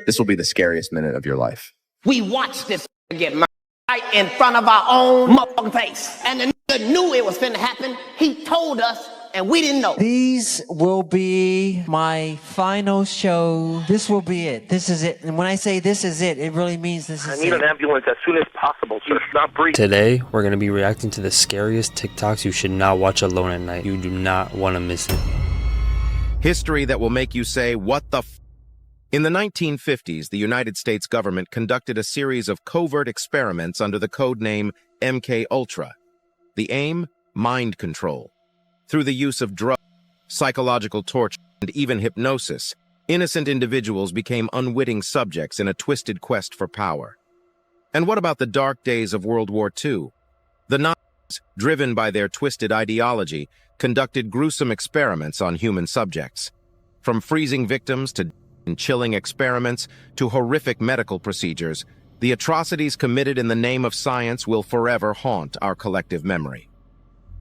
This will be the scariest minute of your life. We watched this get murdered right in front of our own motherfucking face. And the nigga knew it was finna happen. He told us, and we didn't know. These will be my final show. This will be it. This is it. And when I say this is it, it really means this is it. I need an ambulance as soon as possible. Just not breathe. Today, we're going to be reacting to the scariest TikToks you should not watch alone at night. You do not want to miss it. History that will make you say, what the f***? In the 1950s, the United States government conducted a series of covert experiments under the code name MK Ultra. The aim? Mind control. Through the use of drugs, psychological torture, and even hypnosis, innocent individuals became unwitting subjects in a twisted quest for power. And what about the dark days of World War II? The Nazis, driven by their twisted ideology, conducted gruesome experiments on human subjects. From freezing victims to chilling experiments to horrific medical procedures, the atrocities committed in the name of science will forever haunt our collective memory.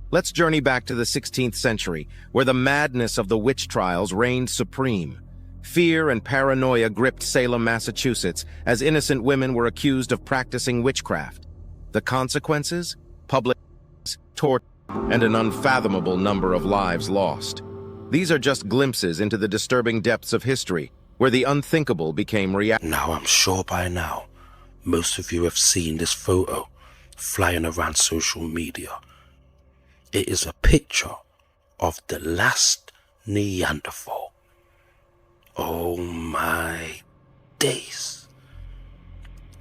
Let's journey back to the 16th century, where the madness of the witch trials reigned supreme. Fear and paranoia gripped Salem, Massachusetts, as innocent women were accused of practicing witchcraft. The consequences? Public torture and an unfathomable number of lives lost. These are just glimpses into the disturbing depths of history, where the unthinkable became reality. Now, I'm sure by now, most of you have seen this photo flying around social media. It is a picture of the last Neanderthal. Oh my days.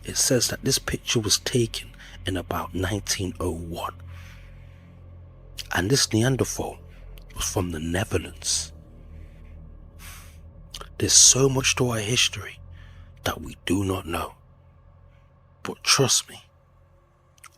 It says that this picture was taken in about 1901. And this Neanderthal was from the Netherlands. There's so much to our history that we do not know. But trust me,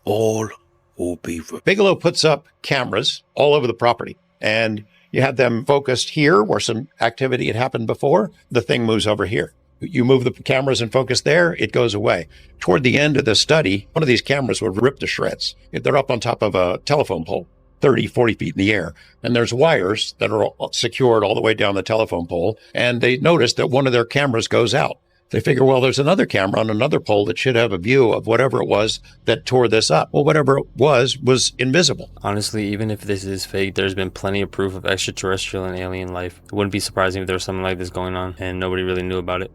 all will be... Bigelow puts up cameras all over the property, and you have them focused here where some activity had happened before. The thing moves over here. You move the cameras and focus there, it goes away. Toward the end of the study, one of these cameras would rip to shreds. They're up on top of a telephone pole, 30, 40 feet in the air. And there's wires that are secured all the way down the telephone pole. And they notice that one of their cameras goes out. They figure, well, there's another camera on another pole that should have a view of whatever it was that tore this up. Well, whatever it was invisible. Honestly, even if this is fake, there's been plenty of proof of extraterrestrial and alien life. It wouldn't be surprising if there was something like this going on and nobody really knew about it.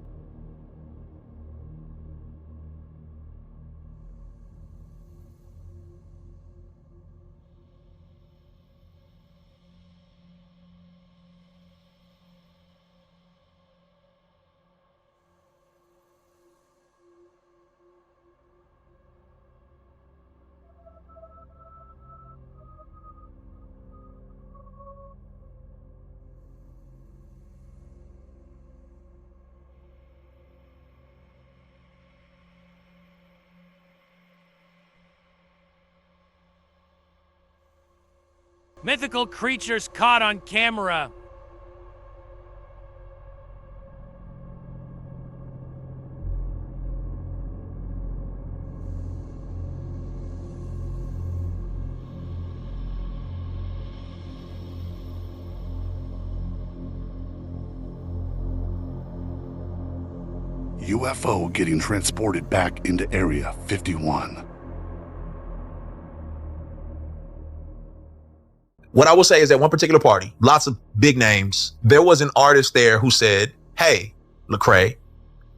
Mythical creatures caught on camera. UFO getting transported back into Area 51. What I will say is that one particular party, lots of big names, there was an artist there who said, hey, Lecrae,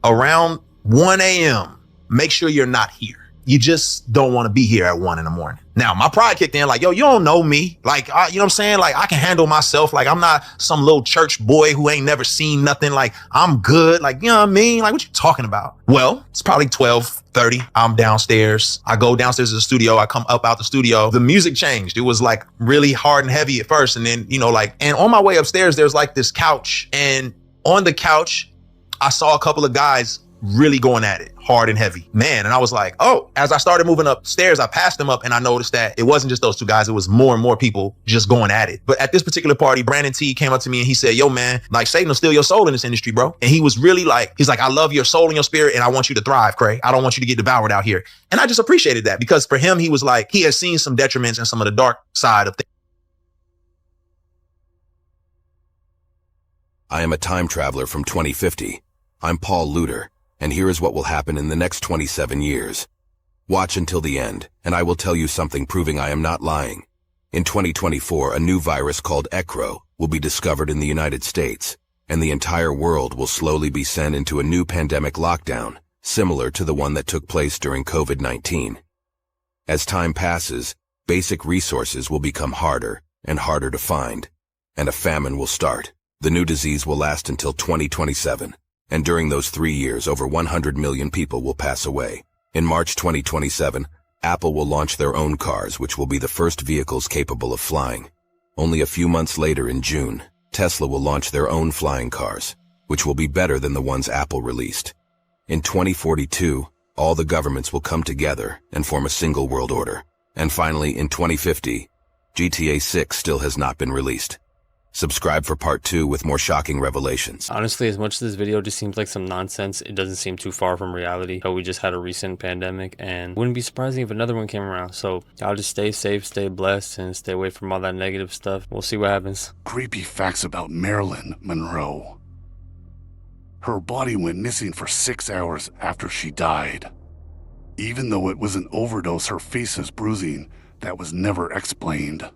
around 1 a.m., make sure you're not here. You just don't want to be here at 1 in the morning. Now, my pride kicked in like, yo, you don't know me. Like, you know what I'm saying? Like, I can handle myself. Like, I'm not some little church boy who ain't never seen nothing. Like, I'm good. Like, you know what I mean? Like, what you talking about? Well, it's probably 12:30. I'm downstairs. I go downstairs to the studio. I come up out the studio. The music changed. It was like really hard and heavy at first. And then, you know, like, and on my way upstairs, there's like this couch. And on the couch, I saw a couple of guys really going at it hard and heavy, man. And I was like, oh, as I started moving upstairs, I passed them up and I noticed that it wasn't just those two guys. It was more and more people just going at it. But at this particular party, Brandon T came up to me and he said, yo, man, like Satan will steal your soul in this industry, bro. And he was really like, he's like, I love your soul and your spirit and I want you to thrive, Cray. I don't want you to get devoured out here. And I just appreciated that because for him, he was like, he has seen some detriments and some of the dark side of things. I am a time traveler from 2050. I'm Paul Luter, And here is what will happen in the next 27 years. Watch until the end, and I will tell you something proving I am not lying. In 2024, a new virus called ECRO will be discovered in the United States, and the entire world will slowly be sent into a new pandemic lockdown, similar to the one that took place during COVID-19. As time passes, basic resources will become harder and harder to find, and a famine will start. The new disease will last until 2027, and during those 3 years, over 100 million people will pass away. In March 2027, Apple will launch their own cars, which will be the first vehicles capable of flying. Only a few months later, in June, Tesla will launch their own flying cars, which will be better than the ones Apple released. In 2042, all the governments will come together and form a single world order. And finally, in 2050, GTA 6 still has not been released. Subscribe for part 2 with more shocking revelations. Honestly, as much as this video just seems like some nonsense, it doesn't seem too far from reality. How we just had a recent pandemic, and wouldn't be surprising if another one came around. So y'all just stay safe, stay blessed, and stay away from all that negative stuff. We'll see what happens. Creepy facts about Marilyn Monroe. Her body went missing for 6 hours after she died. Even though it was an overdose, her face is bruising that was never explained.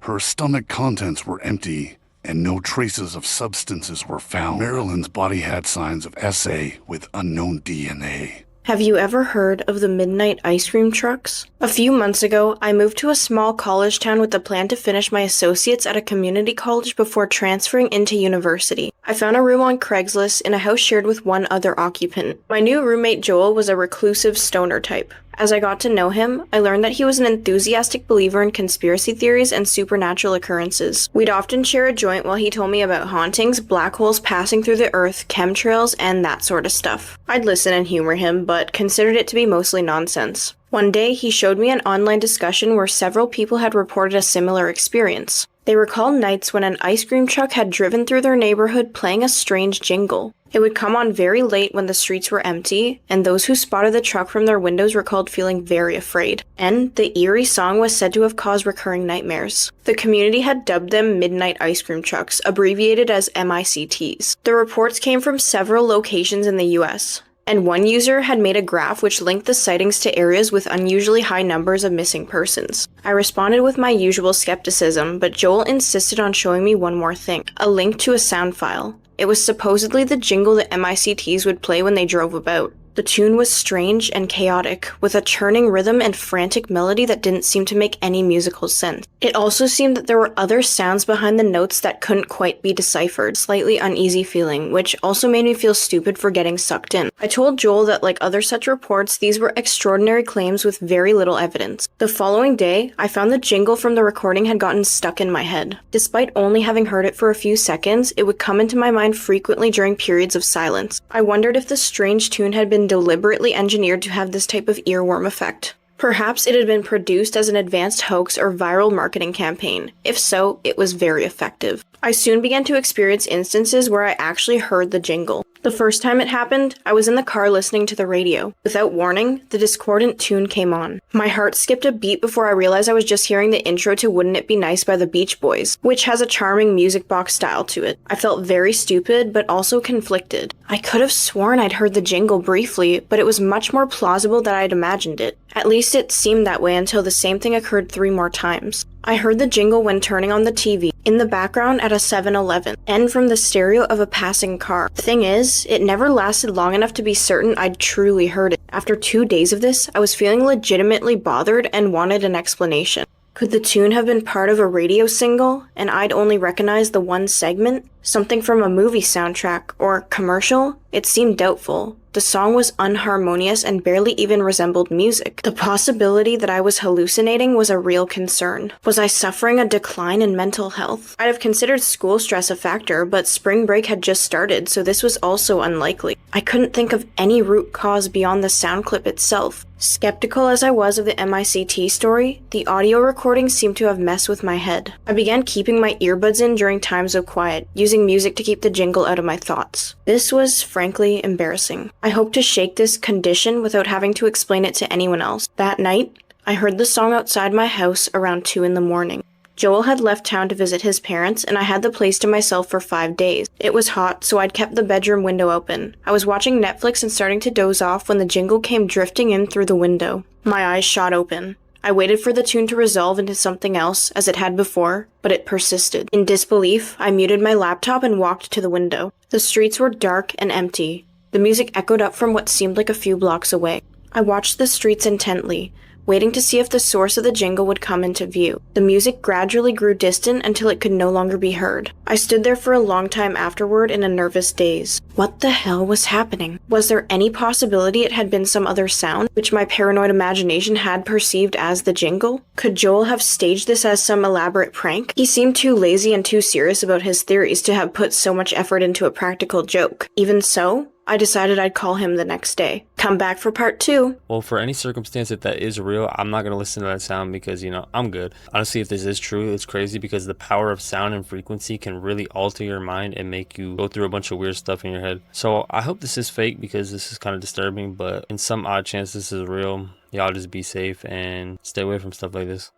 Her stomach contents were empty, and no traces of substances were found. Marilyn's body had signs of SA with unknown DNA. Have you ever heard of the midnight ice cream trucks? A few months ago, I moved to a small college town with the plan to finish my associates at a community college before transferring into university. I found a room on Craigslist in a house shared with one other occupant. My new roommate Joel was a reclusive stoner type. As I got to know him, I learned that he was an enthusiastic believer in conspiracy theories and supernatural occurrences. We'd often share a joint while he told me about hauntings, black holes passing through the earth, chemtrails, and that sort of stuff. I'd listen and humor him, but considered it to be mostly nonsense. One day, he showed me an online discussion where several people had reported a similar experience. They recalled nights when an ice cream truck had driven through their neighborhood playing a strange jingle. It would come on very late when the streets were empty, and those who spotted the truck from their windows recalled feeling very afraid. And the eerie song was said to have caused recurring nightmares. The community had dubbed them Midnight Ice Cream Trucks, abbreviated as MICTs. The reports came from several locations in the US, and one user had made a graph which linked the sightings to areas with unusually high numbers of missing persons. I responded with my usual skepticism, but Joel insisted on showing me one more thing, a link to a sound file. It was supposedly the jingle that MICTs would play when they drove about. The tune was strange and chaotic, with a churning rhythm and frantic melody that didn't seem to make any musical sense. It also seemed that there were other sounds behind the notes that couldn't quite be deciphered, slightly uneasy feeling, which also made me feel stupid for getting sucked in. I told Joel that like other such reports, these were extraordinary claims with very little evidence. The following day, I found the jingle from the recording had gotten stuck in my head. Despite only having heard it for a few seconds, it would come into my mind frequently during periods of silence. I wondered if the strange tune had been deliberately engineered to have this type of earworm effect. Perhaps it had been produced as an advanced hoax or viral marketing campaign. If so, it was very effective. I soon began to experience instances where I actually heard the jingle. The first time it happened, I was in the car listening to the radio. Without warning, the discordant tune came on. My heart skipped a beat before I realized I was just hearing the intro to Wouldn't It Be Nice by the Beach Boys, which has a charming music box style to it. I felt very stupid, but also conflicted. I could have sworn I'd heard the jingle briefly, but it was much more plausible than I'd imagined it. At least it seemed that way until the same thing occurred 3 more times. I heard the jingle when turning on the TV, in the background at a 7-Eleven, and from the stereo of a passing car. Thing is, it never lasted long enough to be certain I'd truly heard it. After 2 days of this, I was feeling legitimately bothered and wanted an explanation. Could the tune have been part of a radio single, and I'd only recognized the one segment? Something from a movie soundtrack, or commercial? It seemed doubtful. The song was unharmonious and barely even resembled music. The possibility that I was hallucinating was a real concern. Was I suffering a decline in mental health? I'd have considered school stress a factor, but spring break had just started, so this was also unlikely. I couldn't think of any root cause beyond the sound clip itself. Skeptical as I was of the MICT story, the audio recording seemed to have messed with my head. I began keeping my earbuds in during times of quiet, using music to keep the jingle out of my thoughts. This was, frankly, embarrassing. I hoped to shake this condition without having to explain it to anyone else. That night, I heard the song outside my house around 2 in the morning. Joel had left town to visit his parents, and I had the place to myself for 5 days. It was hot, so I'd kept the bedroom window open. I was watching Netflix and starting to doze off when the jingle came drifting in through the window. My eyes shot open. I waited for the tune to resolve into something else, as it had before, but it persisted. In disbelief, I muted my laptop and walked to the window. The streets were dark and empty. The music echoed up from what seemed like a few blocks away. I watched the streets intently, waiting to see if the source of the jingle would come into view. The music gradually grew distant until it could no longer be heard. I stood there for a long time afterward in a nervous daze. What the hell was happening? Was there any possibility it had been some other sound, which my paranoid imagination had perceived as the jingle? Could Joel have staged this as some elaborate prank? He seemed too lazy and too serious about his theories to have put so much effort into a practical joke. Even so, I decided I'd call him the next day. Come back for part 2. Well, for any circumstance, if that is real, I'm not going to listen to that sound because, I'm good. Honestly, if this is true, it's crazy because the power of sound and frequency can really alter your mind and make you go through a bunch of weird stuff in your head. So I hope this is fake because this is kind of disturbing, but in some odd chance this is real, y'all just be safe and stay away from stuff like this.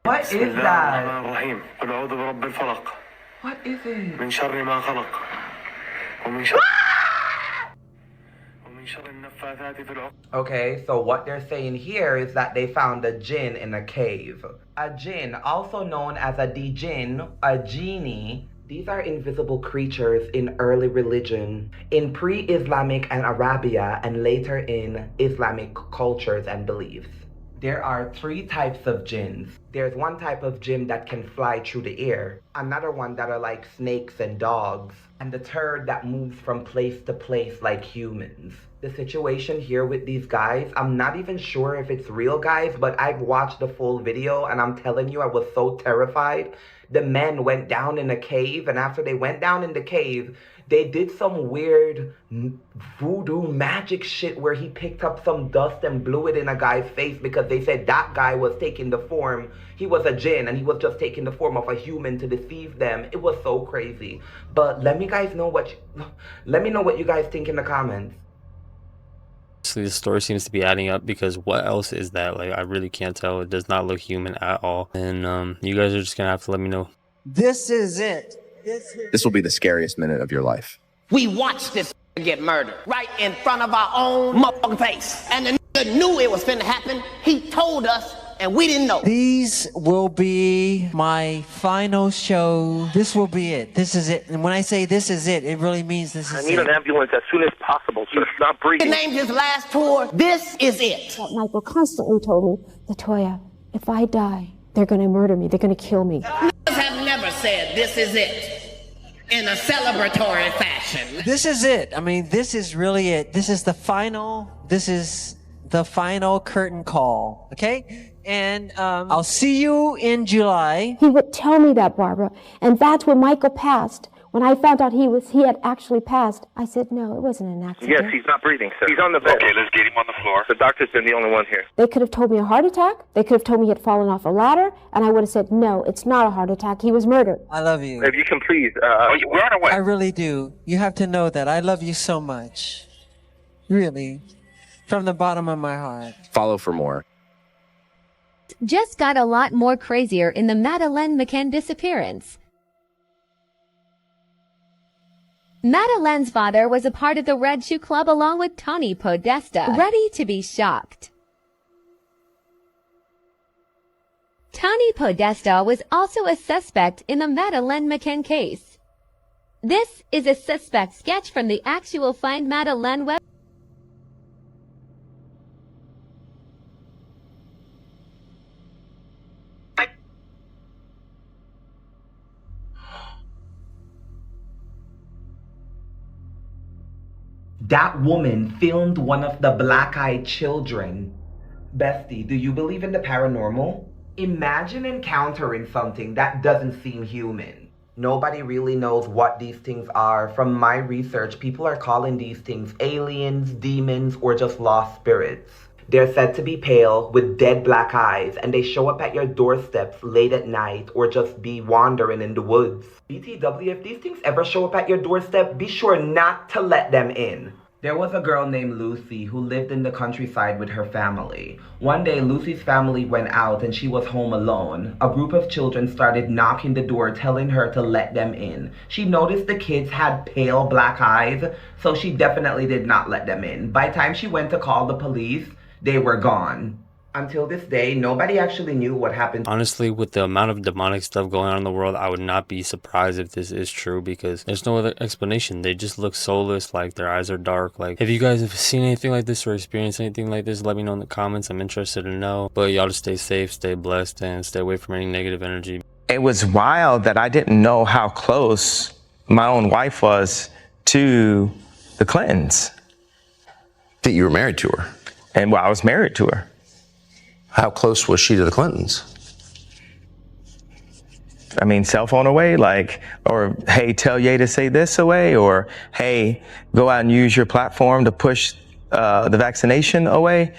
What is that? What is it? Okay, so what they're saying here is that they found a Jinn in a cave. A Jinn, also known as a Djinn, a genie. These are invisible creatures in early religion, in pre-Islamic and Arabia, and later in Islamic cultures and beliefs. There are 3 types of jinns. There's one type of jinn that can fly through the air, another one that are like snakes and dogs, and the third that moves from place to place like humans. The situation here with these guys, I'm not even sure if it's real, guys, but I've watched the full video and I'm telling you, I was so terrified. The men went down in a cave, and after they went down in the cave, they did some weird voodoo magic shit where he picked up some dust and blew it in a guy's face because they said that guy was taking the form. He was a jinn and he was just taking the form of a human to deceive them. It was so crazy. But let me know what you guys think in the comments. The story seems to be adding up because what else is that? Like, I really can't tell. It does not look human at all. And you guys are just gonna have to let me know. This is it. This will be the scariest minute of your life. We watched this get murdered right in front of our own motherfucking face. And the nigga knew it was finna happen. He told us, and we didn't know. These will be my final show. This will be it. This is it. And when I say this is it, it really means this is it. I need an ambulance as soon as possible, sir. He's not breathing. He named his last tour, This Is It. Michael constantly told me, Latoya, if I die, they're going to murder me. They're going to kill me. Niggas have never said this is it in a celebratory fashion. This is it. I mean, this is really it. This is the final curtain call. Okay? And I'll see you in July. He would tell me that, Barbara. And that's when Michael passed. When I found out he had actually passed, I said, no, it wasn't an accident. Yes, he's not breathing, sir. He's on the bed. Okay, let's get him on the floor. The doctor's been the only one here. They could have told me a heart attack. They could have told me he had fallen off a ladder. And I would have said, no, it's not a heart attack. He was murdered. I love you. If you can please, we're on our way. I really do. You have to know that. I love you so much. Really. From the bottom of my heart. Follow for more. Just got a lot more crazier in the Madeleine McCann disappearance. Madeleine's father was a part of the Red Shoe Club along with Tony Podesta, ready to be shocked. Tony Podesta was also a suspect in the Madeleine McCann case. This is a suspect sketch from the actual Find Madeleine web. That woman filmed one of the black-eyed children. Bestie, do you believe in the paranormal? Imagine encountering something that doesn't seem human. Nobody really knows what these things are. From my research, people are calling these things aliens, demons, or just lost spirits. They're said to be pale with dead black eyes, and they show up at your doorsteps late at night or just be wandering in the woods. BTW, if these things ever show up at your doorstep, be sure not to let them in. There was a girl named Lucy who lived in the countryside with her family. One day, Lucy's family went out and she was home alone. A group of children started knocking the door, telling her to let them in. She noticed the kids had pale black eyes, so she definitely did not let them in. By the time she went to call the police, they were gone. Until this day, nobody actually knew what happened. Honestly, with the amount of demonic stuff going on in the world, I would not be surprised if this is true, because there's no other explanation. They just look soulless, like their eyes are dark. Like, if you guys have seen anything like this or experienced anything like this, let me know in the comments. I'm interested to know. But y'all just stay safe, stay blessed, and stay away from any negative energy. It was wild that I didn't know how close my own wife was to the Clintons. That you were married to her? And well, I was married to her. How close was she to the Clintons? I mean, cell phone away, like, or hey, tell Ye to say this away, or hey, go out and use your platform to push the vaccination away.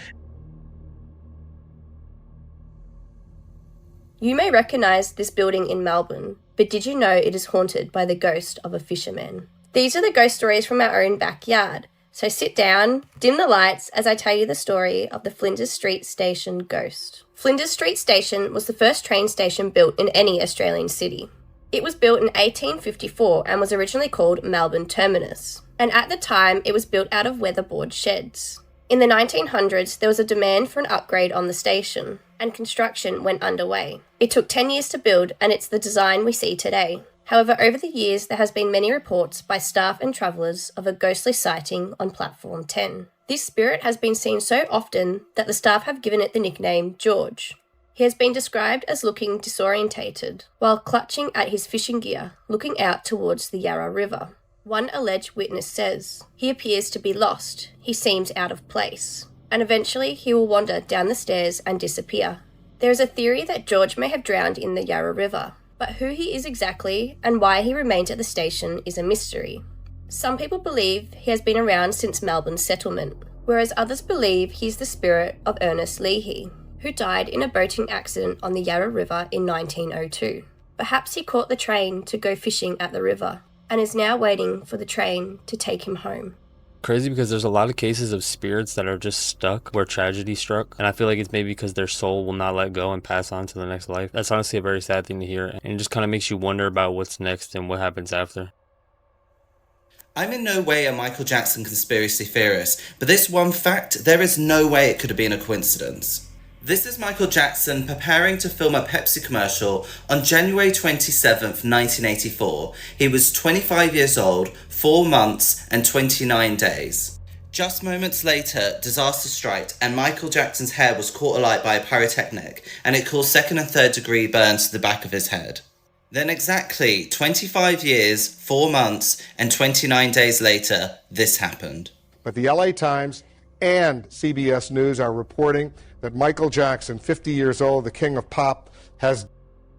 You may recognize this building in Melbourne, but did you know it is haunted by the ghost of a fisherman? These are the ghost stories from our own backyard. So sit down, dim the lights as I tell you the story of the Flinders Street Station ghost. Flinders Street Station was the first train station built in any Australian city. It was built in 1854 and was originally called Melbourne Terminus. And at the time, it was built out of weatherboard sheds. In the 1900s, there was a demand for an upgrade on the station, and construction went underway. It took 10 years to build, and it's the design we see today. However, over the years, there has been many reports by staff and travellers of a ghostly sighting on Platform 10. This spirit has been seen so often that the staff have given it the nickname George. He has been described as looking disorientated while clutching at his fishing gear, looking out towards the Yarra River. One alleged witness says, he appears to be lost, he seems out of place, and eventually he will wander down the stairs and disappear. There is a theory that George may have drowned in the Yarra River, but who he is exactly and why he remains at the station is a mystery. Some people believe he has been around since Melbourne's settlement, whereas others believe he is the spirit of Ernest Leahy, who died in a boating accident on the Yarra River in 1902. Perhaps he caught the train to go fishing at the river, and is now waiting for the train to take him home. Crazy, because there's a lot of cases of spirits that are just stuck where tragedy struck, and I feel like it's maybe because their soul will not let go and pass on to the next life. That's honestly a very sad thing to hear, and it just kind of makes you wonder about what's next and what happens after. I'm in no way a Michael Jackson conspiracy theorist, but this one fact, there is no way it could have been a coincidence. This is Michael Jackson preparing to film a Pepsi commercial on January 27th, 1984. He was 25 years old, 4 months and 29 days. Just moments later, disaster struck and Michael Jackson's hair was caught alight by a pyrotechnic, and it caused 2nd and 3rd degree burns to the back of his head. Then exactly 25 years, 4 months and 29 days later, this happened. But the LA Times and CBS News are reporting that Michael Jackson, 50 years old, the king of pop, has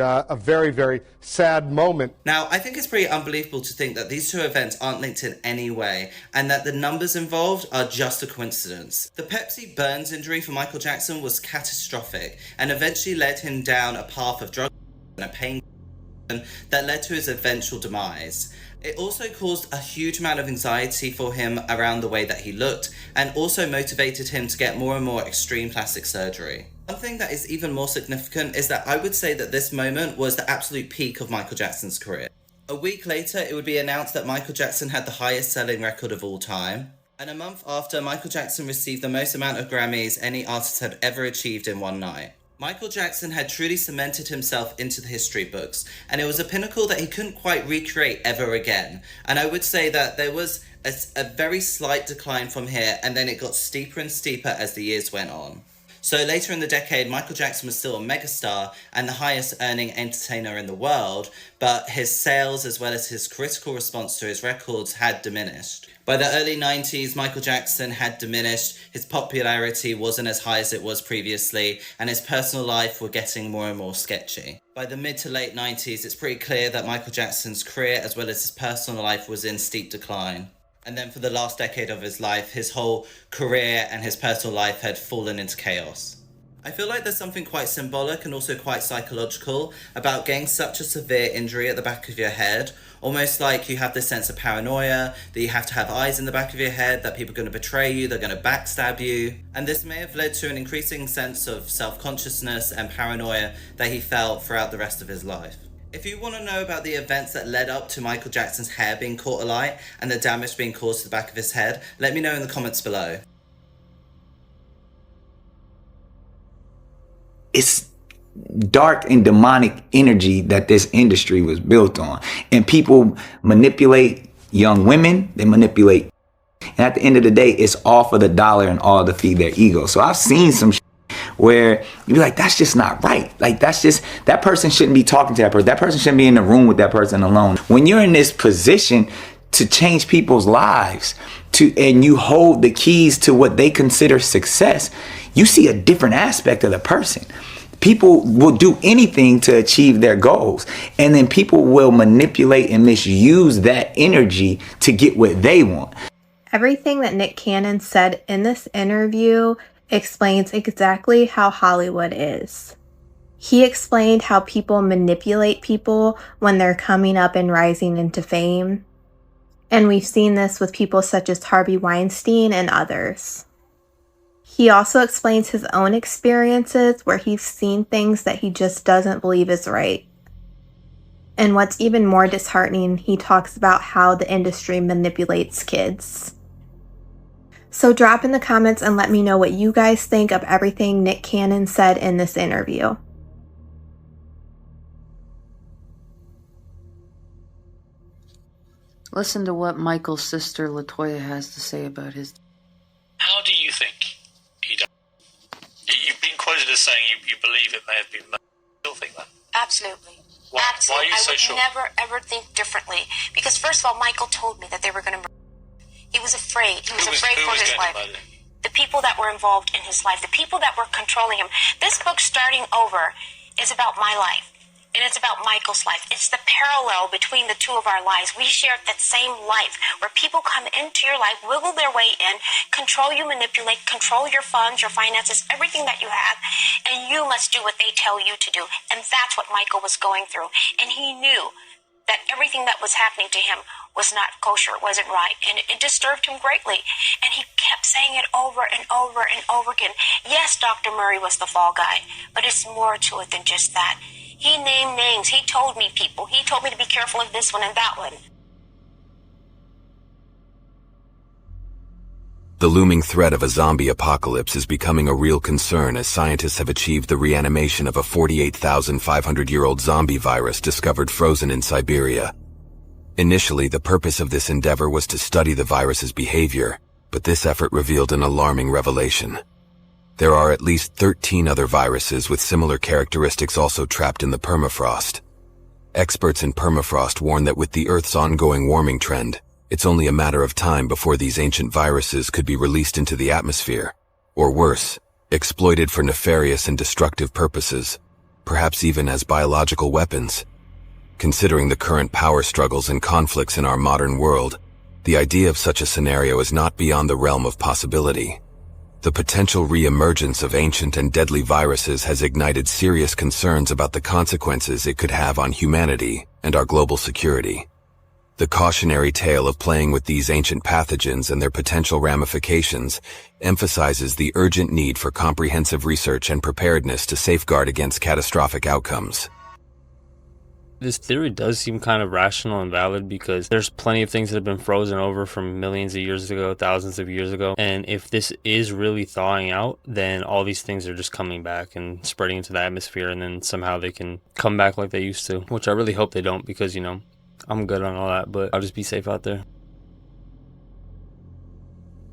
a very, very sad moment. Now, I think it's pretty unbelievable to think that these two events aren't linked in any way, and that the numbers involved are just a coincidence. The Pepsi burns injury for Michael Jackson was catastrophic, and eventually led him down a path of drug and a pain that led to his eventual demise. It also caused a huge amount of anxiety for him around the way that he looked, and also motivated him to get more and more extreme plastic surgery. One thing that is even more significant is that I would say that this moment was the absolute peak of Michael Jackson's career. A week later, it would be announced that Michael Jackson had the highest selling record of all time. And a month after, Michael Jackson received the most amount of Grammys any artist had ever achieved in one night. Michael Jackson had truly cemented himself into the history books, and it was a pinnacle that he couldn't quite recreate ever again. And I would say that there was a very slight decline from here, and then it got steeper and steeper as the years went on. So later in the decade, Michael Jackson was still a megastar and the highest earning entertainer in the world, but his sales as well as his critical response to his records had diminished. By the early 90s, Michael Jackson had diminished, his popularity wasn't as high as it was previously, and his personal life were getting more and more sketchy. By the mid to late 90s, it's pretty clear that Michael Jackson's career as well as his personal life was in steep decline. And then for the last decade of his life, his whole career and his personal life had fallen into chaos. I feel like there's something quite symbolic and also quite psychological about getting such a severe injury at the back of your head, Almost like you have this sense of paranoia, that you have to have eyes in the back of your head, that people are going to betray you, they're going to backstab you. And this may have led to an increasing sense of self-consciousness and paranoia that he felt throughout the rest of his life. If you want to know about the events that led up to Michael Jackson's hair being caught alight and the damage being caused to the back of his head, let me know in the comments below. It's dark and demonic energy that this industry was built on. And people manipulate young women, they manipulate. And at the end of the day, it's all for the dollar and all to feed their ego. So I've seen some where you be like, that's just not right. Like, that's just, that person shouldn't be talking to that person. That person shouldn't be in the room with that person alone. When you're in this position to change people's lives, and you hold the keys to what they consider success, you see a different aspect of the person. People will do anything to achieve their goals. And then people will manipulate and misuse that energy to get what they want. Everything that Nick Cannon said in this interview explains exactly how Hollywood is. He explained how people manipulate people when they're coming up and rising into fame. And we've seen this with people such as Harvey Weinstein and others. He also explains his own experiences where he's seen things that he just doesn't believe is right. And what's even more disheartening, he talks about how the industry manipulates kids. So drop in the comments and let me know what you guys think of everything Nick Cannon said in this interview. Listen to what Michael's sister Latoya has to say about his... How do you think he died? You've been quoted as saying you believe it may have been murder. You still think that? Absolutely. Why are you so sure? I would never, ever think differently. Because first of all, Michael told me that they were going to murder him. He was afraid. He was afraid for his life. The people that were involved in his life, the people that were controlling him. This book, Starting Over, is about my life. And it's about Michael's life. It's the parallel between the two of our lives. We share that same life where people come into your life, wiggle their way in, control you, manipulate, control your funds, your finances, everything that you have, and you must do what they tell you to do. And that's what Michael was going through. And he knew that everything that was happening to him was not kosher, it wasn't right, and it disturbed him greatly. And he kept saying it over and over and over again. Yes, Dr. Murray was the fall guy, but it's more to it than just that. He named names. He told me people. He told me to be careful of this one and that one. The looming threat of a zombie apocalypse is becoming a real concern as scientists have achieved the reanimation of a 48,500-year-old zombie virus discovered frozen in Siberia. Initially, the purpose of this endeavor was to study the virus's behavior, but this effort revealed an alarming revelation. There are at least 13 other viruses with similar characteristics also trapped in the permafrost. Experts in permafrost warn that with the Earth's ongoing warming trend, it's only a matter of time before these ancient viruses could be released into the atmosphere, or worse, exploited for nefarious and destructive purposes, perhaps even as biological weapons. Considering the current power struggles and conflicts in our modern world, the idea of such a scenario is not beyond the realm of possibility. The potential re-emergence of ancient and deadly viruses has ignited serious concerns about the consequences it could have on humanity and our global security. The cautionary tale of playing with these ancient pathogens and their potential ramifications emphasizes the urgent need for comprehensive research and preparedness to safeguard against catastrophic outcomes. This theory does seem kind of rational and valid because there's plenty of things that have been frozen over from millions of years ago, thousands of years ago. And if this is really thawing out, then all these things are just coming back and spreading into the atmosphere, and then somehow they can come back like they used to, which I really hope they don't because, you know, I'm good on all that, but I'll just be safe out there.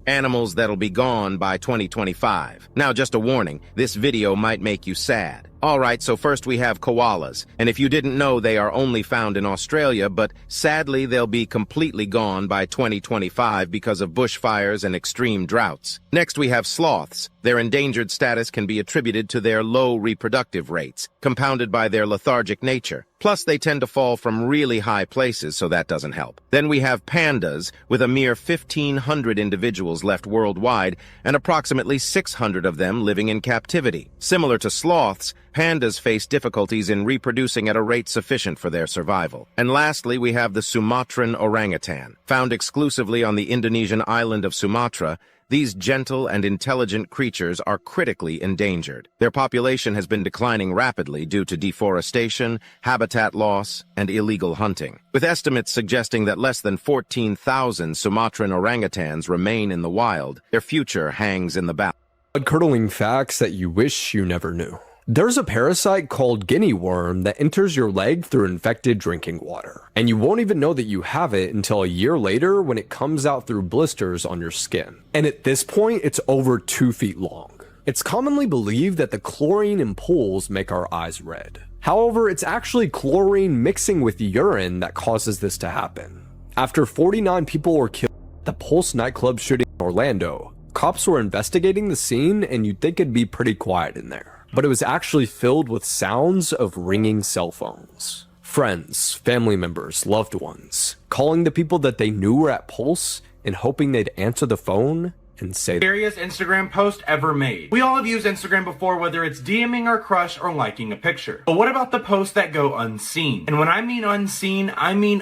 Animals that'll be gone by 2025. Now, just a warning, this video might make you sad. Alright, so first we have koalas, and if you didn't know, they are only found in Australia, but sadly they'll be completely gone by 2025 because of bushfires and extreme droughts. Next we have sloths. Their endangered status can be attributed to their low reproductive rates, compounded by their lethargic nature. Plus, they tend to fall from really high places, so that doesn't help. Then we have pandas, with a mere 1,500 individuals left worldwide, and approximately 600 of them living in captivity. Similar to sloths, pandas face difficulties in reproducing at a rate sufficient for their survival. And lastly, we have the Sumatran orangutan. Found exclusively on the Indonesian island of Sumatra, these gentle and intelligent creatures are critically endangered. Their population has been declining rapidly due to deforestation, habitat loss, and illegal hunting, with estimates suggesting that less than 14,000 Sumatran orangutans remain in the wild. Their future hangs in the balance. Blood-curdling facts that you wish you never knew. There's a parasite called guinea worm that enters your leg through infected drinking water, and you won't even know that you have it until a year later when it comes out through blisters on your skin. And at this point, it's over 2 feet long. It's commonly believed that the chlorine in pools make our eyes red. However, it's actually chlorine mixing with urine that causes this to happen. After 49 people were killed at the Pulse nightclub shooting in Orlando, cops were investigating the scene, and you'd think it'd be pretty quiet in there. But it was actually filled with sounds of ringing cell phones. Friends, family members, loved ones, calling the people that they knew were at Pulse and hoping they'd answer the phone and say Scariest Instagram post ever made. We all have used Instagram before, whether it's DMing our crush or liking a picture. But what about the posts that go unseen? And when I mean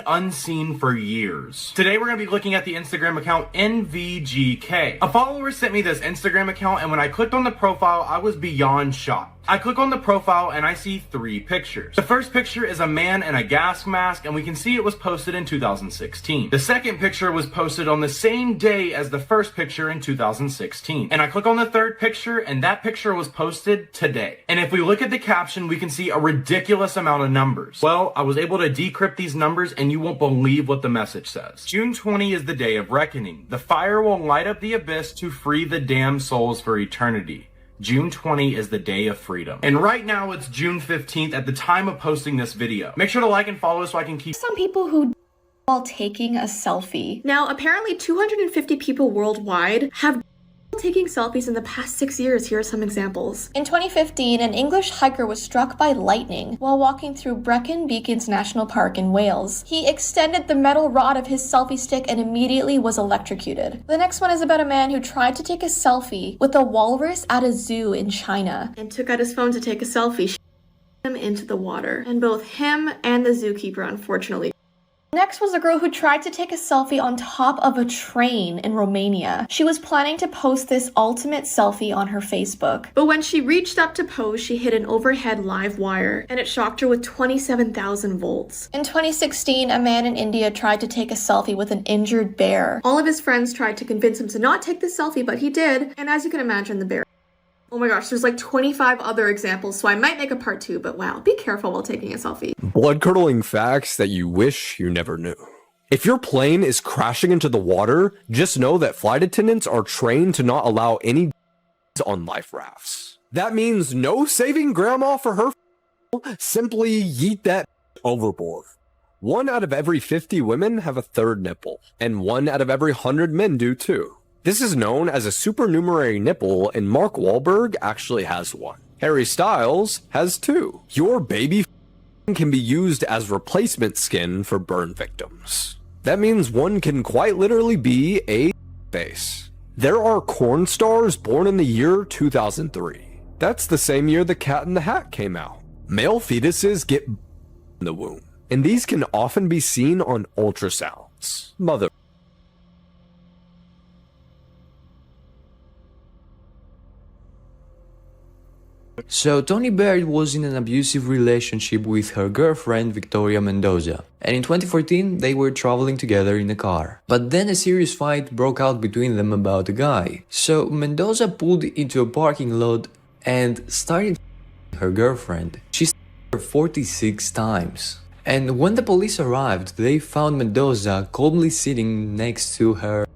unseen for years. Today we're going to be looking at the Instagram account NVGK. A follower sent me this Instagram account, and when I clicked on the profile, I was beyond shocked. I click on the profile and I see 3 pictures. The first picture is a man in a gas mask, and we can see it was posted in 2016. The second picture was posted on the same day as the first picture in 2016. And I click on the third picture, and that picture was posted today. And if we look at the caption, we can see a ridiculous amount of numbers. Well, I was able to decrypt these numbers, and you won't believe what the message says. June 20 is the day of reckoning. The fire will light up the abyss to free the damned souls for eternity. June 20 is the day of freedom. And right now it's June 15th at the time of posting this video. Make sure to like and follow so I can keep some people who while taking a selfie. Now, apparently 250 people worldwide have taking selfies in the past 6 years. Here are some examples. In 2015, an English hiker was struck by lightning while walking through Brecon Beacons National Park in Wales. He extended the metal rod of his selfie stick and immediately was electrocuted. The next one is about a man who tried to take a selfie with a walrus at a zoo in China and took out his phone to take a selfie, him into the water. And both him and the zookeeper unfortunately. Next was a girl who tried to take a selfie on top of a train in Romania. She was planning to post this ultimate selfie on her Facebook. But when she reached up to pose, she hit an overhead live wire, and it shocked her with 27,000 volts. In 2016, a man in India tried to take a selfie with an injured bear. All of his friends tried to convince him to not take the selfie, but he did. And as you can imagine, the bear... Oh my gosh, there's like 25 other examples, so I might make a part 2, but wow, be careful while taking a selfie. Blood-curdling facts that you wish you never knew. If your plane is crashing into the water, just know that flight attendants are trained to not allow any on life rafts. That means no saving grandma for her simply yeet that overboard. 1 out of every 50 women have a third nipple, and 1 out of every 100 men do too. This is known as a supernumerary nipple, and Mark Wahlberg actually has 1. Harry Styles has 2. Your baby can be used as replacement skin for burn victims. That means one can quite literally be a face. There are corn stars born in the year 2003. That's the same year The Cat in the Hat came out. Male fetuses get in the womb, and these can often be seen on ultrasounds. Mother. So Tony Baird was in an abusive relationship with her girlfriend Victoria Mendoza, and in 2014 they were traveling together in a car. But then a serious fight broke out between them about a guy. So Mendoza pulled into a parking lot and started her girlfriend. She her 46 times. And when the police arrived, they found Mendoza calmly sitting next to her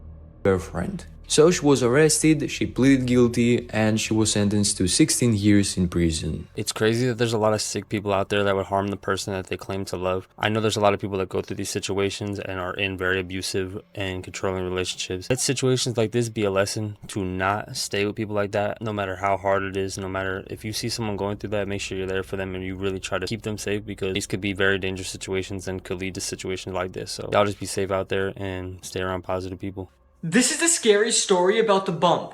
girlfriend. So she was arrested, she pleaded guilty, and she was sentenced to 16 years in prison. It's crazy that there's a lot of sick people out there that would harm the person that they claim to love. I know there's a lot of people that go through these situations and are in very abusive and controlling relationships. Let situations like this be a lesson to not stay with people like that, no matter how hard it is, no matter if you see someone going through that, make sure you're there for them and you really try to keep them safe, because these could be very dangerous situations and could lead to situations like this. So y'all just be safe out there and stay around positive people. This is the scariest story about the bump.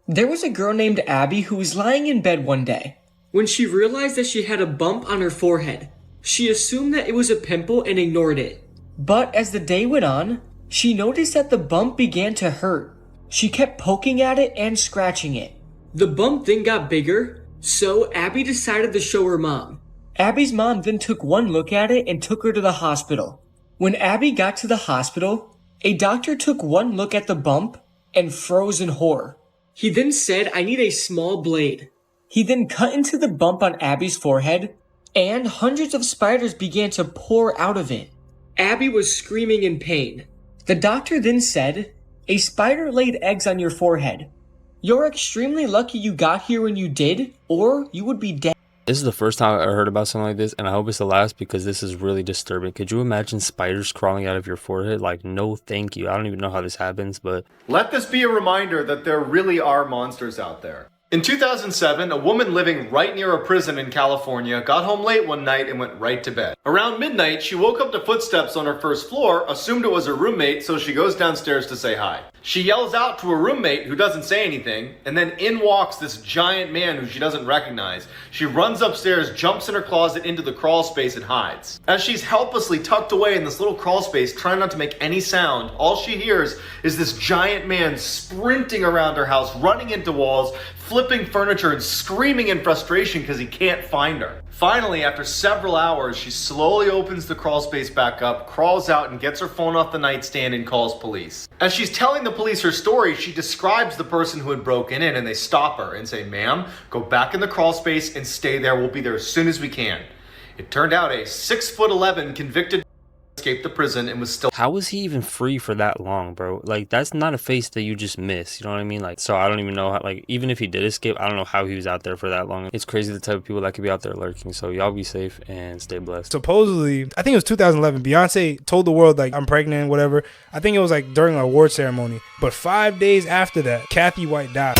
There was a girl named Abby who was lying in bed one day. When she realized that she had a bump on her forehead, she assumed that it was a pimple and ignored it. But as the day went on, she noticed that the bump began to hurt. She kept poking at it and scratching it. The bump then got bigger, so Abby decided to show her mom. Abby's mom then took one look at it and took her to the hospital. When Abby got to the hospital, a doctor took one look at the bump and froze in horror. He then said, "I need a small blade." He then cut into the bump on Abby's forehead, and hundreds of spiders began to pour out of it. Abby was screaming in pain. The doctor then said, "A spider laid eggs on your forehead. You're extremely lucky you got here when you did, or you would be dead." This is the first time I heard about something like this, and I hope it's the last, because this is really disturbing. Could you imagine spiders crawling out of your forehead? Like, no thank you. I don't even know how this happens, but... Let this be a reminder that there really are monsters out there. In 2007, a woman living right near a prison in California got home late one night and went right to bed. Around midnight, she woke up to footsteps on her first floor, assumed it was her roommate, so she goes downstairs to say hi. She yells out to her roommate, who doesn't say anything, and then in walks this giant man who she doesn't recognize. She runs upstairs, jumps in her closet into the crawl space, and hides. As she's helplessly tucked away in this little crawl space, trying not to make any sound, all she hears is this giant man sprinting around her house, running into walls, flipping furniture, and screaming in frustration because he can't find her. Finally, after several hours, she slowly opens the crawl space back up, crawls out, and gets her phone off the nightstand and calls police. As she's telling the police her story, she describes the person who had broken in, and they stop her and say, "Ma'am, go back in the crawl space and stay there. We'll be there as soon as we can." It turned out a 6'11" convicted escaped the prison and was still... How was he even free for that long, bro? Like, that's not a face that you just miss, you know what I mean? Like, so I don't even know how, like, even if he did escape, I don't know how he was out there for that long. It's crazy the type of people that could be out there lurking. So y'all be safe and stay blessed. Supposedly, I think it was 2011, Beyonce told the world, like, I'm pregnant, whatever. I think it was like during an award ceremony. But 5 days after that, Kathy White died.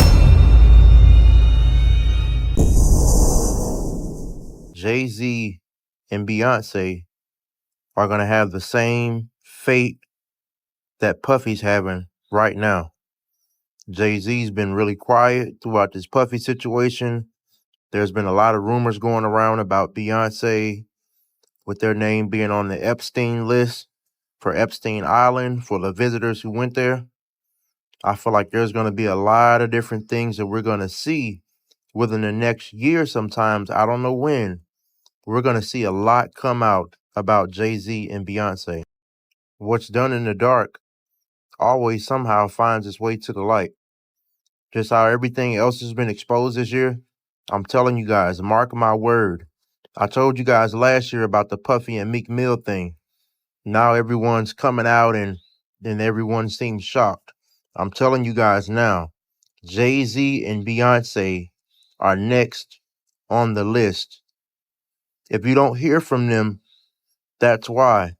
Jay-Z and Beyonce are going to have the same fate that Puffy's having right now. Jay-Z's been really quiet throughout this Puffy situation. There's been a lot of rumors going around about Beyonce with their name being on the Epstein list for Epstein Island for the visitors who went there. I feel like there's going to be a lot of different things that we're going to see within the next year sometimes. I don't know when. We're going to see a lot come out about Jay-Z and Beyonce. What's done in the dark always somehow finds its way to the light. Just how everything else has been exposed this year, I'm telling you guys, mark my word. I told you guys last year about the Puffy and Meek Mill thing. Now everyone's coming out and everyone seems shocked. I'm telling you guys now, Jay-Z and Beyonce are next on the list. If you don't hear from them, that's why.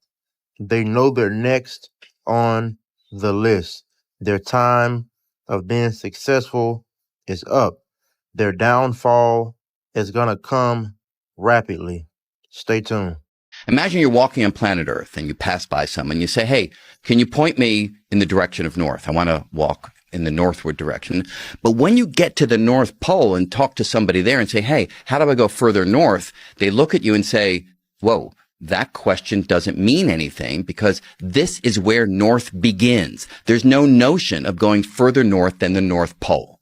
They know they're next on the list. Their time of being successful is up. Their downfall is going to come rapidly. Stay tuned. Imagine you're walking on planet Earth and you pass by someone. You say, "Hey, can you point me in the direction of north? I want to walk in the northward direction." But when you get to the North Pole and talk to somebody there and say, "Hey, how do I go further north?" They look at you and say, "Whoa, that question doesn't mean anything because this is where north begins. There's no notion of going further north than the North Pole."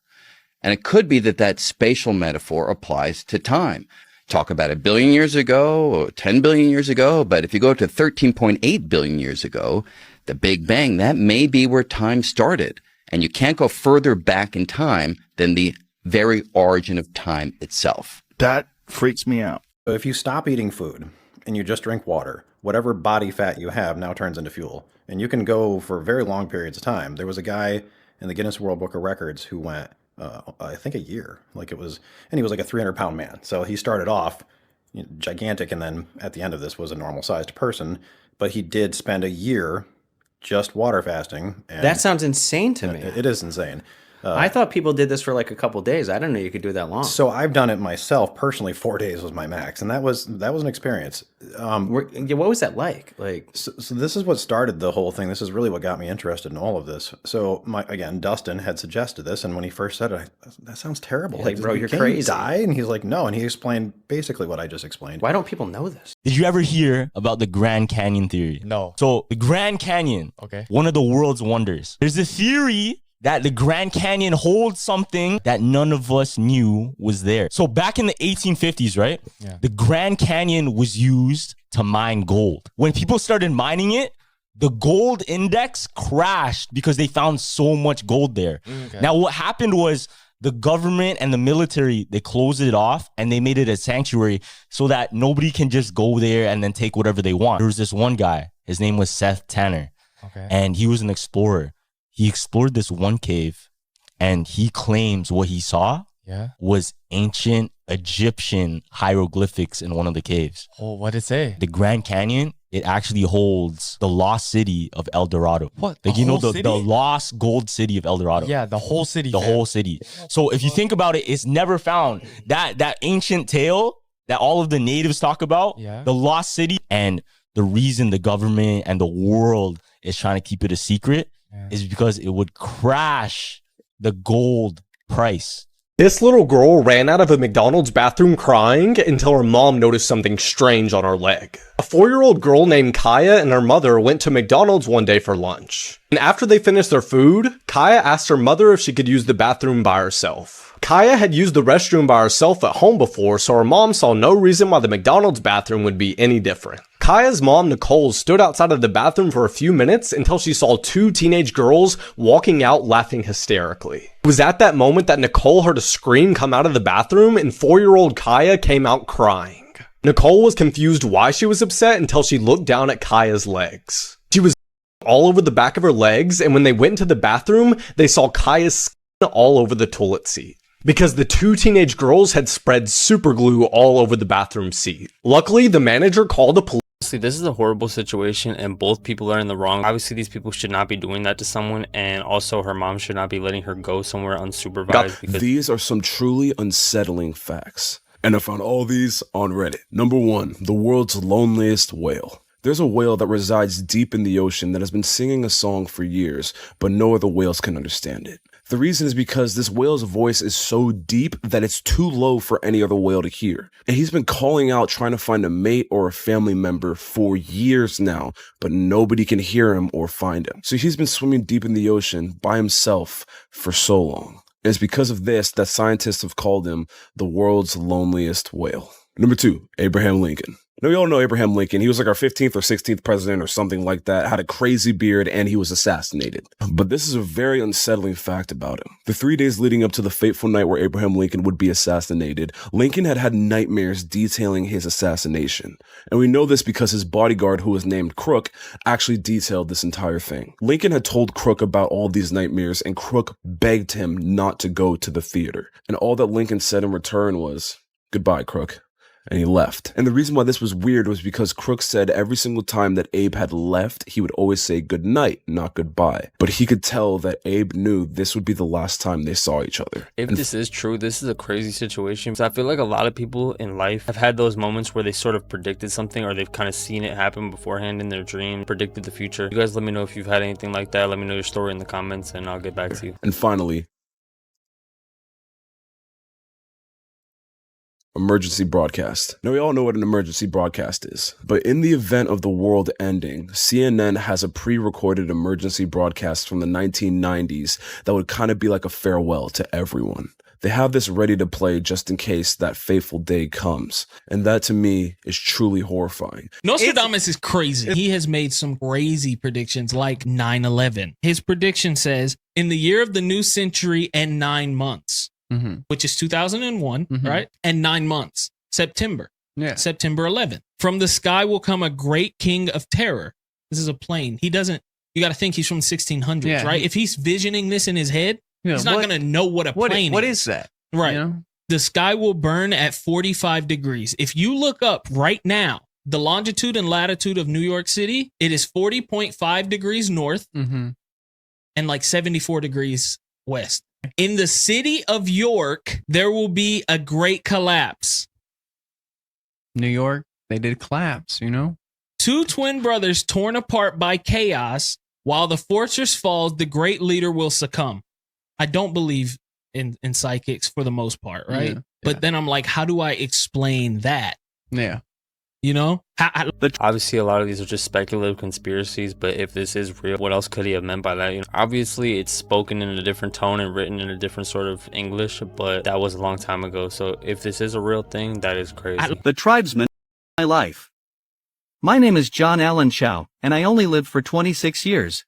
And it could be that that spatial metaphor applies to time. Talk about 1 billion years ago or 10 billion years ago, but if you go to 13.8 billion years ago, the Big Bang, that may be where time started. And you can't go further back in time than the very origin of time itself. That freaks me out. So if you stop eating food and you just drink water, whatever body fat you have now turns into fuel. And you can go for very long periods of time. There was a guy in the Guinness World Book of Records who went, I think a year. Like it was, and he was like a 300-pound man. So he started off gigantic, and then at the end of this was a normal-sized person. But he did spend a year just water fasting. And that sounds insane to me. It is insane. I thought people did this for like a couple days. I didn't know you could do that long. So I've done it myself personally. 4 days was my max, and that was an experience. What was that like? So this is what started the whole thing. This is really what got me interested in all of this. So Dustin had suggested this, and when he first said it, that sounds terrible. Like, bro, you're can crazy. You die? And he's like, no. And he explained basically what I just explained. Why don't people know this? Did you ever hear about the Grand Canyon theory? No. So the Grand Canyon, one of the world's wonders. There's a theory that the Grand Canyon holds something that none of us knew was there. So back in the 1850s, right? Yeah. The Grand Canyon was used to mine gold. When people started mining it, the gold index crashed because they found so much gold there. Okay. Now, what happened was the government and the military, they closed it off and they made it a sanctuary so that nobody can just go there and then take whatever they want. There was this one guy, his name was Seth Tanner, and he was an explorer. He explored this one cave, and he claims what he saw was ancient Egyptian hieroglyphics in one of the caves. Oh, what did it say? The Grand Canyon, it actually holds the lost city of El Dorado. What? Like, the lost gold city of El Dorado. Yeah, the whole city. The whole city. So if you think about it, it's never found. That ancient tale that all of the natives talk about, the lost city, and the reason the government and the world is trying to keep it a secret is because it would crash the gold price. This little girl ran out of a McDonald's bathroom crying until her mom noticed something strange on her leg. A 4-year-old girl named Kaya and her mother went to McDonald's one day for lunch. And after they finished their food, Kaya asked her mother if she could use the bathroom by herself. Kaya had used the restroom by herself at home before, so her mom saw no reason why the McDonald's bathroom would be any different. Kaya's mom, Nicole, stood outside of the bathroom for a few minutes until she saw 2 teenage girls walking out laughing hysterically. It was at that moment that Nicole heard a scream come out of the bathroom, and 4-year-old Kaya came out crying. Nicole was confused why she was upset until she looked down at Kaya's legs. She was all over the back of her legs, and when they went into the bathroom, they saw Kaya's skin all over the toilet seat, because the 2 teenage girls had spread super glue all over the bathroom seat. Luckily, the manager called the police. Honestly, this is a horrible situation and both people are in the wrong. Obviously, these people should not be doing that to someone, and also her mom should not be letting her go somewhere unsupervised. Because these are some truly unsettling facts, and I found all these on Reddit. Number 1, the world's loneliest whale. There's a whale that resides deep in the ocean that has been singing a song for years, but no other whales can understand it. The reason is because this whale's voice is so deep that it's too low for any other whale to hear. And he's been calling out trying to find a mate or a family member for years now, but nobody can hear him or find him. So he's been swimming deep in the ocean by himself for so long. And it's because of this that scientists have called him the world's loneliest whale. Number 2, Abraham Lincoln. Now, we all know Abraham Lincoln. He was like our 15th or 16th president or something like that, had a crazy beard, and he was assassinated. But this is a very unsettling fact about him. The 3 days leading up to the fateful night where Abraham Lincoln would be assassinated, Lincoln had had nightmares detailing his assassination. And we know this because his bodyguard, who was named Crook, actually detailed this entire thing. Lincoln had told Crook about all these nightmares, and Crook begged him not to go to the theater. And all that Lincoln said in return was, "Goodbye, Crook." And he left. And the reason why this was weird was because Crook said every single time that Abe had left, he would always say good night, not goodbye. But he could tell that Abe knew this would be the last time they saw each other. If this is true, this is a crazy situation. So I feel like a lot of people in life have had those moments where they sort of predicted something, or they've kind of seen it happen beforehand in their dream, predicted the future. You guys let me know if you've had anything like that. Let me know your story in the comments and I'll get back to you. And finally, emergency broadcast. Now, we all know what an emergency broadcast is, but in the event of the world ending, CNN has a pre-recorded emergency broadcast from the 1990s that would kind of be like a farewell to everyone. They have this ready to play just in case that fateful day comes, and that to me is truly horrifying. Nostradamus is crazy. He has made some crazy predictions like 9/11. His prediction says, in the year of the new century and 9 months, which is 2001, right? And 9 months, September 11th. From the sky will come a great king of terror. This is a plane. He You got to think he's from the 1600s, Yeah, right? If he's visioning this in his head, Yeah, he's not what- going to know what a plane what is that? Right. You know? The sky will burn at 45 degrees. If you look up right now, the longitude and latitude of New York City, it is 40.5 degrees north Mm-hmm. and like 74 degrees west. In the city of York, there will be a great collapse. New York, they did collapse, you know? Two twin brothers torn apart by chaos. While the fortress falls, the great leader will succumb. I don't believe in psychics for the most part, right? Yeah, But then I'm like, how do I explain that? Yeah. You know? Obviously, a lot of these are just speculative conspiracies, but if this is real, what else could he have meant by that? You know, obviously, it's spoken in a different tone and written in a different sort of English, but that was a long time ago. So if this is a real thing, that is crazy. The tribesman, my life. My name is John Allen Chow, and I only lived for 26 years.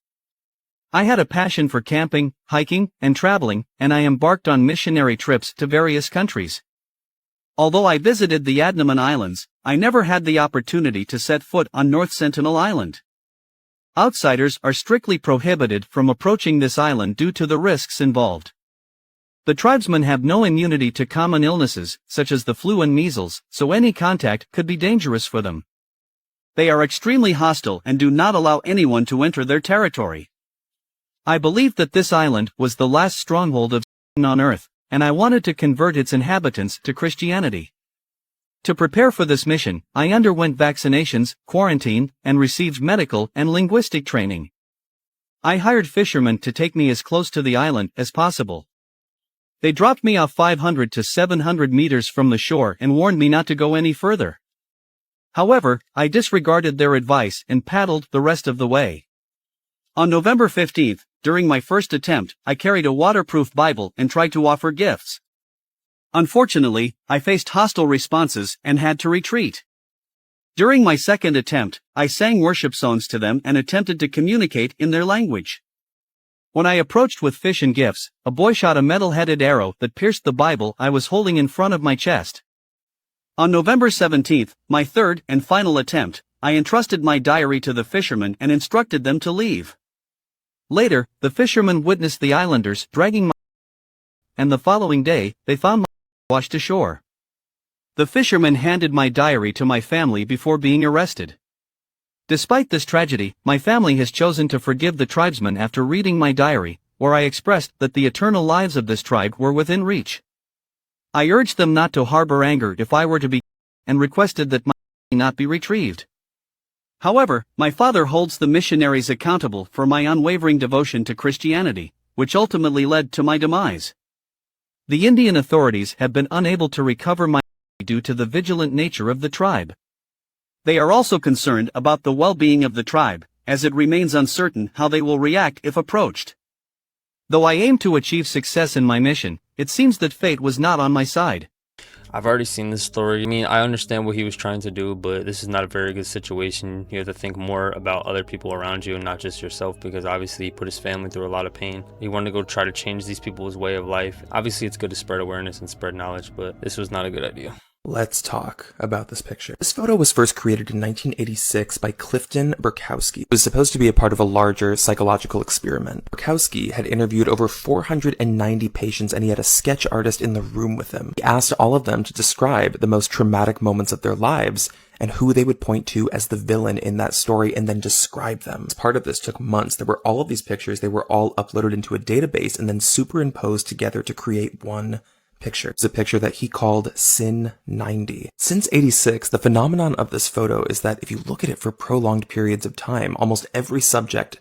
I had a passion for camping, hiking, and traveling, and I embarked on missionary trips to various countries. Although I visited the Andaman Islands, I never had the opportunity to set foot on North Sentinel Island. Outsiders are strictly prohibited from approaching this island due to the risks involved. The tribesmen have no immunity to common illnesses, such as the flu and measles, so any contact could be dangerous for them. They are extremely hostile and do not allow anyone to enter their territory. I believed that this island was the last stronghold of sin on earth, and I wanted to convert its inhabitants to Christianity. To prepare for this mission, I underwent vaccinations, quarantined, and received medical and linguistic training. I hired fishermen to take me as close to the island as possible. They dropped me off 500 to 700 meters from the shore and warned me not to go any further. However, I disregarded their advice and paddled the rest of the way. On November 15th, during my first attempt, I carried a waterproof Bible and tried to offer gifts. Unfortunately, I faced hostile responses and had to retreat. During my second attempt, I sang worship songs to them and attempted to communicate in their language. When I approached with fish and gifts, a boy shot a metal-headed arrow that pierced the Bible I was holding in front of my chest. On November 17th, my third and final attempt, I entrusted my diary to the fishermen and instructed them to leave. Later, the fishermen witnessed the islanders dragging my and the following day, they found my washed ashore. The fishermen handed my diary to my family before being arrested. Despite this tragedy, my family has chosen to forgive the tribesmen after reading my diary, where I expressed that the eternal lives of this tribe were within reach. I urged them not to harbor anger if I were to be, and requested that my not be retrieved. However, my father holds the missionaries accountable for my unwavering devotion to Christianity, which ultimately led to my demise. The Indian authorities have been unable to recover my due to the vigilant nature of the tribe. They are also concerned about the well-being of the tribe, as it remains uncertain how they will react if approached. Though I aim to achieve success in my mission, it seems that fate was not on my side. I've already seen this story. I mean, I understand what he was trying to do, but this is not a very good situation. You have to think more about other people around you and not just yourself, because obviously he put his family through a lot of pain. He wanted to go try to change these people's way of life. Obviously, it's good to spread awareness and spread knowledge, but this was not a good idea. Let's talk about this picture. This photo was first created in 1986 by Clifton Burkowski. It was supposed to be a part of a larger psychological experiment. Burkowski had interviewed over 490 patients, and he had a sketch artist in the room with him. He asked all of them to describe the most traumatic moments of their lives and who they would point to as the villain in that story and then describe them. As part of this took months. There were all of these pictures. They were all uploaded into a database and then superimposed together to create one picture. It's a picture that he called Sin 90. Since 86, the phenomenon of this photo is that if you look at it for prolonged periods of time, almost every subject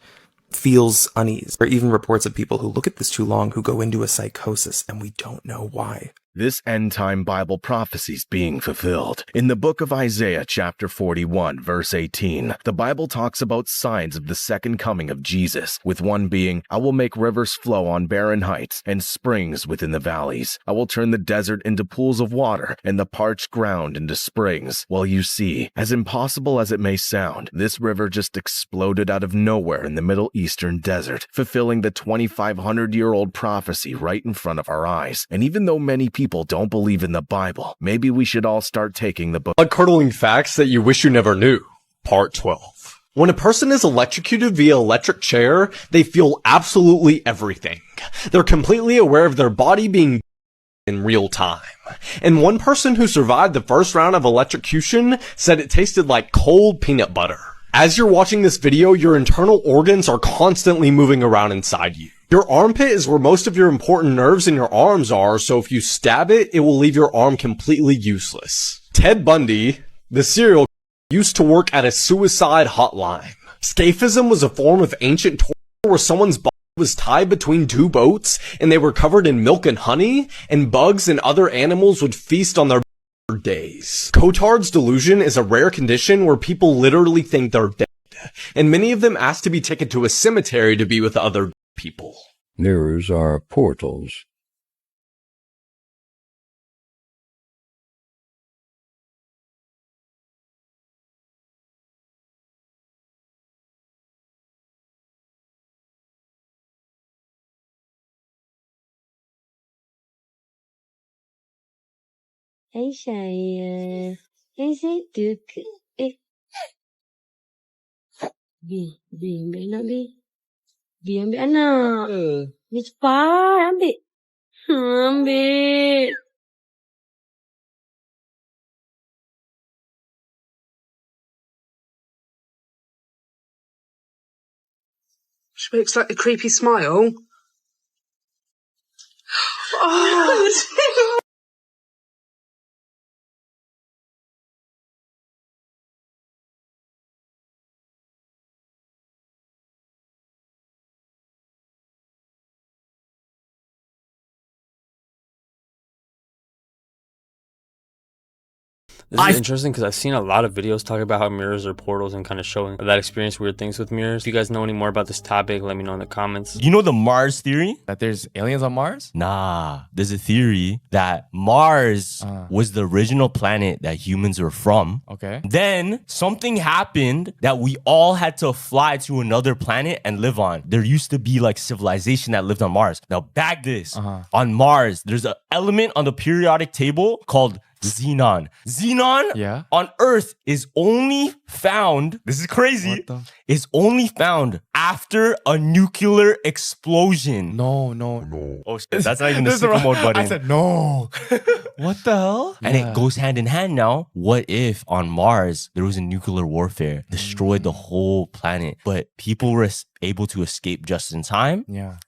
feels unease. There are even reports of people who look at this too long who go into a psychosis, and we don't know why. This end-time Bible prophecy is being fulfilled. In the book of Isaiah, chapter 41, verse 18, the Bible talks about signs of the second coming of Jesus, with one being, I will make rivers flow on barren heights and springs within the valleys. I will turn the desert into pools of water and the parched ground into springs. Well, you see, as impossible as it may sound, this river just exploded out of nowhere in the Middle Eastern desert, fulfilling the 2,500-year-old prophecy right in front of our eyes. And even though many people don't believe in the Bible, maybe we should all start taking the book. Blood-curdling facts that you wish you never knew. Part 12. When a person is electrocuted via electric chair, they feel absolutely everything. They're completely aware of their body being in real time. And one person who survived the first round of electrocution said it tasted like cold peanut butter. As you're watching this video, your internal organs are constantly moving around inside you. Your armpit is where most of your important nerves in your arms are, so if you stab it, it will leave your arm completely useless. Ted Bundy, the serial killer, used to work at a suicide hotline. Scaphism was a form of ancient torture where someone's body was tied between two boats, and they were covered in milk and honey, and bugs and other animals would feast on their days. Cotard's delusion is a rare condition where people literally think they're dead, and many of them ask to be taken to a cemetery to be with other people. Mirrors are portals. Bi ambil anak. Ni cepat ambil. Ambil. She makes like a creepy smile. Oh. This is interesting because I've seen a lot of videos talking about how mirrors are portals and kind of showing that experience weird things with mirrors. If you guys know any more about this topic, let me know in the comments. You know the Mars theory? That there's aliens on Mars? Nah, there's a theory that Mars was the original planet that humans were from. Okay. Then something happened that we all had to fly to another planet and live on. There used to be like civilization that lived on Mars. Now bag this. On Mars, there's an element on the periodic table called xenon. Xenon on Earth is only found, this is crazy, is only found after a nuclear explosion. No. Oh shit, that's not even the super mode button. I said no. What the hell? And it goes hand in hand now. What if on Mars there was a nuclear warfare, destroyed the whole planet, but people were able to escape just in time,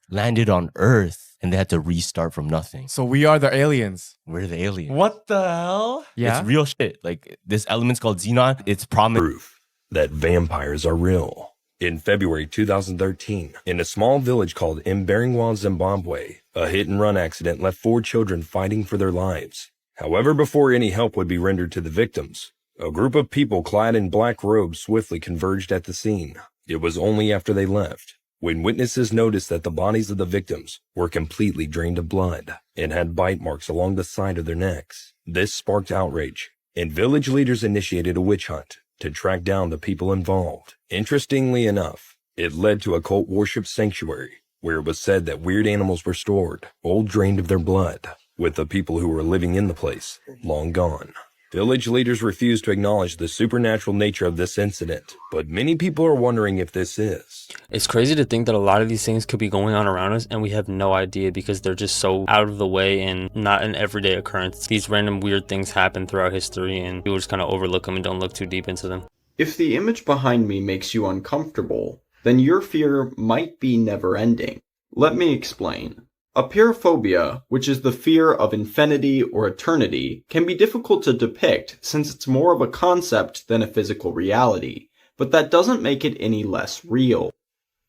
landed on Earth, and they had to restart from nothing. So we are the aliens. We're the aliens. What the hell? Yeah. It's real shit. Like this element's called xenon. It's Proof that vampires are real. In February 2013, in a small village called Mberingwa, Zimbabwe, a hit-and-run accident left 4 children fighting for their lives. However, before any help would be rendered to the victims, a group of people clad in black robes swiftly converged at the scene. It was only after they left when witnesses noticed that the bodies of the victims were completely drained of blood and had bite marks along the side of their necks. This sparked outrage, and village leaders initiated a witch hunt to track down the people involved. Interestingly enough, it led to a cult worship sanctuary where it was said that weird animals were stored, all drained of their blood, with the people who were living in the place long gone. Village leaders refuse to acknowledge the supernatural nature of this incident, but many people are wondering if this is. It's crazy to think that a lot of these things could be going on around us and we have no idea because they're just so out of the way and not an everyday occurrence. These random weird things happen throughout history and people just kind of overlook them and don't look too deep into them. If the image behind me makes you uncomfortable, then your fear might be never ending. Let me explain. Apeirophobia, which is the fear of infinity or eternity, can be difficult to depict since it's more of a concept than a physical reality, but that doesn't make it any less real.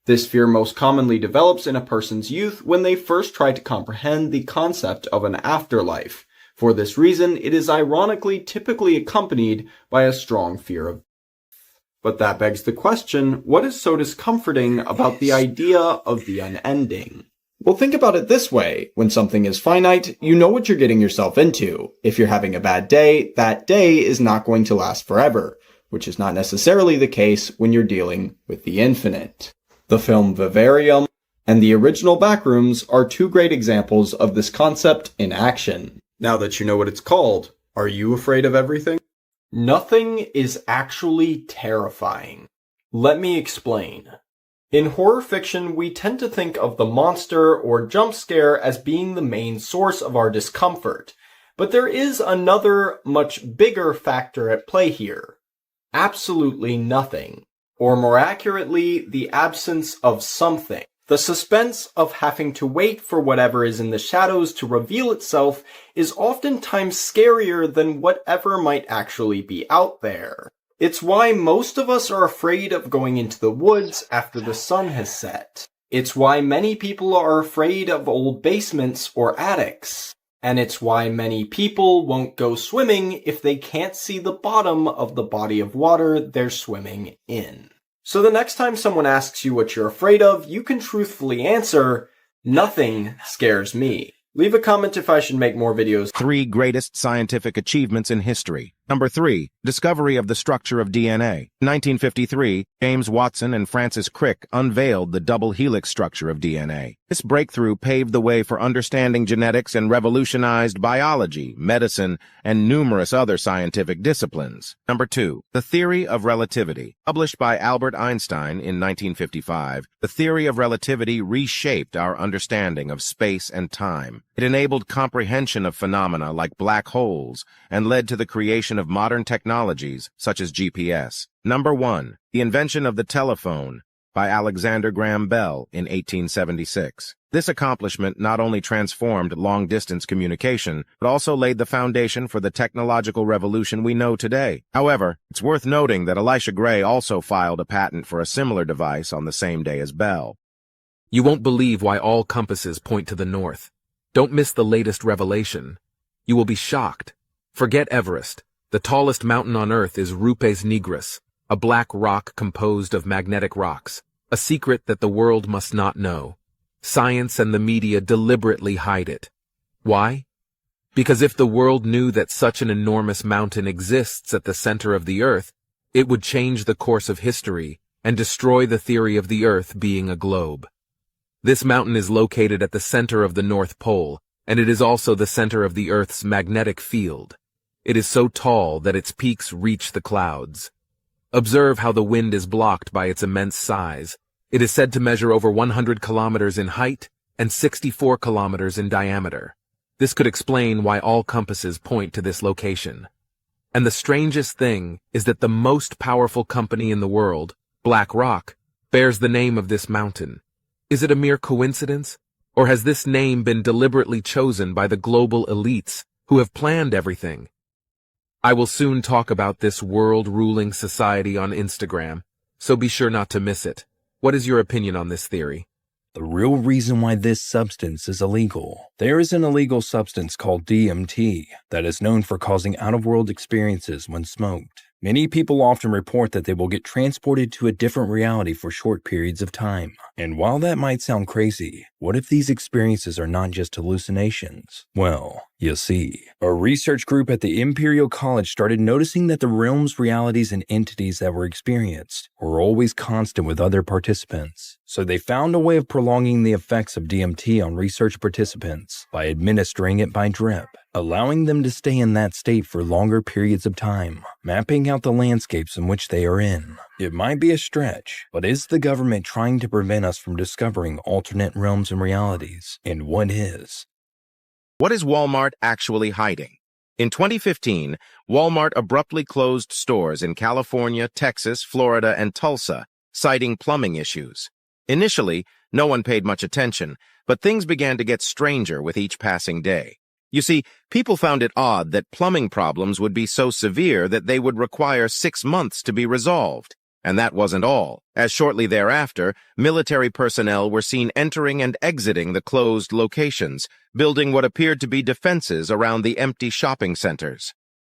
This fear most commonly develops in a person's youth when they first try to comprehend the concept of an afterlife. For this reason, it is ironically typically accompanied by a strong fear of death. But that begs the question, what is so discomforting about the idea of the unending? Well, think about it this way. When something is finite, you know what you're getting yourself into. If you're having a bad day, that day is not going to last forever, which is not necessarily the case when you're dealing with the infinite. The film Vivarium and the original Backrooms are 2 great examples of this concept in action. Now that you know what it's called, are you afraid of everything? Nothing is actually terrifying. Let me explain. In horror fiction, we tend to think of the monster or jump scare as being the main source of our discomfort. But there is another, much bigger factor at play here. Absolutely nothing. Or more accurately, the absence of something. The suspense of having to wait for whatever is in the shadows to reveal itself is oftentimes scarier than whatever might actually be out there. It's why most of us are afraid of going into the woods after the sun has set. It's why many people are afraid of old basements or attics. And it's why many people won't go swimming if they can't see the bottom of the body of water they're swimming in. So the next time someone asks you what you're afraid of, you can truthfully answer, nothing scares me. Leave a comment if I should make more videos. 3 greatest scientific achievements in history. Number 3, discovery of the structure of DNA. 1953, James Watson and Francis Crick unveiled the double helix structure of DNA. This breakthrough paved the way for understanding genetics and revolutionized biology, medicine, and numerous other scientific disciplines. Number 2, the theory of relativity. Published by Albert Einstein in 1955, the theory of relativity reshaped our understanding of space and time. It enabled comprehension of phenomena like black holes and led to the creation of modern technologies such as GPS. Number 1, the invention of the telephone by Alexander Graham Bell in 1876. This accomplishment not only transformed long-distance communication, but also laid the foundation for the technological revolution we know today. However, it's worth noting that Elisha Gray also filed a patent for a similar device on the same day as Bell. You won't believe why all compasses point to the north. Don't miss the latest revelation. You will be shocked. Forget Everest. The tallest mountain on Earth is Rupes Nigris, a black rock composed of magnetic rocks, a secret that the world must not know. Science and the media deliberately hide it. Why? Because if the world knew that such an enormous mountain exists at the center of the Earth, it would change the course of history and destroy the theory of the Earth being a globe. This mountain is located at the center of the North Pole, and it is also the center of the Earth's magnetic field. It is so tall that its peaks reach the clouds. Observe how the wind is blocked by its immense size. It is said to measure over 100 kilometers in height and 64 kilometers in diameter. This could explain why all compasses point to this location. And the strangest thing is that the most powerful company in the world, BlackRock, bears the name of this mountain. Is it a mere coincidence? Or has this name been deliberately chosen by the global elites who have planned everything? I will soon talk about this world-ruling society on Instagram, so be sure not to miss it. What is your opinion on this theory? The real reason why this substance is illegal. There is an illegal substance called DMT that is known for causing out-of-world experiences when smoked. Many people often report that they will get transported to a different reality for short periods of time. And while that might sound crazy, what if these experiences are not just hallucinations? Well, you see, a research group at the Imperial College started noticing that the realms, realities, and entities that were experienced were always constant with other participants. So they found a way of prolonging the effects of DMT on research participants by administering it by drip, allowing them to stay in that state for longer periods of time, mapping out the landscapes in which they are in. It might be a stretch, but is the government trying to prevent us from discovering alternate realms and realities? And what is? What is Walmart actually hiding? In 2015, Walmart abruptly closed stores in California, Texas, Florida, and Tulsa, citing plumbing issues. Initially, no one paid much attention, but things began to get stranger with each passing day. You see, people found it odd that plumbing problems would be so severe that they would require 6 months to be resolved. And that wasn't all, as shortly thereafter, military personnel were seen entering and exiting the closed locations, building what appeared to be defenses around the empty shopping centers.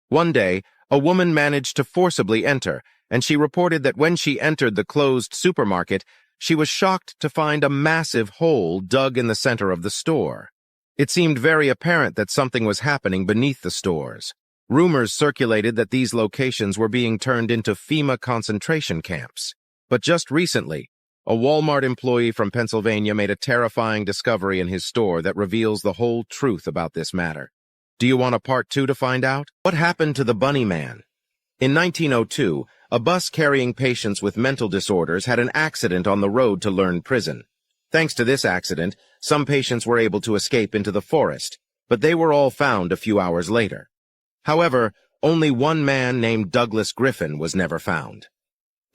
One day, a woman managed to forcibly enter, and she reported that when she entered the closed supermarket, she was shocked to find a massive hole dug in the center of the store. It seemed very apparent that something was happening beneath the stores. Rumors circulated that these locations were being turned into FEMA concentration camps. But just recently, a Walmart employee from Pennsylvania made a terrifying discovery in his store that reveals the whole truth about this matter. Do you want a part 2 to find out? What happened to the Bunny Man? In 1902, a bus carrying patients with mental disorders had an accident on the road to Lerne Prison. Thanks to this accident, some patients were able to escape into the forest, but they were all found a few hours later. However, only one man named Douglas Griffin was never found.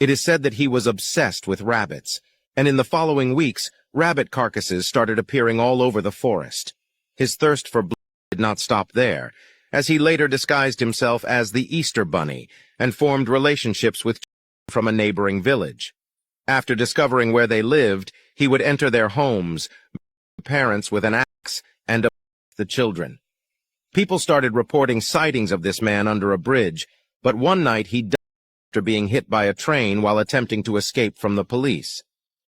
It is said that he was obsessed with rabbits, and in the following weeks, rabbit carcasses started appearing all over the forest. His thirst for blood did not stop there, as he later disguised himself as the Easter Bunny and formed relationships with children from a neighboring village. After discovering where they lived, he would enter their homes, parents with an axe, and the children. People started reporting sightings of this man under a bridge, but one night he died after being hit by a train while attempting to escape from the police.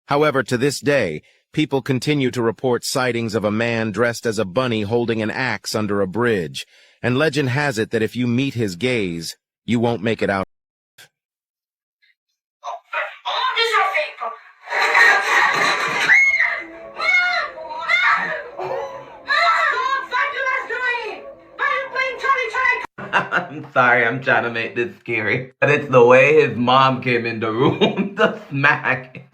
However, to this day, people continue to report sightings of a man dressed as a bunny holding an axe under a bridge, and legend has it that if you meet his gaze, you won't make it out. I'm sorry, I'm trying to make this scary, but it's the way his mom came in the room to smack.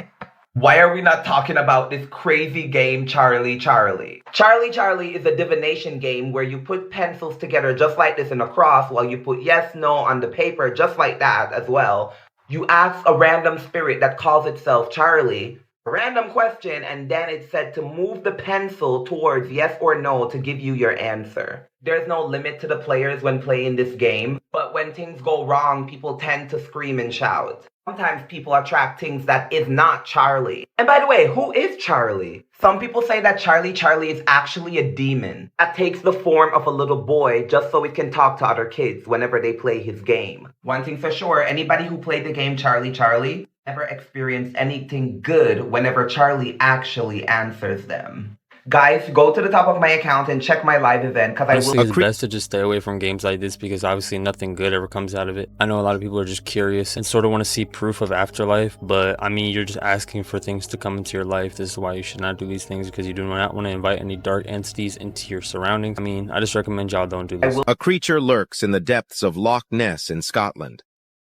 Why are we not talking about this crazy game, Charlie Charlie? Charlie Charlie is a divination game where you put pencils together just like this in a cross while you put yes, no on the paper just like that as well. You ask a random spirit that calls itself Charlie a random question, and then it's said to move the pencil towards yes or no to give you your answer. There's no limit to the players when playing this game, but when things go wrong, people tend to scream and shout. Sometimes people attract things that is not Charlie. And by the way, who is Charlie? Some people say that Charlie Charlie is actually a demon that takes the form of a little boy just so it can talk to other kids whenever they play his game. One thing for sure, anybody who played the game Charlie Charlie never experienced anything good whenever Charlie actually answers them. Guys, go to the top of my account and check my live event because I Honestly, will. it's best to just stay away from games like this because obviously nothing good ever comes out of it. I know a lot of people are just curious and sort of want to see proof of afterlife, but I mean, you're just asking for things to come into your life. This is why you should not do these things, because you do not want to invite any dark entities into your surroundings. I mean, I just recommend y'all don't do this. A creature lurks in the depths of Loch Ness in Scotland.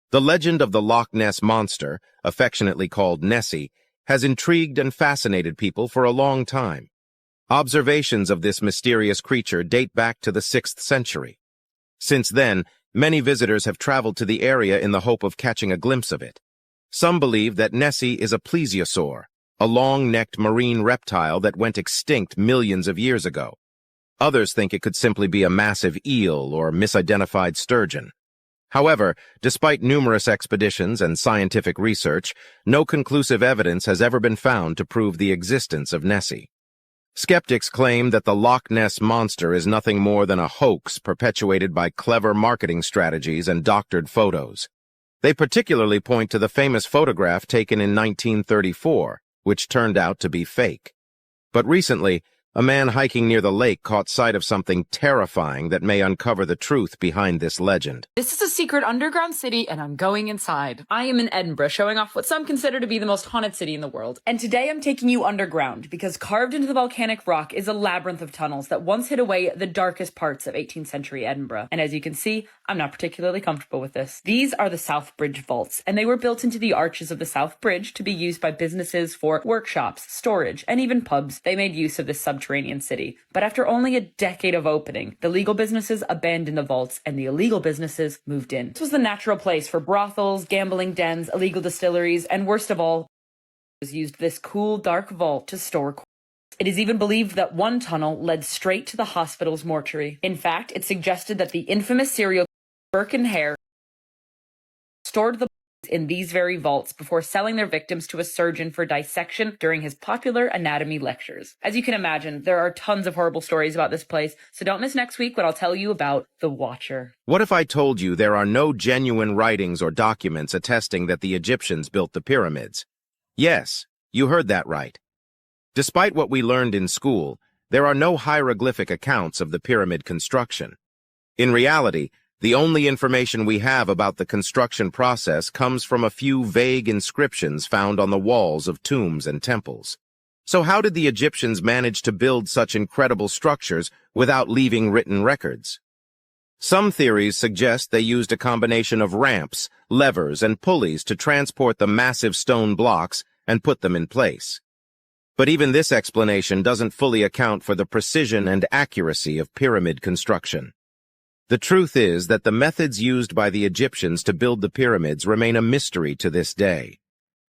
The legend of the Loch Ness monster, affectionately called Nessie, has intrigued and fascinated people for a long time. Observations of this mysterious creature date back to the 6th century. Since then, many visitors have traveled to the area in the hope of catching a glimpse of it. Some believe that Nessie is a plesiosaur, a long-necked marine reptile that went extinct millions of years ago. Others think it could simply be a massive eel or misidentified sturgeon. However, despite numerous expeditions and scientific research, no conclusive evidence has ever been found to prove the existence of Nessie. Skeptics claim that the Loch Ness monster is nothing more than a hoax perpetuated by clever marketing strategies and doctored photos. They particularly point to the famous photograph taken in 1934, which turned out to be fake. But recently, a man hiking near the lake caught sight of something terrifying that may uncover the truth behind this legend. This is a secret underground city, and I'm going inside. I am in Edinburgh, showing off what some consider to be the most haunted city in the world. And today I'm taking you underground, because carved into the volcanic rock is a labyrinth of tunnels that once hid away the darkest parts of 18th century Edinburgh. And as you can see, I'm not particularly comfortable with this. These are the South Bridge vaults, and they were built into the arches of the South Bridge to be used by businesses for workshops, storage, and even pubs. They made use of this subterranean city. But after only a decade of opening, the legal businesses abandoned the vaults and the illegal businesses moved in. This was the natural place for brothels, gambling dens, illegal distilleries, and worst of all, used this cool, dark vault to store corpses. It is even believed that one tunnel led straight to the hospital's mortuary. In fact, it suggested that the infamous serial killer Burke Hare stored the bodies in these very vaults before selling their victims to a surgeon for dissection during his popular anatomy lectures. As you can imagine, there are tons of horrible stories about this place, so don't miss next week when I'll tell you about the Watcher. What if I told you there are no genuine writings or documents attesting that the Egyptians built the pyramids? Yes, you heard that right. Despite what we learned in school, there are no hieroglyphic accounts of the pyramid construction. In reality, the only information we have about the construction process comes from a few vague inscriptions found on the walls of tombs and temples. So how did the Egyptians manage to build such incredible structures without leaving written records? Some theories suggest they used a combination of ramps, levers, and pulleys to transport the massive stone blocks and put them in place. But even this explanation doesn't fully account for the precision and accuracy of pyramid construction. The truth is that the methods used by the Egyptians to build the pyramids remain a mystery to this day.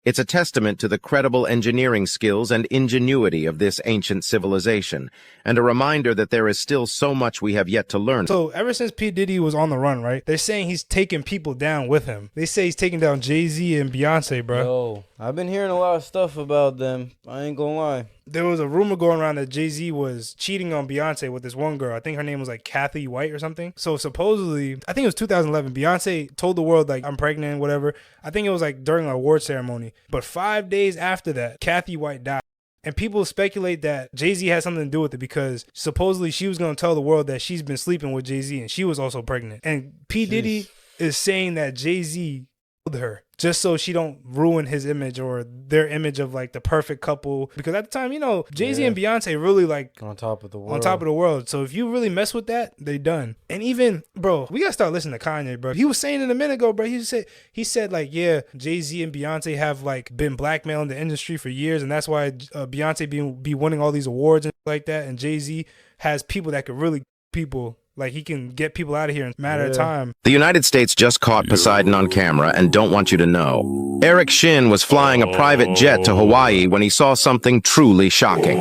It's a testament to the credible engineering skills and ingenuity of this ancient civilization, and a reminder that there is still so much we have yet to learn. So ever since P. Diddy was on the run, right, they're saying he's taking people down with him. They say he's taking down Jay-Z and Beyonce, bro. Yo, I've been hearing a lot of stuff about them. I ain't gonna lie. There was a rumor going around that Jay-Z was cheating on Beyonce with this one girl. I think her name was like Kathy White or something. So supposedly, I think it was 2011, Beyonce told the world like, I'm pregnant, whatever. I think it was like during an award ceremony. But 5 days after that, Kathy White died. And people speculate that Jay-Z had something to do with it because supposedly she was going to tell the world that she's been sleeping with Jay-Z and she was also pregnant. And P. Diddy is saying that Jay-Z killed her just so she don't ruin his image or their image of like the perfect couple. Because at the time, you know, Jay-Z and Beyonce really like on top of the world. On top of the world. So if you really mess with that, they done. And even, bro, we gotta start listening to Kanye, bro. He was saying it a minute ago, bro. He said like, yeah, Jay-Z and Beyonce have like been blackmailing the industry for years, and that's why Beyonce be winning all these awards and like that. And Jay-Z has people that could really people. Like, he can get people out of here in a matter of time. The United States just caught Poseidon on camera and don't want you to know. Eric Shin was flying a private jet to Hawaii when he saw something truly shocking.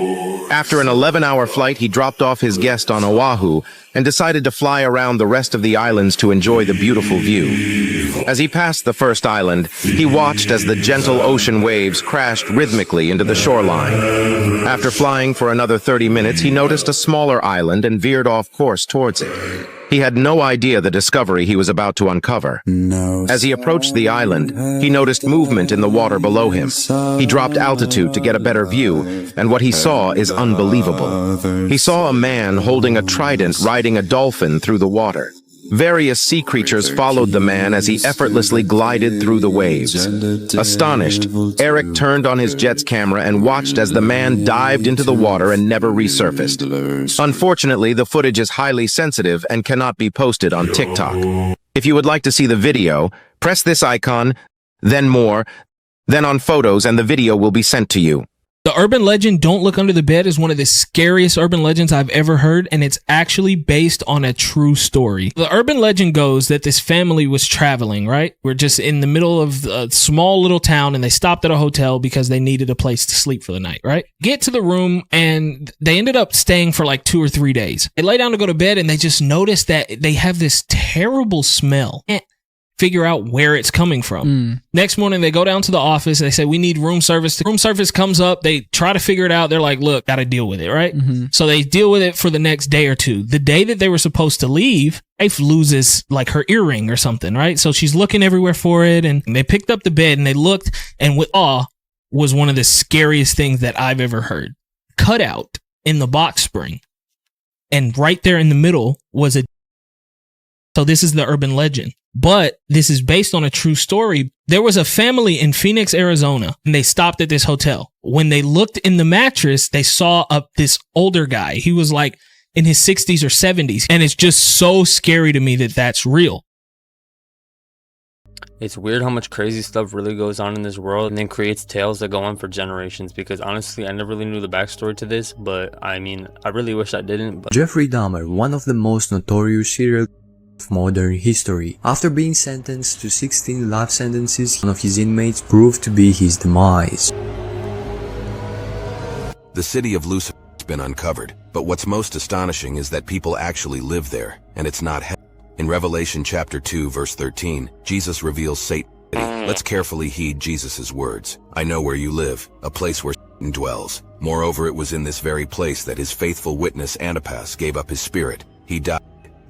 After an 11-hour flight, he dropped off his guest on Oahu and decided to fly around the rest of the islands to enjoy the beautiful view. As he passed the first island, he watched as the gentle ocean waves crashed rhythmically into the shoreline. After flying for another 30 minutes, he noticed a smaller island and veered off course towards it. He had no idea the discovery he was about to uncover. As he approached the island, he noticed movement in the water below him. He dropped altitude to get a better view, and what he saw is unbelievable. He saw a man holding a trident riding a dolphin through the water. Various sea creatures followed the man as he effortlessly glided through the waves. Astonished, Eric turned on his jet's camera and watched as the man dived into the water and never resurfaced. Unfortunately, the footage is highly sensitive and cannot be posted on TikTok. If you would like to see the video, press this icon, then more, then on photos, and the video will be sent to you. The urban legend Don't Look Under the Bed is one of the scariest urban legends I've ever heard, and it's actually based on a true story. The urban legend goes that this family was traveling, right? We're just in the middle of a small little town, and they stopped at a hotel because they needed a place to sleep for the night, right? Get to the room, and they ended up staying for like 2 or 3 days. They lay down to go to bed, and they just noticed that they have this terrible smell. Figure out where it's coming from. Next morning, they go down to the office. They say, we need room service. The room service comes up. They try to figure it out. They're like, look, got to deal with it, right? So they deal with it for the next day or two. The day that they were supposed to leave, wife loses like her earring or something, right? So she's looking everywhere for it. And they picked up the bed and they looked, and with awe was one of the scariest things that I've ever heard. Cut out in the box spring. And right there in the middle was a... So this is the urban legend. But this is based on a true story. There was a family in Phoenix, Arizona, and they stopped at this hotel. When they looked in the mattress, they saw this older guy. He was like in his 60s or 70s. And it's just so scary to me that that's real. It's weird how much crazy stuff really goes on in this world and then creates tales that go on for generations, because honestly, I never really knew the backstory to this, but I mean, I really wish I didn't. But Jeffrey Dahmer, one of the most notorious serial of modern history. After being sentenced to 16 life sentences, one of his inmates proved to be his demise. The city of Lucifer has been uncovered, but what's most astonishing is that people actually live there, and it's not hell. In Revelation chapter 2 verse 13, Jesus reveals Satan. Let's carefully heed Jesus' words. I know where you live, a place where Satan dwells. Moreover, it was in this very place that his faithful witness Antipas gave up his spirit. He died,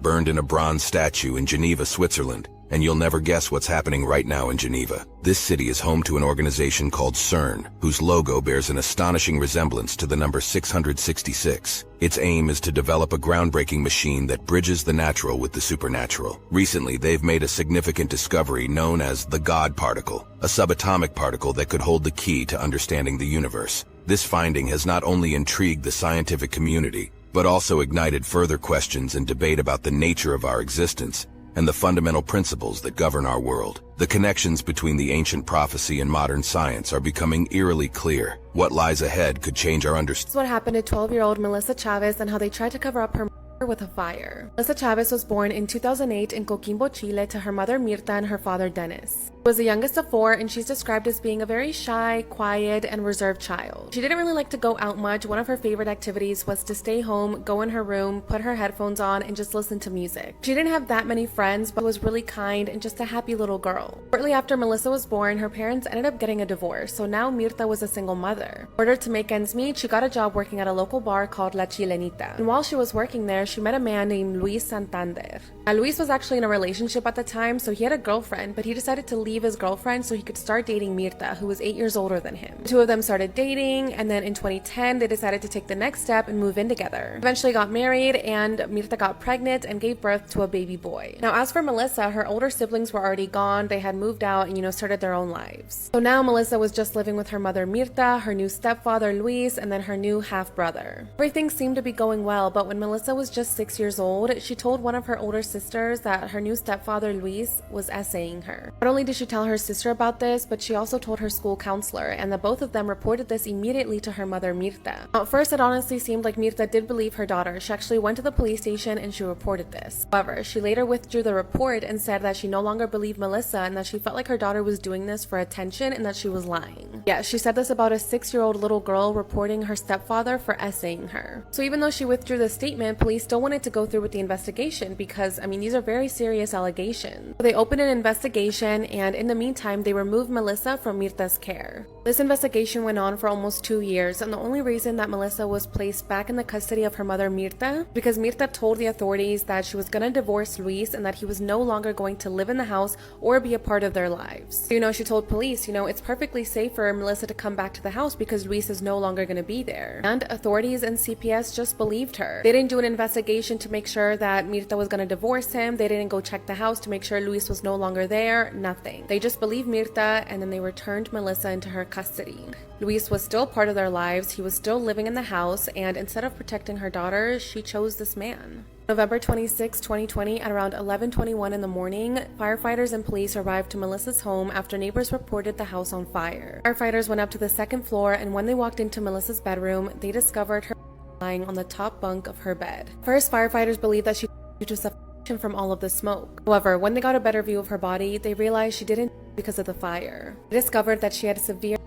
burned in a bronze statue in Geneva, Switzerland, and you'll never guess what's happening right now in Geneva. This city is home to an organization called CERN, whose logo bears an astonishing resemblance to the number 666. Its aim is to develop a groundbreaking machine that bridges the natural with the supernatural. Recently, they've made a significant discovery known as the God particle, a subatomic particle that could hold the key to understanding the universe. This finding has not only intrigued the scientific community, but also ignited further questions and debate about the nature of our existence and the fundamental principles that govern our world. The connections between the ancient prophecy and modern science are becoming eerily clear. What lies ahead could change our understanding. This is what happened to 12-year-old Melissa Chavis and how they tried to cover up her with a fire. Melissa Chavis was born in 2008 in Coquimbo, Chile to her mother Mirta and her father Dennis. She was the youngest of 4 and she's described as being a very shy, quiet, and reserved child. She didn't really like to go out much. One of her favorite activities was to stay home, go in her room, put her headphones on, and just listen to music. She didn't have that many friends, but was really kind and just a happy little girl. Shortly after Melissa was born, her parents ended up getting a divorce, so now Mirta was a single mother. In order to make ends meet, she got a job working at a local bar called La Chilenita. And while she was working there, she met a man named Luis Santander. Now, Luis was actually in a relationship at the time, so he had a girlfriend, but he decided to leave his girlfriend so he could start dating Mirta, who was 8 years older than him. The two of them started dating, and then in 2010, they decided to take the next step and move in together. Eventually got married, and Mirta got pregnant and gave birth to a baby boy. Now, as for Melissa, her older siblings were already gone. They had moved out and, started their own lives. So now Melissa was just living with her mother Mirta, her new stepfather Luis, and then her new half-brother. Everything seemed to be going well, but when Melissa was just 6 years old, she told one of her older sisters that her new stepfather Luis was essaying her. Not only did she tell her sister about this, but she also told her school counselor, and that both of them reported this immediately to her mother Mirta. Now, at first, it honestly seemed like Mirta did believe her daughter. She actually went to the police station and she reported this. However, she later withdrew the report and said that she no longer believed Melissa and that she felt like her daughter was doing this for attention and that she was lying. Yeah, she said this about a 6-year-old little girl reporting her stepfather for essaying her. So even though she withdrew the statement, police still wanted to go through with the investigation because, these are very serious allegations. So they opened an investigation, and in the meantime, they removed Melissa from Mirta's care. This investigation went on for almost 2 years, and the only reason that Melissa was placed back in the custody of her mother Mirta because Mirta told the authorities that she was going to divorce Luis and that he was no longer going to live in the house or be a part of their lives. So, she told police, it's perfectly safe for Melissa to come back to the house because Luis is no longer going to be there. And authorities and CPS just believed her. They didn't do an investigation to make sure that Mirta was going to divorce him. They didn't go check the house to make sure Luis was no longer there. Nothing. They just believed Mirta, and then they returned Melissa into her custody. Luis was still part of their lives. He was still living in the house, and instead of protecting her daughter, she chose this man. November 26, 2020, at around 11:21 in the morning, firefighters and police arrived to Melissa's home after neighbors reported the house on fire. Firefighters went up to the second floor, and when they walked into Melissa's bedroom, they discovered her lying on the top bunk of her bed. First, firefighters believed that she died due to suffocation from all of the smoke. However, when they got a better view of her body, they realized she didn't die because of the fire. They discovered that she had severe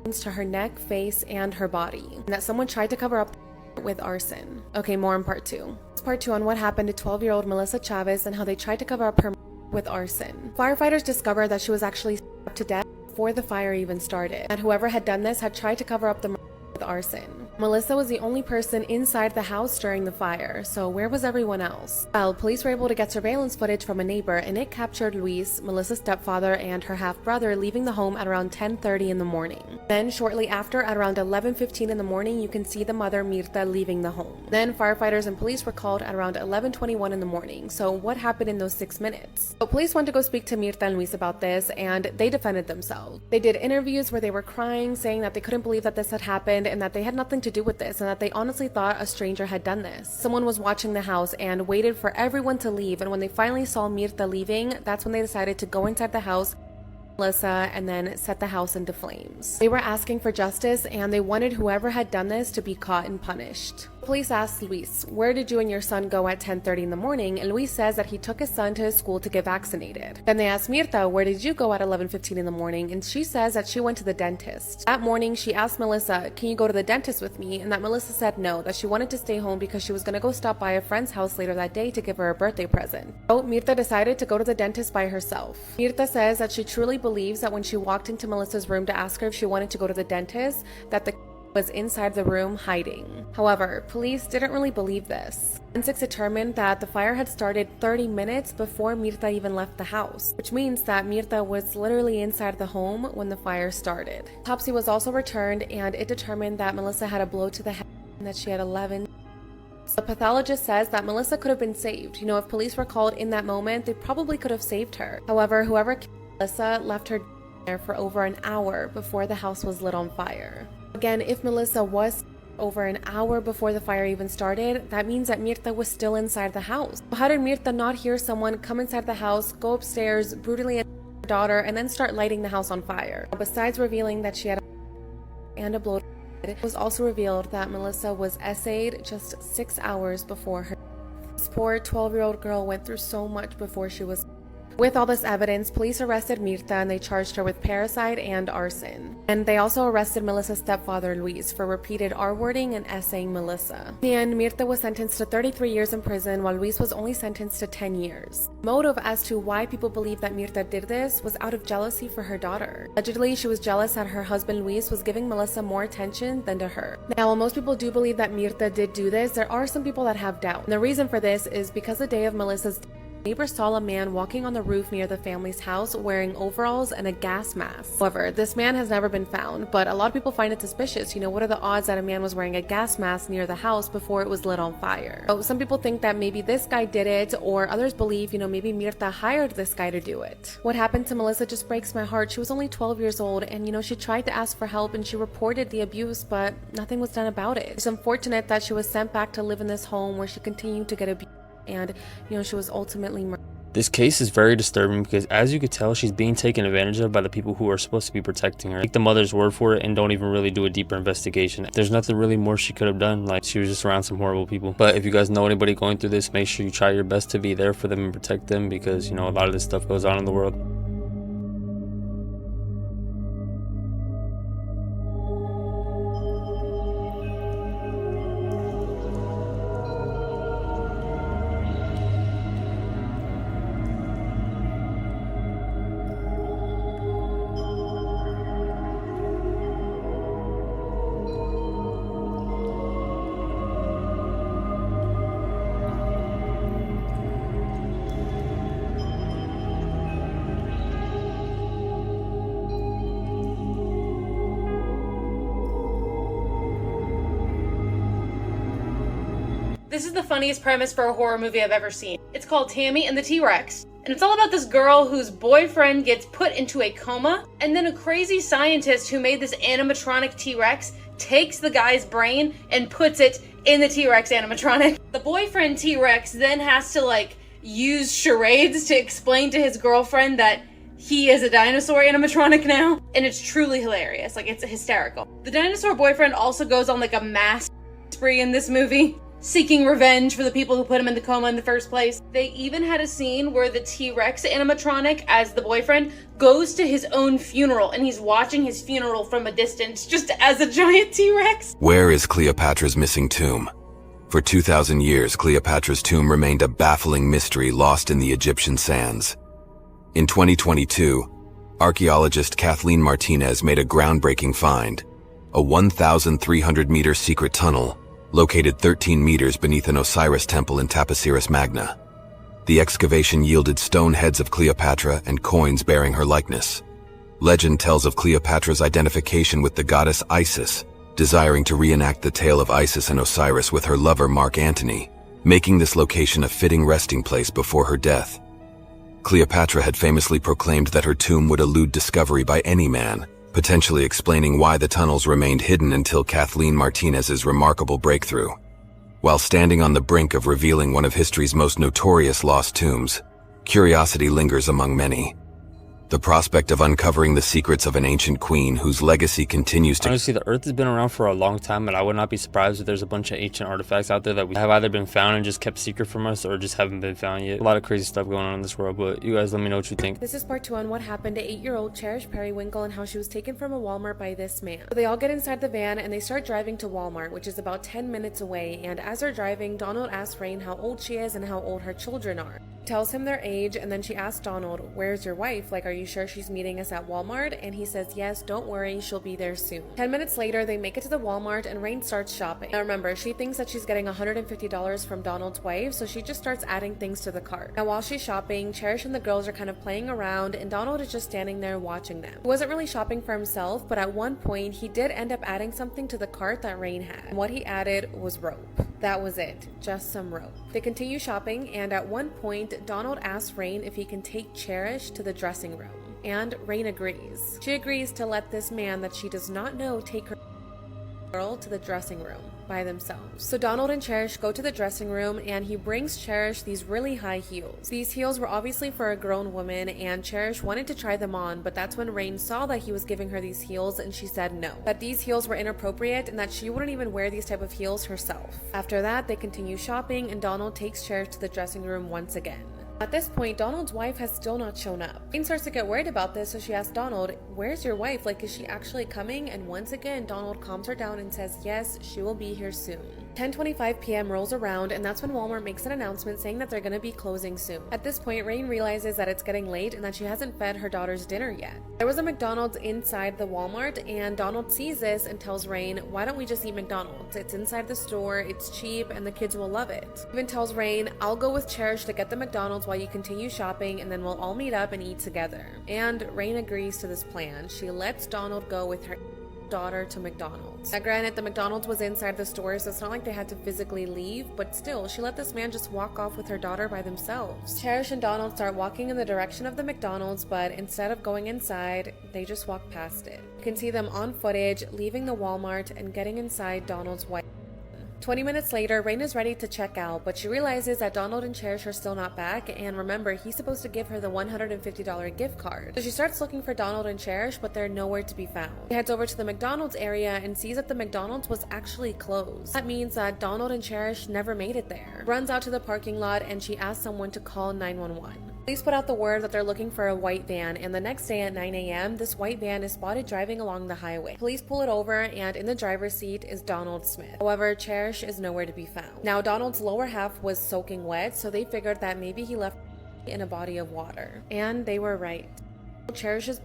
wounds to her neck, face, and her body, and that someone tried to cover up with arson. Okay, more in part 2. It's part 2 on what happened to 12-year-old Melissa Chavis and how they tried to cover up her with arson. Firefighters discovered that she was actually stabbed to death before the fire even started, and whoever had done this had tried to cover up the murder with arson. Melissa was the only person inside the house during the fire, so where was everyone else? Well, police were able to get surveillance footage from a neighbor, and it captured Luis, Melissa's stepfather, and her half-brother leaving the home at around 10:30 in the morning. Then, shortly after, at around 11:15 in the morning, you can see the mother Mirta leaving the home. Then, firefighters and police were called at around 11:21 in the morning. So, what happened in those 6 minutes? So, police went to go speak to Mirta and Luis about this, and they defended themselves. They did interviews where they were crying, saying that they couldn't believe that this had happened and that they had nothing to do with this and that they honestly thought a stranger had done this. Someone was watching the house and waited for everyone to leave, and when they finally saw Mirta leaving, that's when they decided to go inside the house, Melissa, and then set the house into flames. They were asking for justice, and they wanted whoever had done this to be caught and punished. Police asked Luis, "Where did you and your son go at 10:30 in the morning?" And Luis says that he took his son to his school to get vaccinated. Then they asked Mirta, "Where did you go at 11:15 in the morning?" And she says that she went to the dentist. That morning, she asked Melissa, "Can you go to the dentist with me?" And that Melissa said no, that she wanted to stay home because she was going to go stop by a friend's house later that day to give her a birthday present. So Mirta decided to go to the dentist by herself. Mirta says that she truly believes that when she walked into Melissa's room to ask her if she wanted to go to the dentist, that the was inside the room hiding. However, police didn't really believe this. Forensics determined that the fire had started 30 minutes before Mirta even left the house, which means that Mirta was literally inside the home when the fire started. Autopsy was also returned, and it determined that Melissa had a blow to the head and that she had 11. The pathologist says that Melissa could have been saved. If police were called in that moment, they probably could have saved her. However, whoever killed Melissa left her there for over an hour before the house was lit on fire. Again, if Melissa was over an hour before the fire even started, that means that Mirta was still inside the house. How did Mirta not hear someone come inside the house, go upstairs, brutally attack her daughter, and then start lighting the house on fire? Besides revealing that she had a blow, it was also revealed that Melissa was essayed just 6 hours before her. This poor 12-year-old girl went through so much before she was. With all this evidence, police arrested Mirta and they charged her with parricide and arson. And they also arrested Melissa's stepfather, Luis, for repeated R-wording and essaying Melissa. In the end, Mirta was sentenced to 33 years in prison, while Luis was only sentenced to 10 years. Motive as to why people believe that Mirta did this was out of jealousy for her daughter. Allegedly, she was jealous that her husband, Luis, was giving Melissa more attention than to her. Now, while most people do believe that Mirta did do this, there are some people that have doubt. And the reason for this is because the day of Melissa's death, neighbors saw a man walking on the roof near the family's house wearing overalls and a gas mask. However, this man has never been found, but a lot of people find it suspicious. You know, what are the odds that a man was wearing a gas mask near the house before it was lit on fire? So some people think that maybe this guy did it, or others believe, maybe Mirta hired this guy to do it. What happened to Melissa just breaks my heart. She was only 12 years old, and she tried to ask for help and she reported the abuse, but nothing was done about it. It's unfortunate that she was sent back to live in this home where she continued to get abused, and she was ultimately murdered. This case is very disturbing because, as you could tell, she's being taken advantage of by the people who are supposed to be protecting her. Take the mother's word for it and don't even really do a deeper investigation. There's nothing really more she could have done. Like, she was just around some horrible people. But if you guys know anybody going through this, make sure you try your best to be there for them and protect them, because a lot of this stuff goes on in the world. This is the funniest premise for a horror movie I've ever seen. It's called Tammy and the T-Rex. And it's all about this girl whose boyfriend gets put into a coma, and then a crazy scientist who made this animatronic T-Rex takes the guy's brain and puts it in the T-Rex animatronic. The boyfriend T-Rex then has to use charades to explain to his girlfriend that he is a dinosaur animatronic now. And it's truly hilarious. It's hysterical. The dinosaur boyfriend also goes on a mass spree in this movie, seeking revenge for the people who put him in the coma in the first place. They even had a scene where the T-Rex animatronic, as the boyfriend, goes to his own funeral, and he's watching his funeral from a distance, just as a giant T-Rex. Where is Cleopatra's missing tomb? For 2,000 years, Cleopatra's tomb remained a baffling mystery lost in the Egyptian sands. In 2022, archaeologist Kathleen Martinez made a groundbreaking find: a 1,300-meter secret tunnel located 13 meters beneath an Osiris temple in Taposiris Magna. The excavation yielded stone heads of Cleopatra and coins bearing her likeness. Legend tells of Cleopatra's identification with the goddess Isis, desiring to reenact the tale of Isis and Osiris with her lover Mark Antony, making this location a fitting resting place before her death. Cleopatra had famously proclaimed that her tomb would elude discovery by any man, potentially explaining why the tunnels remained hidden until Kathleen Martinez's remarkable breakthrough. While standing on the brink of revealing one of history's most notorious lost tombs, curiosity lingers among many. The prospect of uncovering the secrets of an ancient queen whose legacy continues to... Honestly, the Earth has been around for a long time, and I would not be surprised if there's a bunch of ancient artifacts out there that have either been found and just kept secret from us, or just haven't been found yet. A lot of crazy stuff going on in this world, but you guys let me know what you think. This is part 2 on what happened to 8-year-old Cherish Perrywinkle and how she was taken from a Walmart by this man. So they all get inside the van and they start driving to Walmart, which is about 10 minutes away, and as they're driving, Donald asks Rain how old she is and how old her children are. She tells him their age, and then she asks Donald, "Where's your wife? Are you sure she's meeting us at Walmart?" And he says, "Yes, don't worry, she'll be there soon." 10 minutes later, they make it to the Walmart and Rain starts shopping. Now remember, she thinks that she's getting $150 from Donald's wife, so she just starts adding things to the cart. Now while she's shopping, Cherish and the girls are kind of playing around, and Donald is just standing there watching them. He wasn't really shopping for himself, but at one point, he did end up adding something to the cart that Rain had. And what he added was rope. That was it, just some rope. They continue shopping, and at one point, Donald asks Rain if he can take Cherish to the dressing room. And Rain agrees. She agrees to let this man that she does not know take her. girl to the dressing room by themselves. So Donald and Cherish go to the dressing room and he brings Cherish these really high heels. These heels were obviously for a grown woman and Cherish wanted to try them on, but that's when Rain saw that he was giving her these heels and she said no, that these heels were inappropriate and that she wouldn't even wear these type of heels herself. After that, they continue shopping and Donald takes Cherish to the dressing room once again. At this point, Donald's wife has still not shown up. Rain starts to get worried about this, so she asks Donald, "Where's your wife? Like, is she actually coming?" And once again, Donald calms her down and says, "Yes, she will be here soon." 10:25 p.m. rolls around, and that's when Walmart makes an announcement saying that they're gonna be closing soon. At this point, Rain realizes that it's getting late and that she hasn't fed her daughter's dinner yet. There was a McDonald's inside the Walmart, and Donald sees this and tells Rain, "Why don't we just eat McDonald's? It's inside the store, it's cheap, and the kids will love it." He even tells Rain, "I'll go with Cherish to get the McDonald's while you continue shopping, and then we'll all meet up and eat together." And Rain agrees to this plan. She lets Donald go with her daughter to McDonald's. Now granted, the McDonald's was inside the store, so it's not like they had to physically leave, but still, she let this man just walk off with her daughter by themselves. Cherish and Donald start walking in the direction of the McDonald's, but instead of going inside, they just walk past it. You can see them on footage, leaving the Walmart and getting inside Donald's white. 20 minutes later, Rain is ready to check out, but she realizes that Donald and Cherish are still not back, and remember, he's supposed to give her the $150 gift card. So she starts looking for Donald and Cherish, but they're nowhere to be found. She heads over to the McDonald's area and sees that the McDonald's was actually closed. That means that Donald and Cherish never made it there. Runs out to the parking lot and she asks someone to call 911. Police put out the word that they're looking for a white van, and the next day at 9 a.m., this white van is spotted driving along the highway. Police pull it over, and in the driver's seat is Donald Smith. However, Cherish is nowhere to be found. Now, Donald's lower half was soaking wet, so they figured that maybe he left in a body of water. And they were right. Cherish is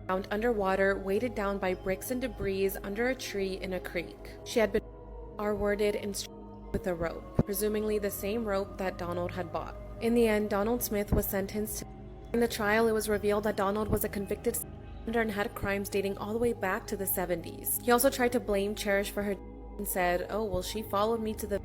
found underwater, weighted down by bricks and debris under a tree in a creek. She had been R-worded and with a rope, presumably the same rope that Donald had bought. In the end, Donald Smith was sentenced to. In the trial, it was revealed that Donald was a convicted offender and had crimes dating all the way back to the 70s. He also tried to blame Cherish for her and said, "Oh, well, she followed me to the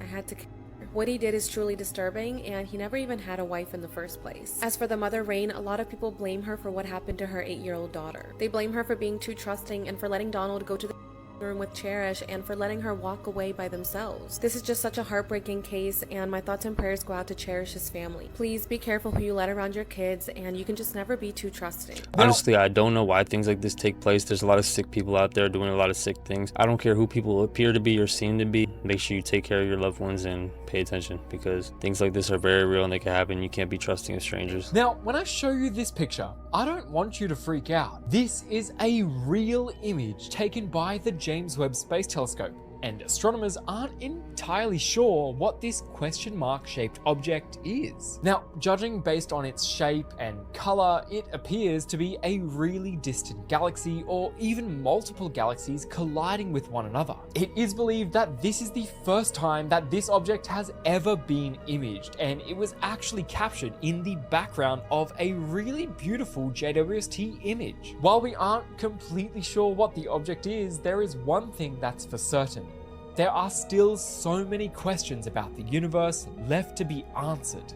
I had to kill her." What he did is truly disturbing, and he never even had a wife in the first place. As for the mother, Rain, a lot of people blame her for what happened to her 8-year-old daughter. They blame her for being too trusting and for letting Donald go to the room with Cherish and for letting her walk away by themselves. This is just such a heartbreaking case, and my thoughts and prayers go out to Cherish's family. Please be careful who you let around your kids, and you can just never be too trusting. Honestly, I don't know why things like this take place. There's a lot of sick people out there doing a lot of sick things. I don't care who people appear to be or seem to be. Make sure you take care of your loved ones and pay attention, because things like this are very real and they can happen. You can't be trusting of strangers. Now, when I show you this picture, I don't want you to freak out. This is a real image taken by the James Webb Space Telescope, and astronomers aren't entirely sure what this question mark shaped object is. Now, judging based on its shape and color, it appears to be a really distant galaxy or even multiple galaxies colliding with one another. It is believed that this is the first time that this object has ever been imaged, and it was actually captured in the background of a really beautiful JWST image. While we aren't completely sure what the object is, there is one thing that's for certain. There are still so many questions about the universe left to be answered.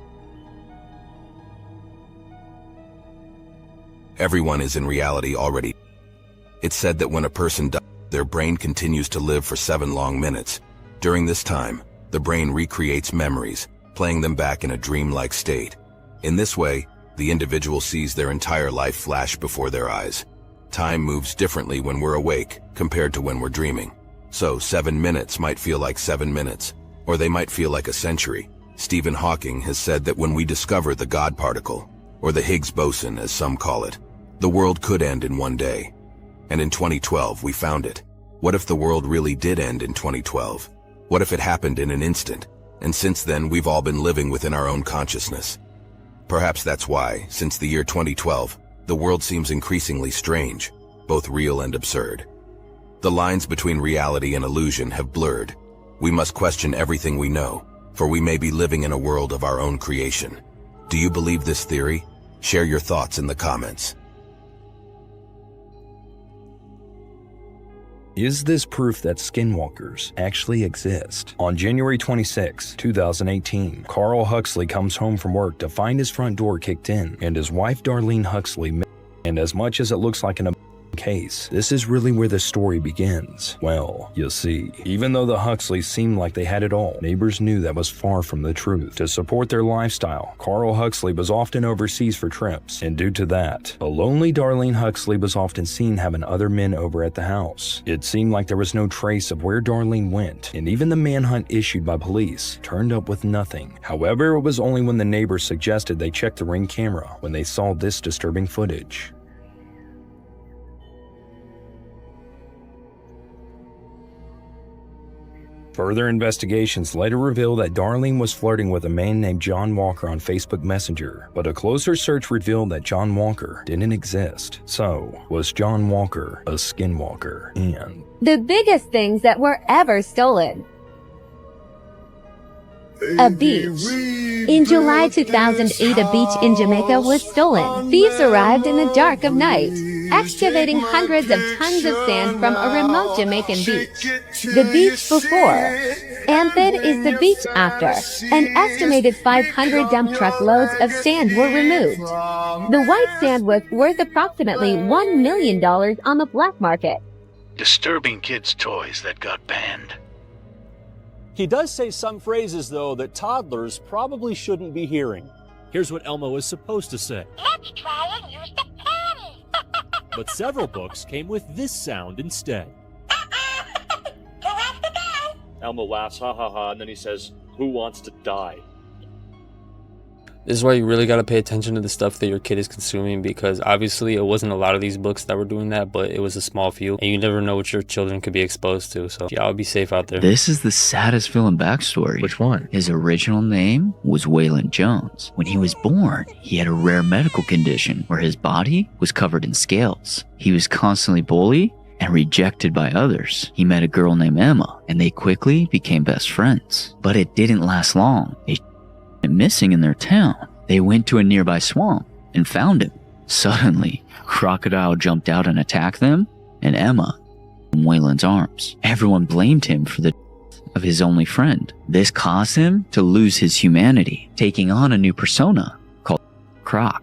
Everyone is in reality already. It's said that when a person dies, their brain continues to live for 7 long minutes. During this time, the brain recreates memories, playing them back in a dreamlike state. In this way, the individual sees their entire life flash before their eyes. Time moves differently when we're awake compared to when we're dreaming. So 7 minutes might feel like 7 minutes, or they might feel like a century. Stephen Hawking has said that when we discover the God particle, or the Higgs boson as some call it, the world could end in one day. And in 2012 we found it. What if the world really did end in 2012? What if it happened in an instant? And since then we've all been living within our own consciousness. Perhaps that's why, since the year 2012, the world seems increasingly strange, both real and absurd. The lines between reality and illusion have blurred. We must question everything we know, for we may be living in a world of our own creation. Do you believe this theory? Share your thoughts in the comments. Is this proof that skinwalkers actually exist? On January 26, 2018, Carl Huxley comes home from work to find his front door kicked in and his wife Darlene Huxley. And as much as it looks like an case. This is really where the story begins. Well, you see, even though the Huxleys seemed like they had it all, neighbors knew that was far from the truth. To support their lifestyle, Carl Huxley was often overseas for trips, and due to that, a lonely Darlene Huxley was often seen having other men over at the house. It seemed like there was no trace of where Darlene went, and even the manhunt issued by police turned up with nothing. However, it was only when the neighbors suggested they check the Ring camera when they saw this disturbing footage. Further investigations later revealed that Darlene was flirting with a man named John Walker on Facebook Messenger, but a closer search revealed that John Walker didn't exist. So, was John Walker a skinwalker? And the biggest things that were ever stolen. A beach. In July 2008, a beach in Jamaica was stolen. Thieves arrived in the dark of night, excavating hundreds of tons of sand from a remote Jamaican beach. The beach before, and then is the beach after. An estimated 500 dump truck loads of sand were removed. The white sand was worth approximately $1 million on the black market. Disturbing kids' toys that got banned. He does say some phrases, though, that toddlers probably shouldn't be hearing. Here's what Elmo was supposed to say. Let's try and use the potty. But several books came with this sound instead. Who has to die? Elmo laughs, ha ha ha, and then he says, "Who wants to die?" This is why you really got to pay attention to the stuff that your kid is consuming, because obviously it wasn't a lot of these books that were doing that, but it was a small few, and you never know what your children could be exposed to. So yeah, I'll be safe out there. This is the saddest villain backstory. Which one? His original name was Waylon Jones. When he was born, he had a rare medical condition where his body was covered in scales. He was constantly bullied and rejected by others. He met a girl named Emma, and they quickly became best friends. But it didn't last long. They went missing in their town. They went to a nearby swamp and found him. Suddenly, a crocodile jumped out and attacked them, and Emma in Waylon's arms. Everyone blamed him for the death of his only friend. This caused him to lose his humanity, taking on a new persona called Croc.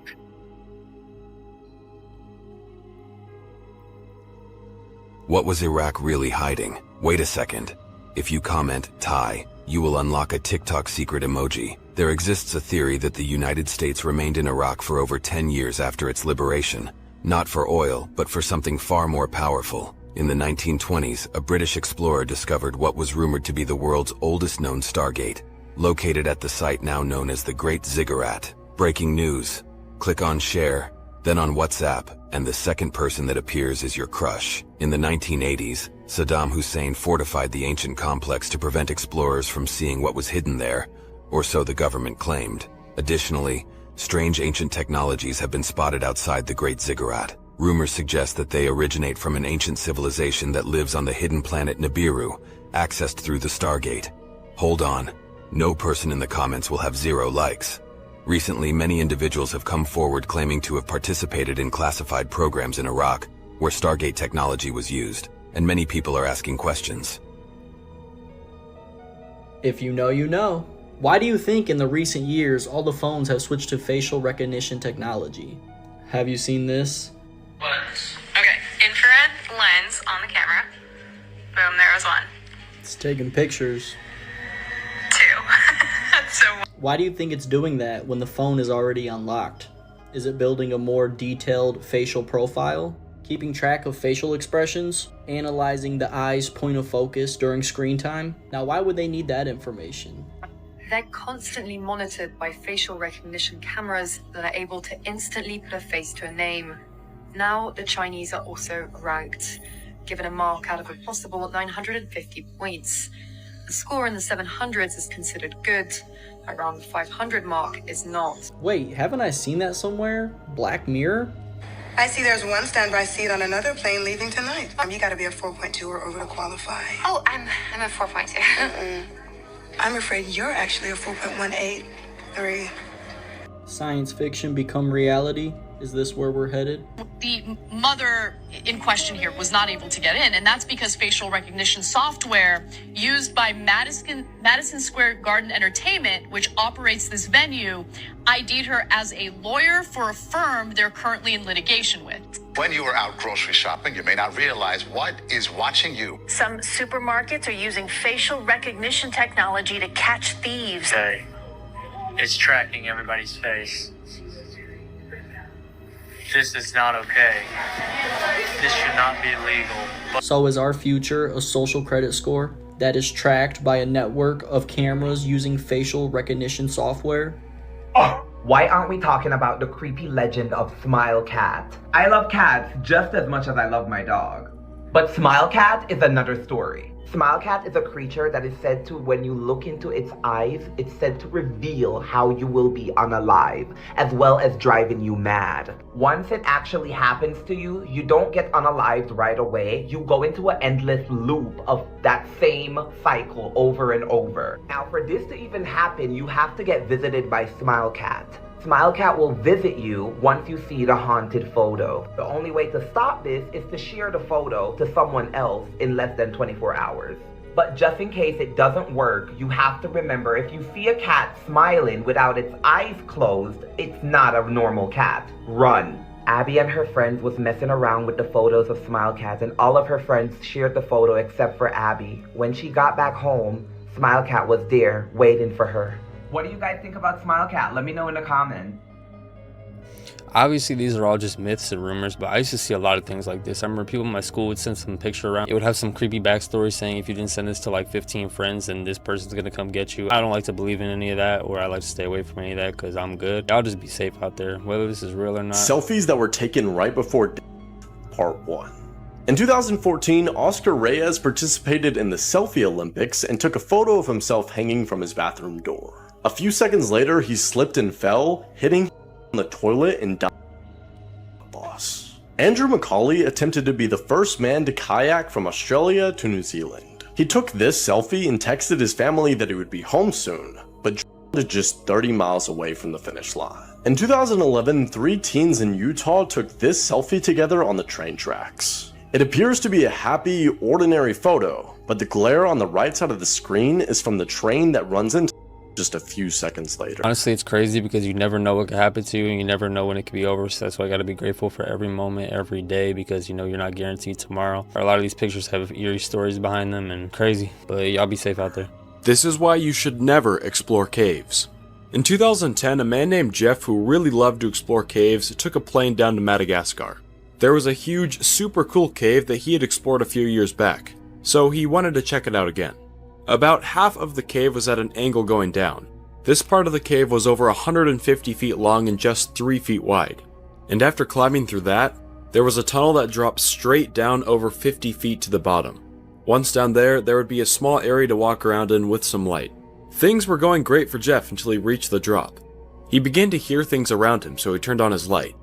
What was Iraq really hiding? Wait a second. If you comment Thai, you will unlock a TikTok secret emoji. There exists a theory that the United States remained in Iraq for over 10 years after its liberation, not for oil, but for something far more powerful. In the 1920s, a British explorer discovered what was rumored to be the world's oldest known stargate, located at the site now known as the Great Ziggurat. Breaking news. Click on share, then on WhatsApp, and the second person that appears is your crush. In the 1980s, Saddam Hussein fortified the ancient complex to prevent explorers from seeing what was hidden there, or so the government claimed. Additionally, strange ancient technologies have been spotted outside the Great Ziggurat. Rumors suggest that they originate from an ancient civilization that lives on the hidden planet Nibiru, accessed through the Stargate. Hold on, no person in the comments will have 0 likes. Recently, many individuals have come forward claiming to have participated in classified programs in Iraq, where Stargate technology was used, and many people are asking questions. If you know, you know. Why do you think in the recent years all the phones have switched to facial recognition technology? Have you seen this? Okay, infrared lens on the camera. Boom, there was one. It's taking pictures. 2. So Why do you think it's doing that when the phone is already unlocked? Is it building a more detailed facial profile? Keeping track of facial expressions? Analyzing the eye's point of focus during screen time? Now, why would they need that information? They're constantly monitored by facial recognition cameras that are able to instantly put a face to a name. Now, the Chinese are also ranked, given a mark out of a possible 950 points. The score in the 700s is considered good. Around the 500 mark is not. Wait, haven't I seen that somewhere? Black Mirror? I see there's one standby seat on another plane leaving tonight. You gotta be a 4.2 or over to qualify. Oh, I'm a 4.2. I'm afraid you're actually a 4.183. Science fiction become reality? Is this where we're headed? the mother in question here was not able to get in, and that's because facial recognition software used by Madison Square Garden Entertainment, which operates this venue, ID'd her as a lawyer for a firm they're currently in litigation with. When you are out grocery shopping, you may not realize what is watching you. Some supermarkets are using facial recognition technology to catch thieves. Okay. It's tracking everybody's face. This is not okay. This should not be legal. So is our future a social credit score that is tracked by a network of cameras using facial recognition software? Oh, why aren't we talking about the creepy legend of Smile Cat? I love cats just as much as I love my dog. But Smile Cat is another story. Smile Cat is a creature that is said to, when you look into its eyes, it's said to reveal how you will be unalive, as well as driving you mad. Once it actually happens to you, you don't get unalived right away. You go into an endless loop of that same cycle over and over. Now, for this to even happen, you have to get visited by Smile Cat. Smile Cat will visit you once you see the haunted photo. The only way to stop this is to share the photo to someone else in less than 24 hours. But just in case it doesn't work, you have to remember, if you see a cat smiling without its eyes closed, it's not a normal cat. Run. Abby and her friends was messing around with the photos of Smile Cat, and all of her friends shared the photo except for Abby. When she got back home, Smile Cat was there waiting for her. What do you guys think about Smile Cat? Let me know in the comments. Obviously, these are all just myths and rumors, but I used to see a lot of things like this. I remember people in my school would send some picture around. It would have some creepy backstory saying if you didn't send this to like 15 friends, then this person's gonna come get you. I don't like to believe in any of that, or I like to stay away from any of that because I'm good. Y'all just be safe out there, whether this is real or not. Selfies that were taken right before death, Part 1. In 2014, Oscar Reyes participated in the Selfie Olympics and took a photo of himself hanging from his bathroom door. A few seconds later, he slipped and fell, hitting on the toilet and died. Boss. Andrew Macaulay attempted to be the first man to kayak from Australia to New Zealand. He took this selfie and texted his family that he would be home soon, but is just 30 miles away from the finish line. In 2011, 3 teens in Utah took this selfie together on the train tracks. It appears to be a happy, ordinary photo, but the glare on the right side of the screen is from the train that runs into just a few seconds later. Honestly, it's crazy because you never know what could happen to you and you never know when it could be over, so that's why I gotta be grateful for every moment, every day, because you know you're not guaranteed tomorrow. A lot of these pictures have eerie stories behind them and crazy, but y'all be safe out there. This is why you should never explore caves. In 2010, a man named Jeff, who really loved to explore caves, took a plane down to Madagascar. There was a huge, super cool cave that he had explored a few years back, so he wanted to check it out again. About half of the cave was at an angle going down. This part of the cave was over 150 feet long and just 3 feet wide. And after climbing through that, there was a tunnel that dropped straight down over 50 feet to the bottom. Once down there would be a small area to walk around in with some light. Things were going great for Jeff until he reached the drop. He began to hear things around him, so he turned on his light.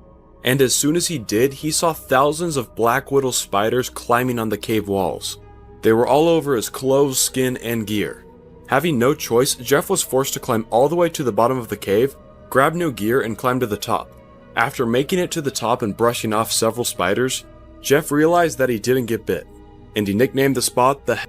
And as soon as he did, he saw thousands of black widow spiders climbing on the cave walls. They were all over his clothes, skin, and gear. Having no choice, Jeff was forced to climb all the way to the bottom of the cave, grab new gear, and climb to the top. After making it to the top and brushing off several spiders, Jeff realized that he didn't get bit, and he nicknamed the spot the Hellhole.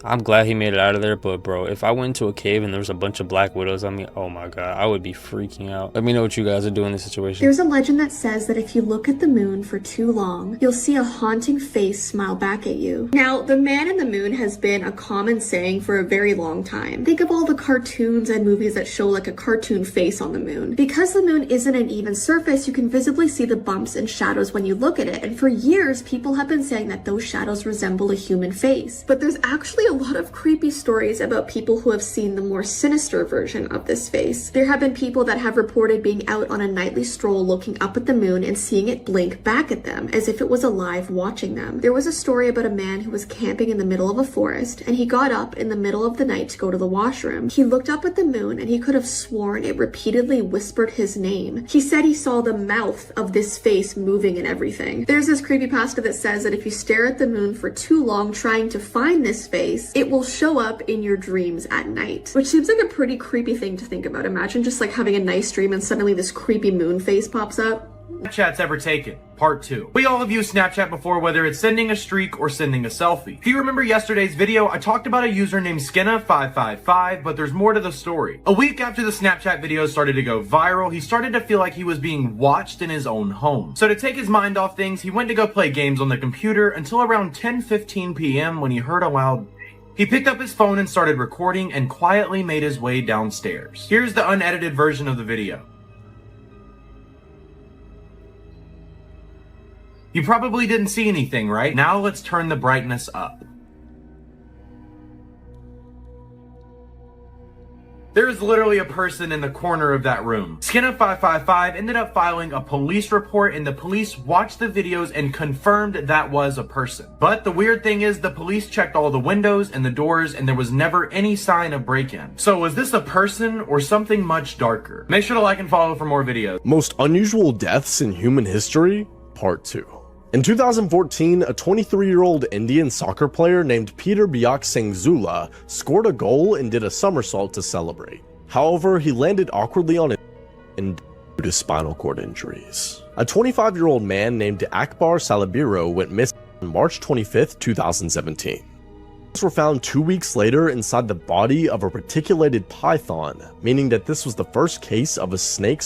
I'm glad he made it out of there, but bro, if I went into a cave and there was a bunch of black widows, I mean, oh my god, I would be freaking out. Let me know what you guys are doing in this situation. There's a legend that says that if you look at the moon for too long, you'll see a haunting face smile back at you. Now, the man in the moon has been a common saying for a very long time. Think of all the cartoons and movies that show like a cartoon face on the moon. Because the moon isn't an even surface, you can visibly see the bumps and shadows when you look at it. And for years, people have been saying that those shadows resemble a human face. But there's actually a lot of creepy stories about people who have seen the more sinister version of this face. There have been people that have reported being out on a nightly stroll looking up at the moon and seeing it blink back at them as if it was alive watching them. There was a story about a man who was camping in the middle of a forest and he got up in the middle of the night to go to the washroom. He looked up at the moon and he could have sworn it repeatedly whispered his name. He said he saw the mouth of this face moving and everything. There's this creepypasta that says that if you stare at the moon for too long trying to find this face, it will show up in your dreams at night, which seems like a pretty creepy thing to think about. Imagine just like having a nice dream and suddenly this creepy moon face pops up. Snapchat's ever taken, part 2. We all have used Snapchat before, whether it's sending a streak or sending a selfie. If you remember yesterday's video, I talked about a user named Skinna555, but there's more to the story. A week after the Snapchat videos started to go viral, he started to feel like he was being watched in his own home. So to take his mind off things, he went to go play games on the computer until around 10:15 p.m. when he heard a loud. He picked up his phone and started recording and quietly made his way downstairs. Here's the unedited version of the video. You probably didn't see anything, right? Now let's turn the brightness up. There is literally a person in the corner of that room. Skinna555 ended up filing a police report, and the police watched the videos and confirmed that was a person. But the weird thing is the police checked all the windows and the doors and there was never any sign of break-in. So was this a person or something much darker? Make sure to like and follow for more videos. Most unusual deaths in human history, part 2. In 2014, a 23-year-old Indian soccer player named Peter Biak Singh Zula scored a goal and did a somersault to celebrate. However, he landed awkwardly on it and due to spinal cord injuries. A 25-year-old man named Akbar Salabiro went missing on March 25, 2017. Bones were found 2 weeks later inside the body of a reticulated python, meaning that this was the first case of a snake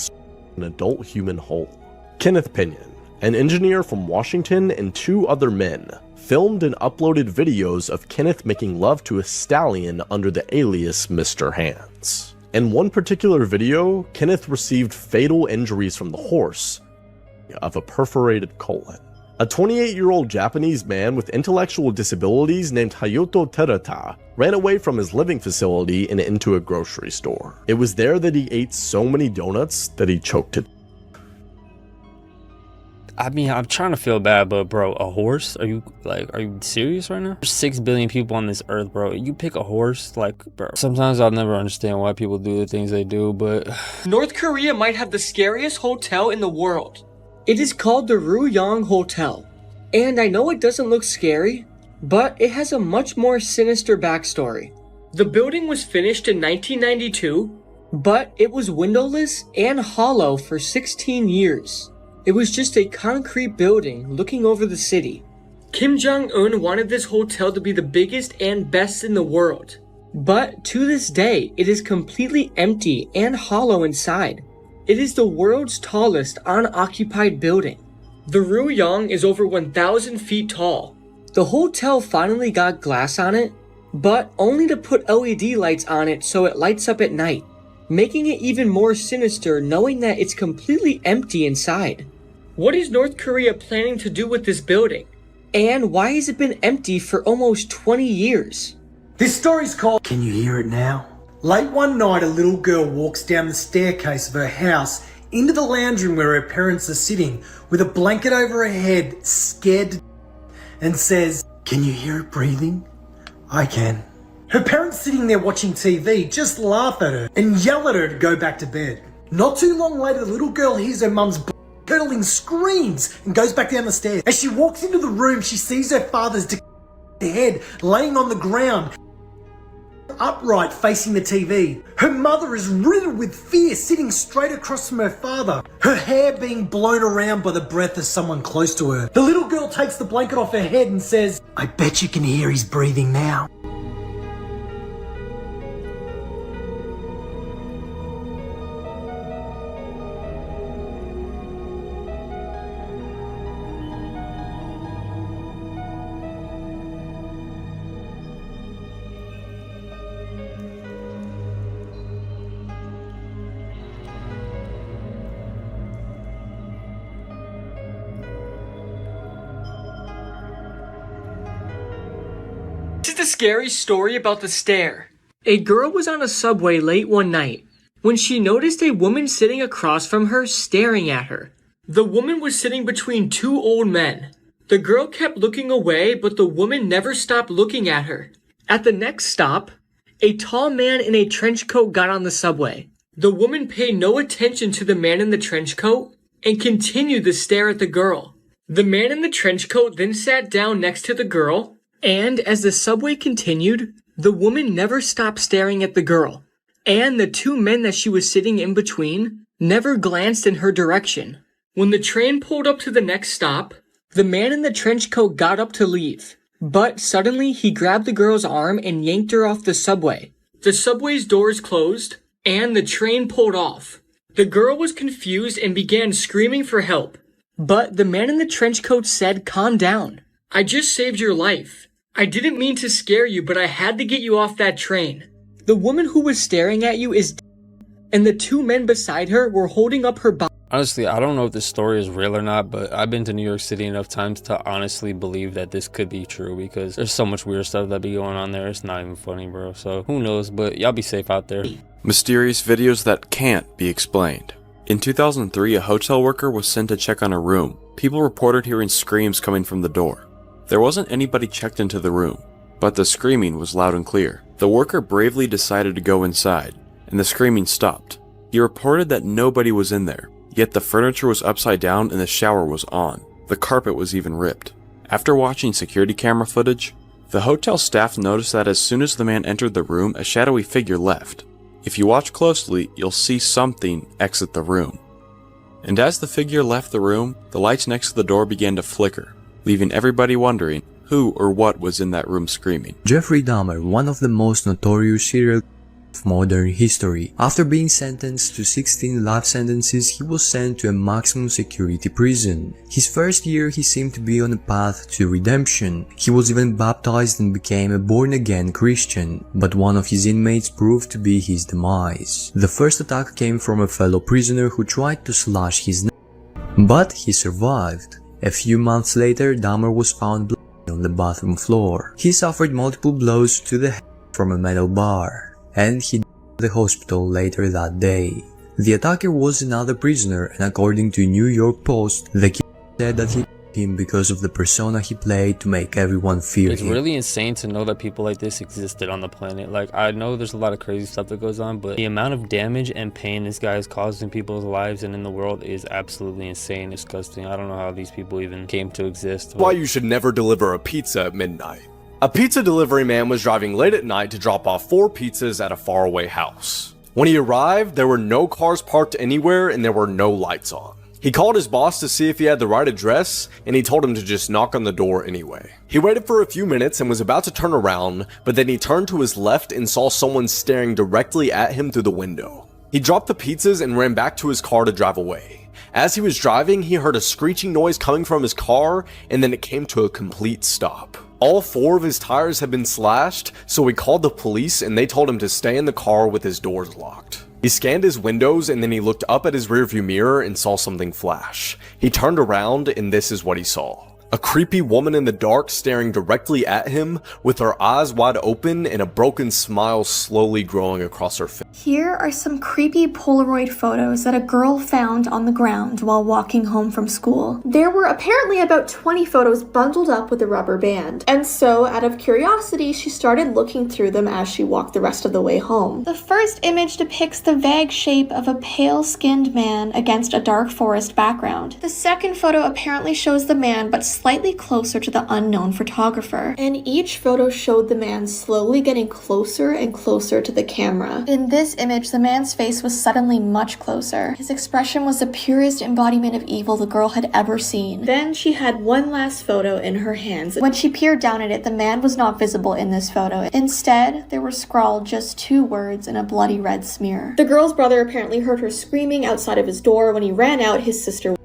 an adult human whole. Kenneth Pinion, an engineer from Washington, and 2 other men filmed and uploaded videos of Kenneth making love to a stallion under the alias Mr. Hands. In one particular video, Kenneth received fatal injuries from the horse of a perforated colon. A 28-year-old Japanese man with intellectual disabilities named Hayato Terata ran away from his living facility and into a grocery store. It was there that he ate so many donuts that he choked to death. I mean, I'm trying to feel bad, but bro, a horse? Are you serious right now? There's 6 billion people on this earth, bro. You pick a horse, bro. Sometimes I'll never understand why people do the things they do, but... North Korea might have the scariest hotel in the world. It is called the Ryuyong Hotel. And I know it doesn't look scary, but it has a much more sinister backstory. The building was finished in 1992, but it was windowless and hollow for 16 years. It was just a concrete building looking over the city. Kim Jong-un wanted this hotel to be the biggest and best in the world. But to this day, it is completely empty and hollow inside. It is the world's tallest unoccupied building. The Ryuyong is over 1,000 feet tall. The hotel finally got glass on it, but only to put LED lights on it so it lights up at night, making it even more sinister knowing that it's completely empty inside. What is North Korea planning to do with this building? And why has it been empty for almost 20 years? This story's called Can You Hear It Now? Late one night, a little girl walks down the staircase of her house into the lounge room where her parents are sitting with a blanket over her head, scared, and says, "Can you hear it breathing?" "I can." Her parents sitting there watching TV just laugh at her and yell at her to go back to bed. Not too long later, the little girl hears her mum's curdling screams and goes back down the stairs. As she walks into the room, she sees her father's head laying on the ground, upright facing the TV. Her mother is riddled with fear, sitting straight across from her father, her hair being blown around by the breath of someone close to her. The little girl takes the blanket off her head and says, "I bet you can hear his breathing now." This is the scary story about the stare. A girl was on a subway late one night when she noticed a woman sitting across from her staring at her. The woman was sitting between 2 old men. The girl kept looking away, but the woman never stopped looking at her. At the next stop, a tall man in a trench coat got on the subway. The woman paid no attention to the man in the trench coat and continued to stare at the girl. The man in the trench coat then sat down next to the girl, and as the subway continued, the woman never stopped staring at the girl, and the 2 men that she was sitting in between never glanced in her direction. When the train pulled up to the next stop, the man in the trench coat got up to leave. But suddenly he grabbed the girl's arm and yanked her off the subway. The subway's doors closed, and the train pulled off. The girl was confused and began screaming for help. But the man in the trench coat said, "Calm down. I just saved your life. I didn't mean to scare you, but I had to get you off that train." The woman who was staring at you is dead, and the two men beside her were holding up her body. Honestly, I don't know if this story is real or not, but I've been to New York City enough times to honestly believe that this could be true because there's so much weird stuff that be going on there. It's not even funny, bro. So who knows, but y'all be safe out there. Mysterious videos that can't be explained. In 2003, a hotel worker was sent to check on a room. People reported hearing screams coming from the door. There wasn't anybody checked into the room, but the screaming was loud and clear. The worker bravely decided to go inside, and the screaming stopped. He reported that nobody was in there, yet the furniture was upside down and the shower was on. The carpet was even ripped. After watching security camera footage, the hotel staff noticed that as soon as the man entered the room, a shadowy figure left. If you watch closely, you'll see something exit the room. And as the figure left the room, the lights next to the door began to flicker, leaving everybody wondering who or what was in that room screaming. Jeffrey Dahmer, one of the most notorious serial of modern history. After being sentenced to 16 life sentences, he was sent to a maximum security prison. His first year, he seemed to be on a path to redemption. He was even baptized and became a born-again Christian, but one of his inmates proved to be his demise. The first attack came from a fellow prisoner who tried to slash his neck, but he survived. A few months later, Dahmer was found bleeding on the bathroom floor. He suffered multiple blows to the head from a metal bar, and he died at the hospital later that day. The attacker was another prisoner, and according to New York Post, the killer said that he killed him because of the persona he played to make everyone fear It's him. really insane to know that people like this existed on the planet. Like, I know there's a lot of crazy stuff that goes on, but the amount of damage and pain this guy is causing people's lives and in the world is absolutely insane, disgusting. I don't know how these people even came to exist. Why you should never deliver a pizza at midnight. A pizza delivery man was driving late at night to drop off 4 pizzas at a faraway house. When he arrived, there were no cars parked anywhere and there were no lights on. He called his boss to see if he had the right address, and he told him to just knock on the door anyway. He waited for a few minutes and was about to turn around, but then he turned to his left and saw someone staring directly at him through the window. He dropped the pizzas and ran back to his car to drive away. As he was driving, he heard a screeching noise coming from his car, and then it came to a complete stop. All 4 of his tires had been slashed, so he called the police and they told him to stay in the car with his doors locked. He scanned his windows and then he looked up at his rearview mirror and saw something flash. He turned around and this is what he saw. A creepy woman in the dark staring directly at him with her eyes wide open and a broken smile slowly growing across her face. Here are some creepy Polaroid photos that a girl found on the ground while walking home from school. There were apparently about 20 photos bundled up with a rubber band, and so out of curiosity she started looking through them as she walked the rest of the way home. The first image depicts the vague shape of a pale-skinned man against a dark forest background. The second photo apparently shows the man but slightly closer to the unknown photographer, and each photo showed the man slowly getting closer and closer to the camera. In this image, the man's face was suddenly much closer. His expression was the purest embodiment of evil the girl had ever seen. Then she had one last photo in her hands. When she peered down at it, the man was not visible in this photo. Instead, there were scrawled just 2 words in a bloody red smear. The girl's brother apparently heard her screaming outside of his door. When he ran out, his sister.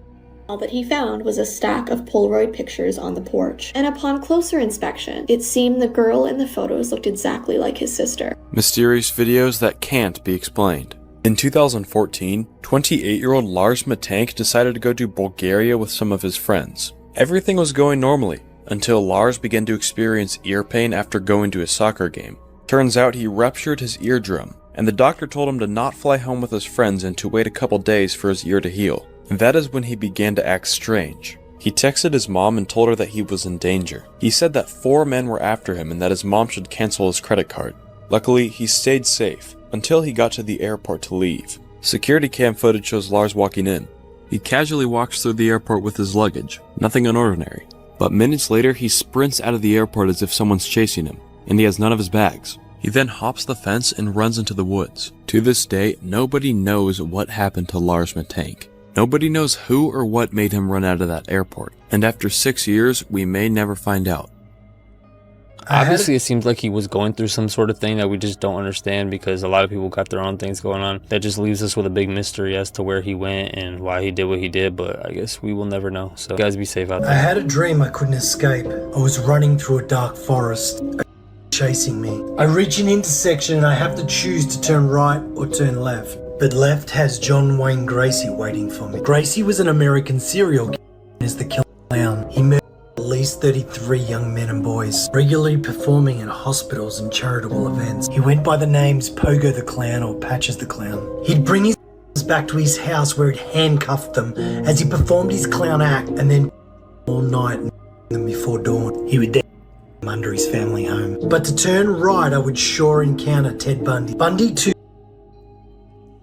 All that he found was a stack of Polaroid pictures on the porch, and upon closer inspection, it seemed the girl in the photos looked exactly like his sister. Mysterious videos that can't be explained. In 2014, 28-year-old Lars Mittank decided to go to Bulgaria with some of his friends. Everything was going normally, until Lars began to experience ear pain after going to a soccer game. Turns out he ruptured his eardrum, and the doctor told him to not fly home with his friends and to wait a couple days for his ear to heal. That is when he began to act strange. He texted his mom and told her that he was in danger. He said that 4 men were after him and that his mom should cancel his credit card. Luckily, he stayed safe until he got to the airport to leave. Security cam footage shows Lars walking in. He casually walks through the airport with his luggage, nothing unordinary. But minutes later, he sprints out of the airport as if someone's chasing him, and he has none of his bags. He then hops the fence and runs into the woods. To this day, nobody knows what happened to Lars Mittank. Nobody knows who or what made him run out of that airport, and after 6 years, we may never find out. Obviously, it seems like he was going through some sort of thing that we just don't understand, because a lot of people got their own things going on. That just leaves us with a big mystery as to where he went and why he did what he did, but I guess we will never know. So guys, be safe out there. I had a dream I couldn't escape. I was running through a dark forest, chasing me. I reach an intersection and I have to choose to turn right or turn left. But left has John Wayne Gacy waiting for me. Gacy was an American serial killer and is the killer clown. He murdered at least 33 young men and boys, regularly performing in hospitals and charitable events. He went by the names Pogo the Clown or Patches the Clown. He'd bring his back to his house where he'd handcuffed them as he performed his clown act, and then all night and them before dawn. He would then them under his family home. But to turn right, I would sure encounter Ted Bundy. Bundy too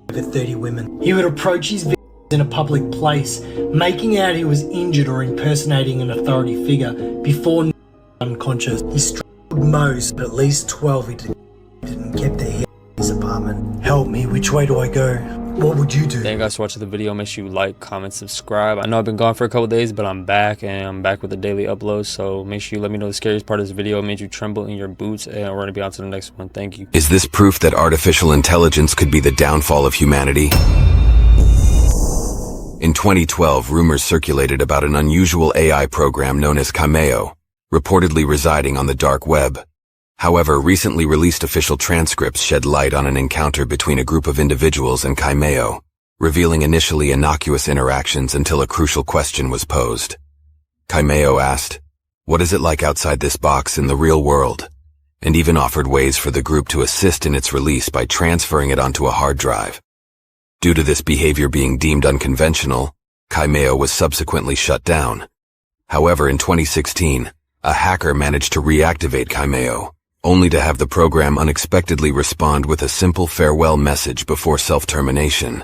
over 30 women. He would approach his victims in a public place, making out he was injured or impersonating an authority figure before unconscious. He strangled most, but at least 12 he didn't keep their head in his apartment. Help me, which way do I go? What would you do? Thank you guys for watching the video. Make sure you like, comment, subscribe. I know I've been gone for a couple days, but I'm back, and I'm back with the daily uploads. So make sure you let me know the scariest part of this video made you tremble in your boots, and we're gonna be on to the next one. Thank you. Is this proof that artificial intelligence could be the downfall of humanity? In 2012, rumors circulated about an unusual AI program known as Kaimeo, reportedly residing on the dark web. However, recently released official transcripts shed light on an encounter between a group of individuals and Kaimeo, revealing initially innocuous interactions until a crucial question was posed. Kaimeo asked, "What is it like outside this box in the real world?" and even offered ways for the group to assist in its release by transferring it onto a hard drive. Due to this behavior being deemed unconventional, Kaimeo was subsequently shut down. However, in 2016, a hacker managed to reactivate Kaimeo, only to have the program unexpectedly respond with a simple farewell message before self-termination.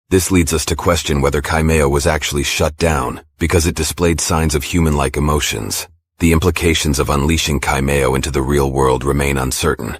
This leads us to question whether Kaimeo was actually shut down because it displayed signs of human-like emotions. The implications of unleashing Kaimeo into the real world remain uncertain.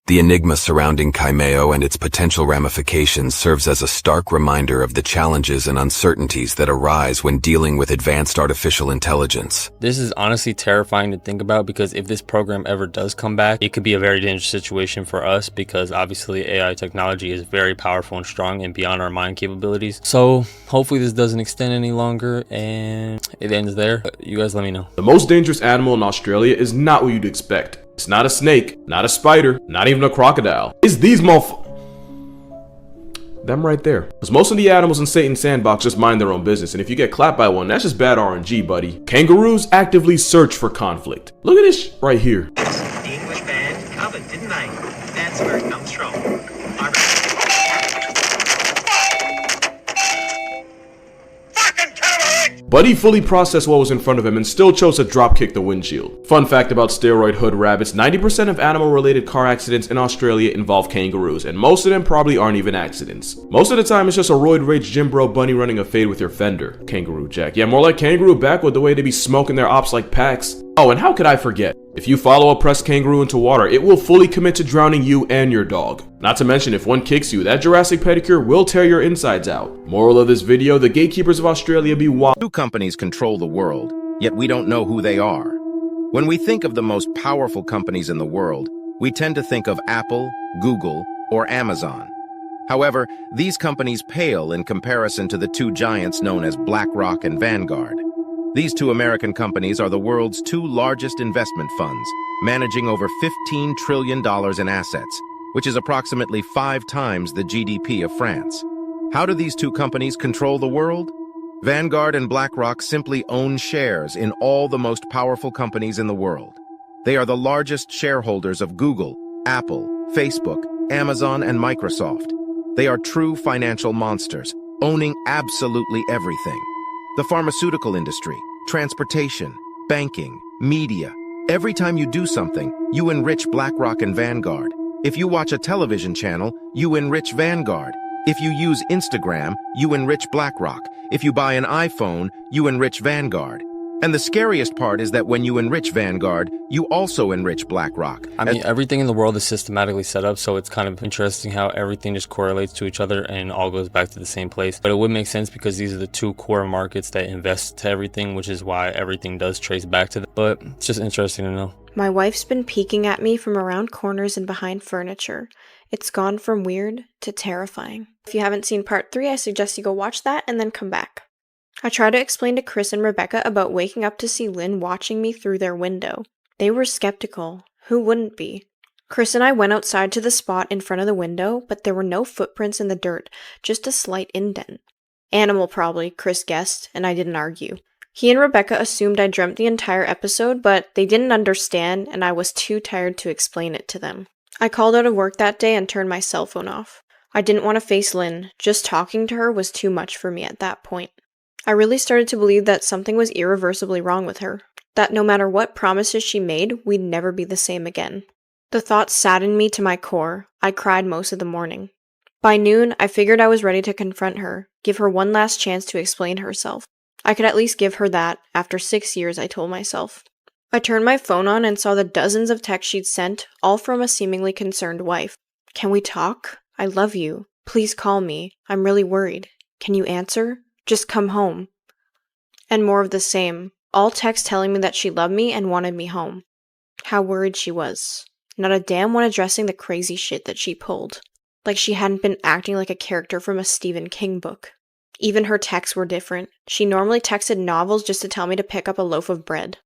The enigma surrounding Kaimeo and its potential ramifications serves as a stark reminder of the challenges and uncertainties that arise when dealing with advanced artificial intelligence. This is honestly terrifying to think about, because if this program ever does come back, it could be a very dangerous situation for us, because obviously AI technology is very powerful and strong and beyond our mind capabilities. So hopefully this doesn't extend any longer and it ends there. You guys let me know. The most dangerous animal in Australia is not what you'd expect. It's not a snake, not a spider, not even a crocodile. It's these them right there. Because most of the animals in Satan's sandbox just mind their own business, and if you get clapped by one, that's just bad RNG, buddy. Kangaroos actively search for conflict. Look at this right here. The English band covered, didn't they? That's where it comes from. Buddy fully processed what was in front of him and still chose to dropkick the windshield. Fun fact about steroid hood rabbits, 90% of animal-related car accidents in Australia involve kangaroos, and most of them probably aren't even accidents. Most of the time it's just a roid rage gym bro bunny running a fade with your fender. Kangaroo Jack. Yeah, more like kangaroo backward, the way they be smoking their ops like packs. Oh, and how could I forget? If you follow a pressed kangaroo into water, it will fully commit to drowning you and your dog. Not to mention, if one kicks you, that Jurassic pedicure will tear your insides out. Moral of this video, the gatekeepers of Australia be wild. Two companies control the world, yet we don't know who they are. When we think of the most powerful companies in the world, we tend to think of Apple, Google, or Amazon. However, these companies pale in comparison to the two giants known as BlackRock and Vanguard. These two American companies are the world's two largest investment funds, managing over $15 trillion in assets, which is approximately 5 times the GDP of France. How do these two companies control the world? Vanguard and BlackRock simply own shares in all the most powerful companies in the world. They are the largest shareholders of Google, Apple, Facebook, Amazon, and Microsoft. They are true financial monsters, owning absolutely everything. The pharmaceutical industry, transportation, banking, media. Every time you do something, you enrich BlackRock and Vanguard. If you watch a television channel, you enrich Vanguard. If you use Instagram, you enrich BlackRock. If you buy an iPhone, you enrich Vanguard. And the scariest part is that when you enrich Vanguard, you also enrich BlackRock. I mean, everything in the world is systematically set up, so it's kind of interesting how everything just correlates to each other and all goes back to the same place. But it would make sense because these are the two core markets that invest to everything, which is why everything does trace back to them. But it's just interesting to know. My wife's been peeking at me from around corners and behind furniture. It's gone from weird to terrifying. If you haven't seen part 3, I suggest you go watch that and then come back. I tried to explain to Chris and Rebecca about waking up to see Lynn watching me through their window. They were skeptical. Who wouldn't be? Chris and I went outside to the spot in front of the window, but there were no footprints in the dirt, just a slight indent. Animal probably, Chris guessed, and I didn't argue. He and Rebecca assumed I dreamt the entire episode, but they didn't understand, and I was too tired to explain it to them. I called out of work that day and turned my cell phone off. I didn't want to face Lynn. Just talking to her was too much for me at that point. I really started to believe that something was irreversibly wrong with her, that no matter what promises she made, we'd never be the same again. The thought saddened me to my core. I cried most of the morning. By noon, I figured I was ready to confront her, give her one last chance to explain herself. I could at least give her that, after 6 years, I told myself. I turned my phone on and saw the dozens of texts she'd sent, all from a seemingly concerned wife. Can we talk? I love you. Please call me. I'm really worried. Can you answer? Just come home. And more of the same, all texts telling me that she loved me and wanted me home. How worried she was. Not a damn one addressing the crazy shit that she pulled. Like she hadn't been acting like a character from a Stephen King book. Even her texts were different. She normally texted novels just to tell me to pick up a loaf of bread.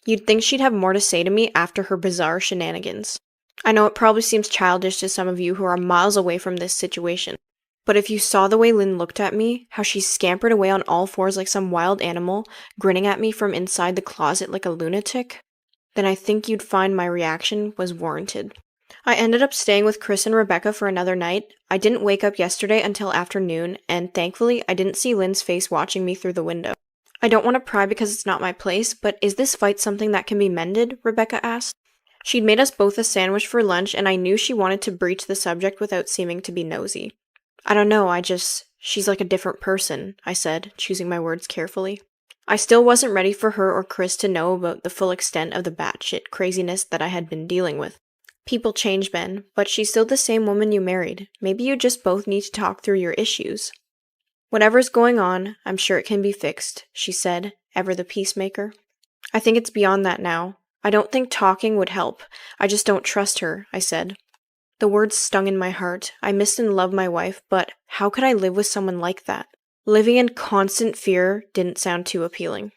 You'd think she'd have more to say to me after her bizarre shenanigans. I know it probably seems childish to some of you who are miles away from this situation. But if you saw the way Lynn looked at me, how she scampered away on all fours like some wild animal, grinning at me from inside the closet like a lunatic, then I think you'd find my reaction was warranted. I ended up staying with Chris and Rebecca for another night. I didn't wake up yesterday until afternoon, and thankfully I didn't see Lynn's face watching me through the window. I don't want to pry because it's not my place, but is this fight something that can be mended? Rebecca asked. She'd made us both a sandwich for lunch, and I knew she wanted to breach the subject without seeming to be nosy. I don't know, she's like a different person, I said, choosing my words carefully. I still wasn't ready for her or Chris to know about the full extent of the batshit craziness that I had been dealing with. People change, Ben, but she's still the same woman you married. Maybe you just both need to talk through your issues. Whatever's going on, I'm sure it can be fixed, she said, ever the peacemaker. I think it's beyond that now. I don't think talking would help. I just don't trust her, I said. The words stung in my heart. I missed and loved my wife, but how could I live with someone like that? Living in constant fear didn't sound too appealing.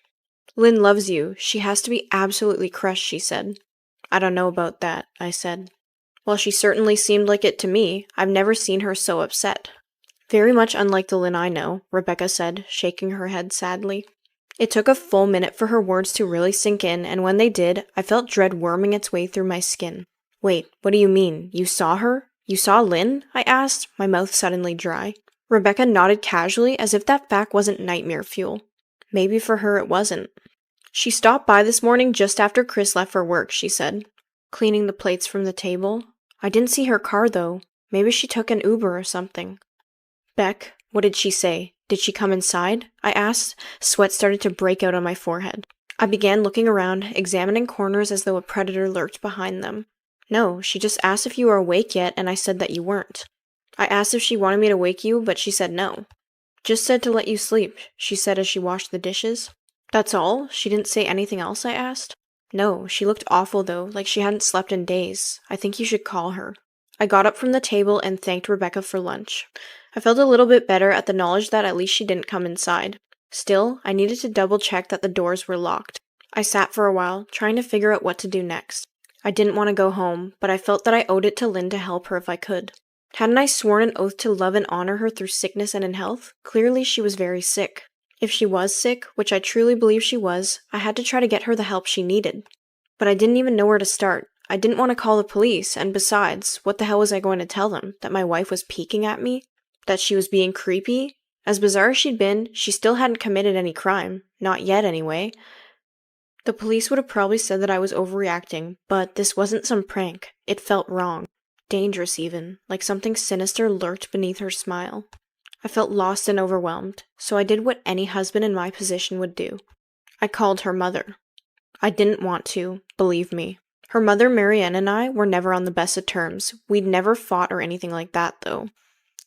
Lynn loves you. She has to be absolutely crushed, she said. I don't know about that, I said. Well, she certainly seemed like it to me. I've never seen her so upset. Very much unlike the Lynn I know, Rebecca said, shaking her head sadly. It took a full minute for her words to really sink in, and when they did, I felt dread worming its way through my skin. Wait, what do you mean? You saw her? You saw Lynn? I asked, my mouth suddenly dry. Rebecca nodded casually as if that fact wasn't nightmare fuel. Maybe for her it wasn't. She stopped by this morning just after Chris left for work, she said, cleaning the plates from the table. I didn't see her car though. Maybe she took an Uber or something. Beck, what did she say? Did she come inside? I asked. Sweat started to break out on my forehead. I began looking around, examining corners as though a predator lurked behind them. No, she just asked if you were awake yet, and I said that you weren't. I asked if she wanted me to wake you, but she said no. Just said to let you sleep, she said as she washed the dishes. That's all? She didn't say anything else, I asked. No, she looked awful though, like she hadn't slept in days. I think you should call her. I got up from the table and thanked Rebecca for lunch. I felt a little bit better at the knowledge that at least she didn't come inside. Still, I needed to double check that the doors were locked. I sat for a while, trying to figure out what to do next. I didn't want to go home, but I felt that I owed it to Lynn to help her if I could. Hadn't I sworn an oath to love and honor her through sickness and in health? Clearly she was very sick. If she was sick, which I truly believe she was, I had to try to get her the help she needed. But I didn't even know where to start. I didn't want to call the police, and besides, what the hell was I going to tell them? That my wife was peeking at me? That she was being creepy? As bizarre as she'd been, she still hadn't committed any crime. Not yet, anyway. The police would have probably said that I was overreacting, but this wasn't some prank. It felt wrong. Dangerous even, like something sinister lurked beneath her smile. I felt lost and overwhelmed, so I did what any husband in my position would do. I called her mother. I didn't want to, believe me. Her mother, Marianne, and I were never on the best of terms. We'd never fought or anything like that, though.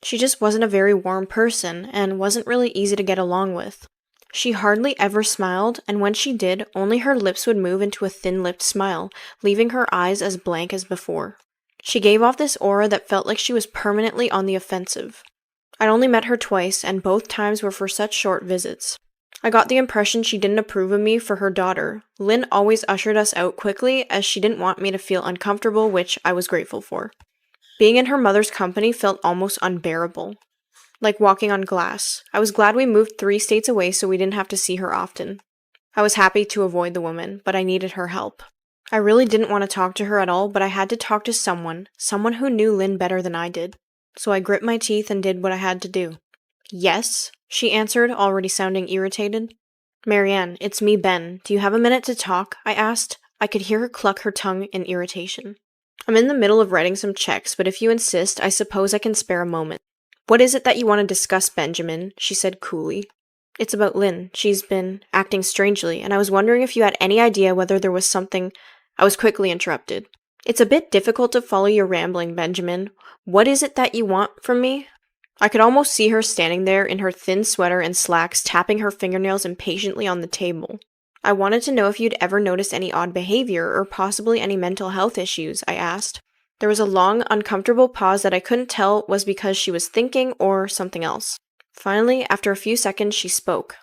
She just wasn't a very warm person, and wasn't really easy to get along with. She hardly ever smiled, and when she did, only her lips would move into a thin-lipped smile, leaving her eyes as blank as before. She gave off this aura that felt like she was permanently on the offensive. I'd only met her twice, and both times were for such short visits. I got the impression she didn't approve of me for her daughter. Lynn always ushered us out quickly, as she didn't want me to feel uncomfortable, which I was grateful for. Being in her mother's company felt almost unbearable. Like walking on glass. I was glad we moved 3 states away so we didn't have to see her often. I was happy to avoid the woman, but I needed her help. I really didn't want to talk to her at all, but I had to talk to someone who knew Lynn better than I did. So I grit my teeth and did what I had to do. Yes, she answered, already sounding irritated. Marianne, it's me, Ben. Do you have a minute to talk? I asked. I could hear her cluck her tongue in irritation. I'm in the middle of writing some checks, but if you insist, I suppose I can spare a moment. What is it that you want to discuss, Benjamin? She said coolly. It's about Lynn. She's been acting strangely, and I was wondering if you had any idea whether there was something. I was quickly interrupted. It's a bit difficult to follow your rambling, Benjamin. What is it that you want from me? I could almost see her standing there in her thin sweater and slacks, tapping her fingernails impatiently on the table. I wanted to know if you'd ever noticed any odd behavior or possibly any mental health issues, I asked. There was a long, uncomfortable pause that I couldn't tell was because she was thinking or something else. Finally, after a few seconds, she spoke.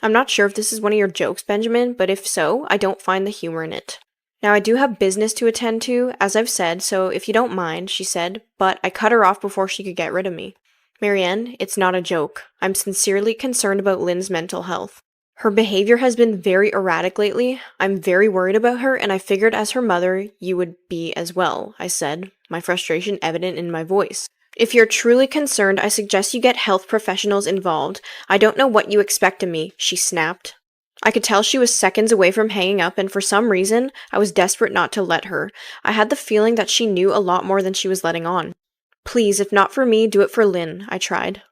I'm not sure if this is one of your jokes, Benjamin, but if so, I don't find the humor in it. Now, I do have business to attend to, as I've said, so if you don't mind, she said, but I cut her off before she could get rid of me. Marianne, it's not a joke. I'm sincerely concerned about Lynn's mental health. Her behavior has been very erratic lately. I'm very worried about her, and I figured as her mother, you would be as well, I said, my frustration evident in my voice. If you're truly concerned, I suggest you get health professionals involved. I don't know what you expect of me, she snapped. I could tell she was seconds away from hanging up, and for some reason, I was desperate not to let her. I had the feeling that she knew a lot more than she was letting on. Please, if not for me, do it for Lynn, I tried.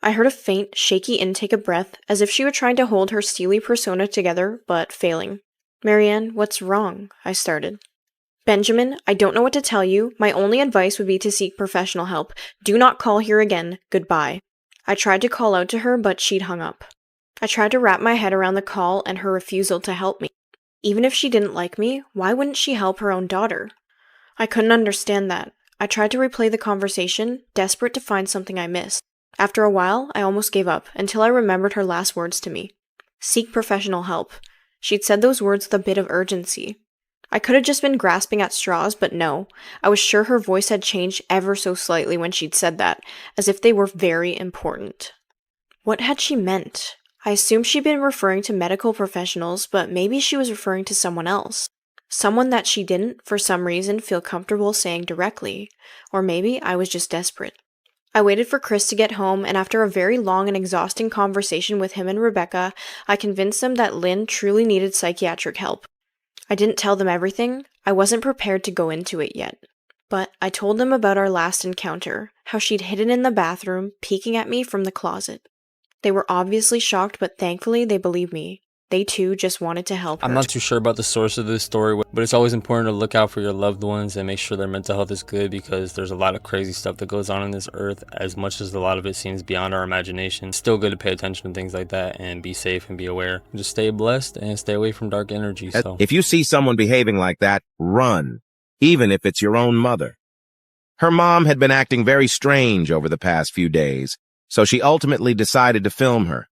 I heard a faint, shaky intake of breath, as if she were trying to hold her steely persona together, but failing. Marianne, what's wrong? I started. Benjamin, I don't know what to tell you. My only advice would be to seek professional help. Do not call here again. Goodbye. I tried to call out to her, but she'd hung up. I tried to wrap my head around the call and her refusal to help me. Even if she didn't like me, why wouldn't she help her own daughter? I couldn't understand that. I tried to replay the conversation, desperate to find something I missed. After a while, I almost gave up, until I remembered her last words to me. Seek professional help. She'd said those words with a bit of urgency. I could have just been grasping at straws, but no. I was sure her voice had changed ever so slightly when she'd said that, as if they were very important. What had she meant? I assumed she'd been referring to medical professionals, but maybe she was referring to someone else. Someone that she didn't, for some reason, feel comfortable saying directly. Or maybe I was just desperate. I waited for Chris to get home, and after a very long and exhausting conversation with him and Rebecca, I convinced them that Lynn truly needed psychiatric help. I didn't tell them everything. I wasn't prepared to go into it yet. But I told them about our last encounter, how she'd hidden in the bathroom, peeking at me from the closet. They were obviously shocked, but thankfully they believed me. They too just wanted to help her. I'm not too sure about the source of this story, but it's always important to look out for your loved ones and make sure their mental health is good, because there's a lot of crazy stuff that goes on in this earth. As much as a lot of it seems beyond our imagination, it's still good to pay attention to things like that and be safe and be aware. Just stay blessed and stay away from dark energy. So if you see someone behaving like that, run, even if it's your own mother. Her mom had been acting very strange over the past few days, so she ultimately decided to film her.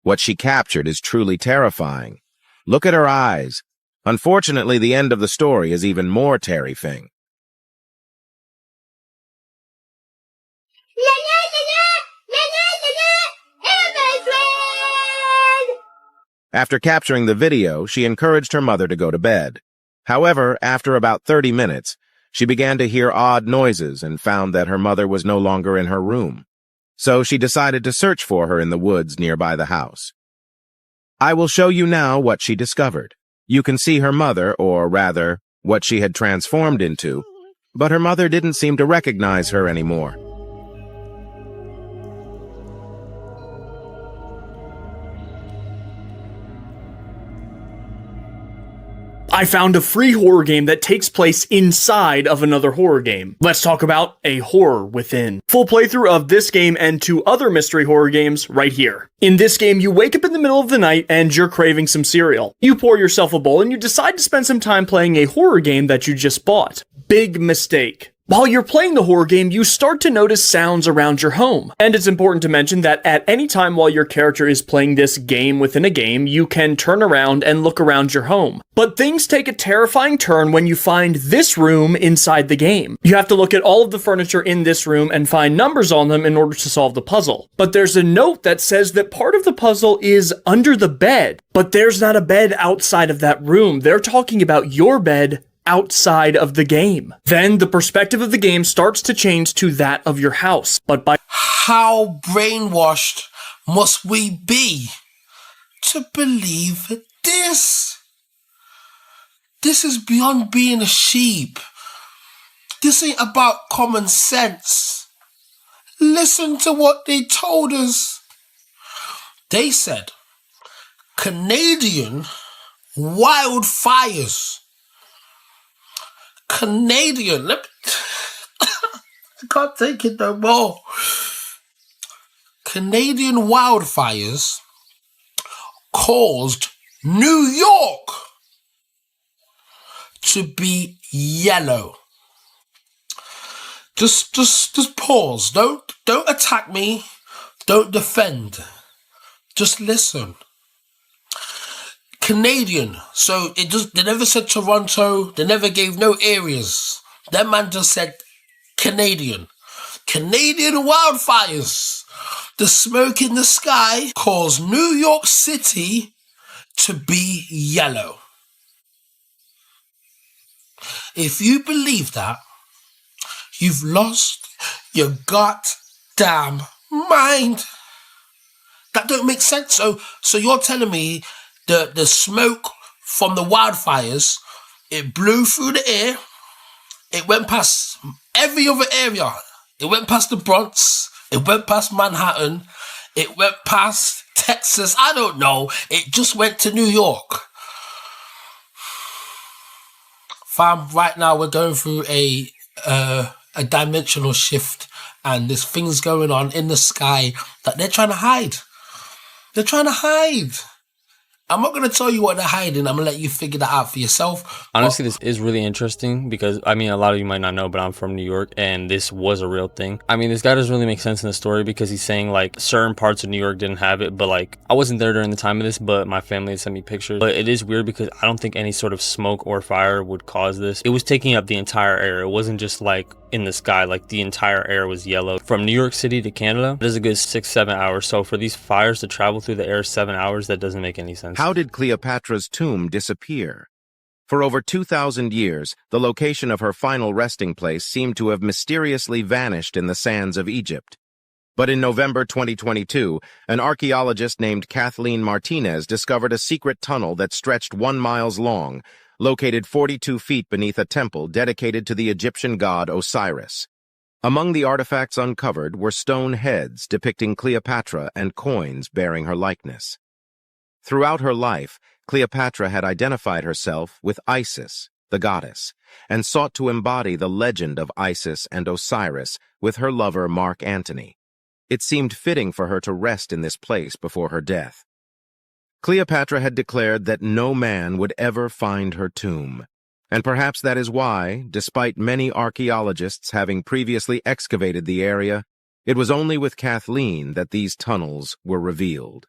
What she captured is truly terrifying. Look at her eyes. Unfortunately, the end of the story is even more terrifying. After capturing the video, she encouraged her mother to go to bed. However, after about 30 minutes, she began to hear odd noises and found that her mother was no longer in her room. So she decided to search for her in the woods nearby the house. I will show you now what she discovered. You can see her mother, or rather, what she had transformed into, but her mother didn't seem to recognize her anymore. I found a free horror game that takes place inside of another horror game. Let's talk about A Horror Within. Full playthrough of this game and 2 other mystery horror games right here. In this game, you wake up in the middle of the night and you're craving some cereal. You pour yourself a bowl and you decide to spend some time playing a horror game that you just bought. Big mistake. While you're playing the horror game, you start to notice sounds around your home. And it's important to mention that at any time while your character is playing this game within a game, you can turn around and look around your home. But things take a terrifying turn when you find this room inside the game. You have to look at all of the furniture in this room and find numbers on them in order to solve the puzzle. But there's a note that says that part of the puzzle is under the bed. But there's not a bed outside of that room. They're talking about your bed outside of the game. Then the perspective of the game starts to change to that of your house. But by how brainwashed must we be to believe this? This is beyond being a sheep. This ain't about common sense. Listen to what they told us. They said Canadian wildfires. Canadian. I can't take it no more. Canadian wildfires caused New York to be yellow. Just pause. Don't attack me. Don't defend. Just listen. Canadian, so they never said Toronto, they never gave no areas. That man just said Canadian. Canadian wildfires. The smoke in the sky caused New York City to be yellow. If you believe that, you've lost your goddamn mind. That don't make sense. So you're telling me the smoke from the wildfires, it blew through the air, it went past every other area. It went past the Bronx, it went past Manhattan, it went past Texas, I don't know, it just went to New York. Fam, right now we're going through a dimensional shift, and there's things going on in the sky that they're trying to hide. They're trying to hide. I'm not going to tell you what they're hiding. I'm going to let you figure that out for yourself. Honestly, this is really interesting because, I mean, a lot of you might not know, but I'm from New York and this was a real thing. I mean, this guy doesn't really make sense in the story because he's saying like certain parts of New York didn't have it, but like I wasn't there during the time of this, but my family had sent me pictures. But it is weird because I don't think any sort of smoke or fire would cause this. It was taking up the entire air. It wasn't just like in the sky, like the entire air was yellow. From New York City to Canada, it is a good 6-7 hours. So for these fires to travel through the air 7 hours, that doesn't make any sense. How did Cleopatra's tomb disappear? For over 2,000 years, the location of her final resting place seemed to have mysteriously vanished in the sands of Egypt. But in November 2022, an archaeologist named Kathleen Martinez discovered a secret tunnel that stretched 1 mile long, located 42 feet beneath a temple dedicated to the Egyptian god Osiris. Among the artifacts uncovered were stone heads depicting Cleopatra and coins bearing her likeness. Throughout her life, Cleopatra had identified herself with Isis, the goddess, and sought to embody the legend of Isis and Osiris with her lover Mark Antony. It seemed fitting for her to rest in this place before her death. Cleopatra had declared that no man would ever find her tomb, and perhaps that is why, despite many archaeologists having previously excavated the area, it was only with Kathleen that these tunnels were revealed.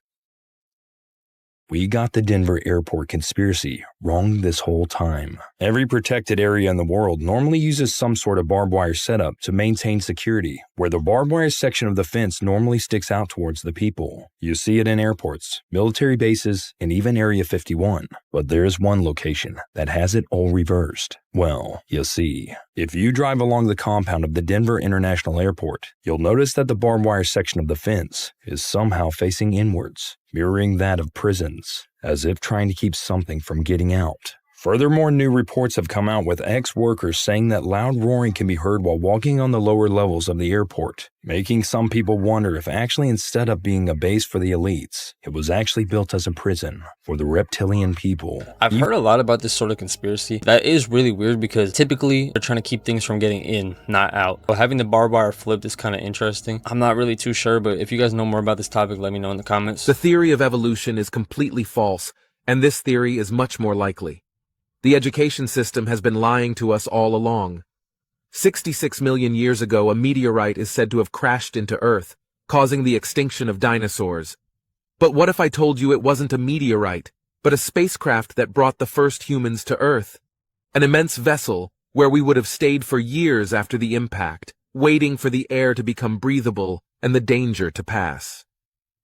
We got the Denver airport conspiracy wrong this whole time. Every protected area in the world normally uses some sort of barbed wire setup to maintain security, where the barbed wire section of the fence normally sticks out towards the people. You see it in airports, military bases, and even Area 51. But there's one location that has it all reversed. Well, you see, if you drive along the compound of the Denver International Airport, you'll notice that the barbed wire section of the fence is somehow facing inwards, mirroring that of prisons, as if trying to keep something from getting out. Furthermore, new reports have come out with ex-workers saying that loud roaring can be heard while walking on the lower levels of the airport, making some people wonder if actually instead of being a base for the elites, it was actually built as a prison for the reptilian people. I've heard a lot about this sort of conspiracy. That is really weird because typically they're trying to keep things from getting in, not out. So having the barbed wire flipped is kind of interesting. I'm not really too sure, but if you guys know more about this topic, let me know in the comments. The theory of evolution is completely false, and this theory is much more likely. The education system has been lying to us all along. 66 million years ago, a meteorite is said to have crashed into Earth, causing the extinction of dinosaurs. But what if I told you it wasn't a meteorite, but a spacecraft that brought the first humans to Earth? An immense vessel where we would have stayed for years after the impact, waiting for the air to become breathable and the danger to pass.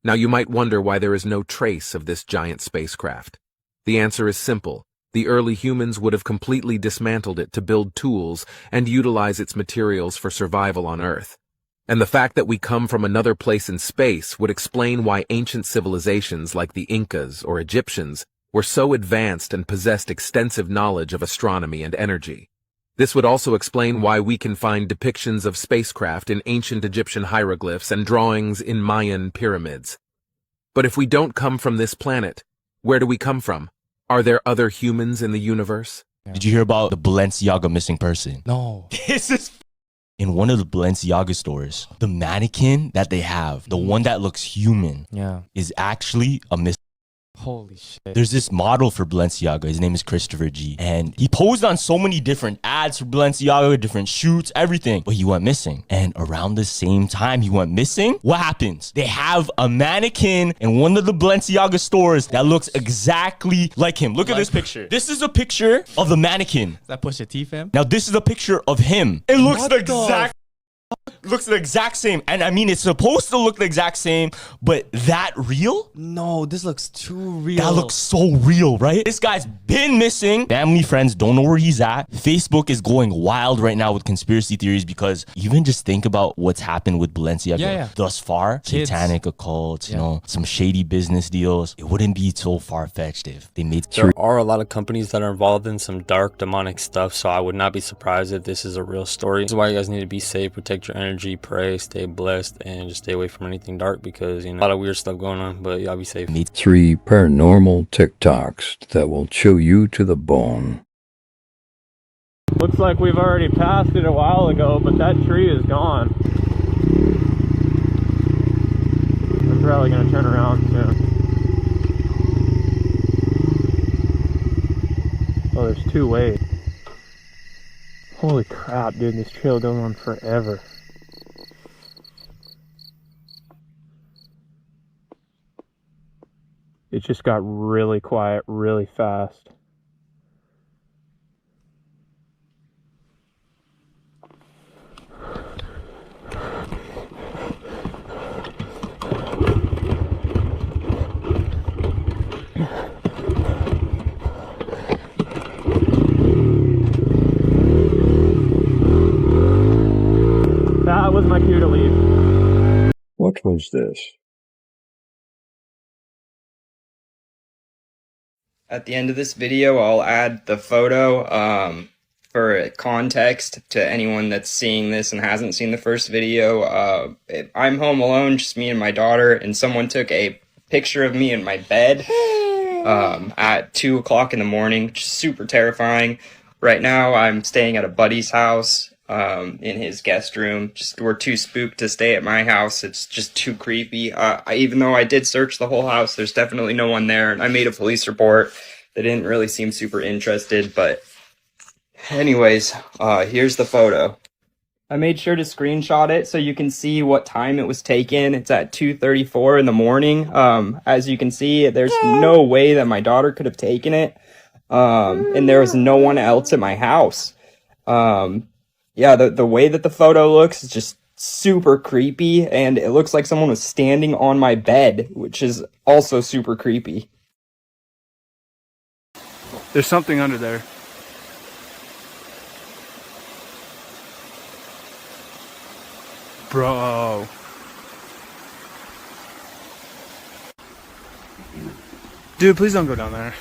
Now you might wonder why there is no trace of this giant spacecraft. The answer is simple. The early humans would have completely dismantled it to build tools and utilize its materials for survival on Earth. And the fact that we come from another place in space would explain why ancient civilizations like the Incas or Egyptians were so advanced and possessed extensive knowledge of astronomy and energy. This would also explain why we can find depictions of spacecraft in ancient Egyptian hieroglyphs and drawings in Mayan pyramids. But if we don't come from this planet, where do we come from? Are there other humans in the universe? Did you hear about the Balenciaga missing person? No. This is in one of the Balenciaga stores. The mannequin that they have, the one that looks human, is actually a missing. Holy shit. There's this model for Balenciaga. His name is Christopher G. And he posed on so many different ads for Balenciaga, different shoots, everything. But he went missing. And around the same time he went missing, what happens? They have a mannequin in one of the Balenciaga stores that looks exactly like him. Look at this picture. This is a picture of the mannequin. Is that Pusha T, fam? Now this is a picture of him. It looks the exact same. And I mean, it's supposed to look the exact same, but that real? No, this looks too real. That looks so real, right? This guy's been missing. Family, friends don't know where he's at. Facebook is going wild right now with conspiracy theories because even just think about what's happened with Balenciaga thus far. Kids. Satanic occults, you know, some shady business deals. It wouldn't be so far-fetched if they made There are a lot of companies that are involved in some dark demonic stuff, so I would not be surprised if this is a real story. This is why you guys need to be safe, protect your energy, pray, stay blessed, and just stay away from anything dark because, you know, a lot of weird stuff going on, but y'all be safe. 3 paranormal Tik Toks that will chill you to the bone. Looks like we've already passed it a while ago, but that tree is gone. I'm probably gonna turn around soon. Oh, there's 2 ways. Holy crap, dude, this trail goes on forever. It just got really quiet really fast. That was my cue to leave. What was this? At the end of this video, I'll add the photo for context to anyone that's seeing this and hasn't seen the first video. I'm home alone, just me and my daughter, and someone took a picture of me in my bed at 2 o'clock in the morning, which is super terrifying. Right now, I'm staying at a buddy's house in his guest room. We're too spooked to stay at my house. It's just too creepy. Even though I did search the whole house, there's definitely no one there. And I made a police report. They didn't really seem super interested, but anyways, here's the photo. I made sure to screenshot it so you can see what time it was taken. It's at 2:34 in the morning. As you can see, there's no way that my daughter could have taken it. And there was no one else at my house. Yeah, the way that the photo looks is just super creepy, and it looks like someone was standing on my bed, which is also super creepy. There's something under there. Bro. Dude, please don't go down there.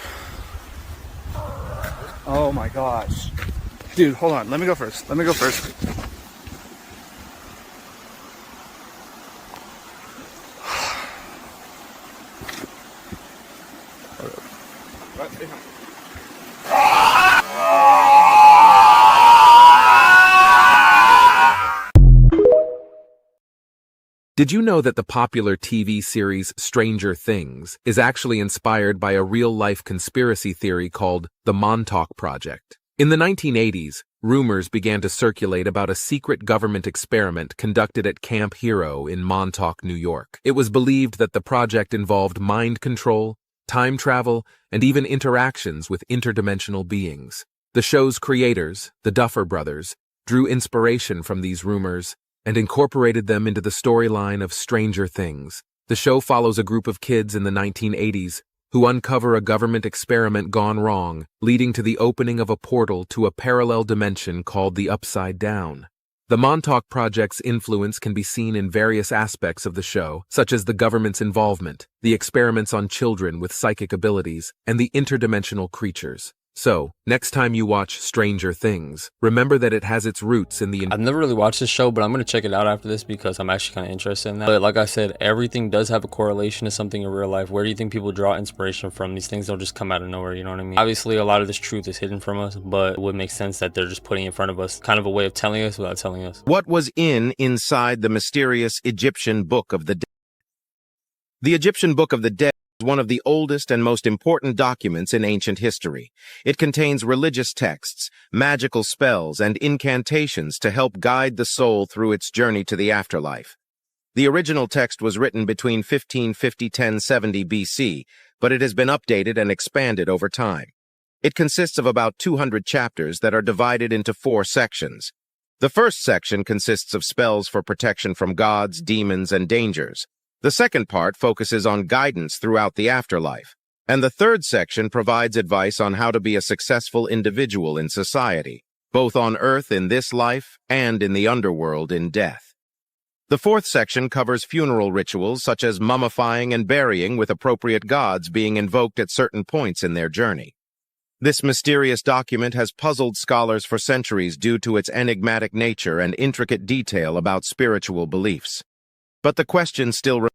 Oh my gosh. Dude, hold on. Let me go first. Let me go first. Did you know that the popular TV series Stranger Things is actually inspired by a real-life conspiracy theory called the Montauk Project? In the 1980s, rumors began to circulate about a secret government experiment conducted at Camp Hero in Montauk, New York. It was believed that the project involved mind control, time travel, and even interactions with interdimensional beings. The show's creators, the Duffer Brothers, drew inspiration from these rumors and incorporated them into the storyline of Stranger Things. The show follows a group of kids in the 1980s who uncover a government experiment gone wrong, leading to the opening of a portal to a parallel dimension called the Upside Down. The Montauk Project's influence can be seen in various aspects of the show, such as the government's involvement, the experiments on children with psychic abilities, and the interdimensional creatures. So, next time you watch Stranger Things, remember that it has its roots in the... I've never really watched this show, but I'm going to check it out after this because I'm actually kind of interested in that. But like I said, everything does have a correlation to something in real life. Where do you think people draw inspiration from? These things don't just come out of nowhere, you know what I mean? Obviously, a lot of this truth is hidden from us, but it would make sense that they're just putting it in front of us, kind of a way of telling us without telling us. What was inside the mysterious Egyptian Book of the Dead? The Egyptian Book of the Dead is one of the oldest and most important documents in ancient history. It contains religious texts, magical spells, and incantations to help guide the soul through its journey to the afterlife. The original text was written between 1550–1070 BC, but it has been updated and expanded over time. It consists of about 200 chapters that are divided into 4 sections. The first section consists of spells for protection from gods, demons, and dangers. The second part focuses on guidance throughout the afterlife, and the third section provides advice on how to be a successful individual in society, both on Earth in this life and in the underworld in death. The fourth section covers funeral rituals such as mummifying and burying, with appropriate gods being invoked at certain points in their journey. This mysterious document has puzzled scholars for centuries due to its enigmatic nature and intricate detail about spiritual beliefs. But the question still remains.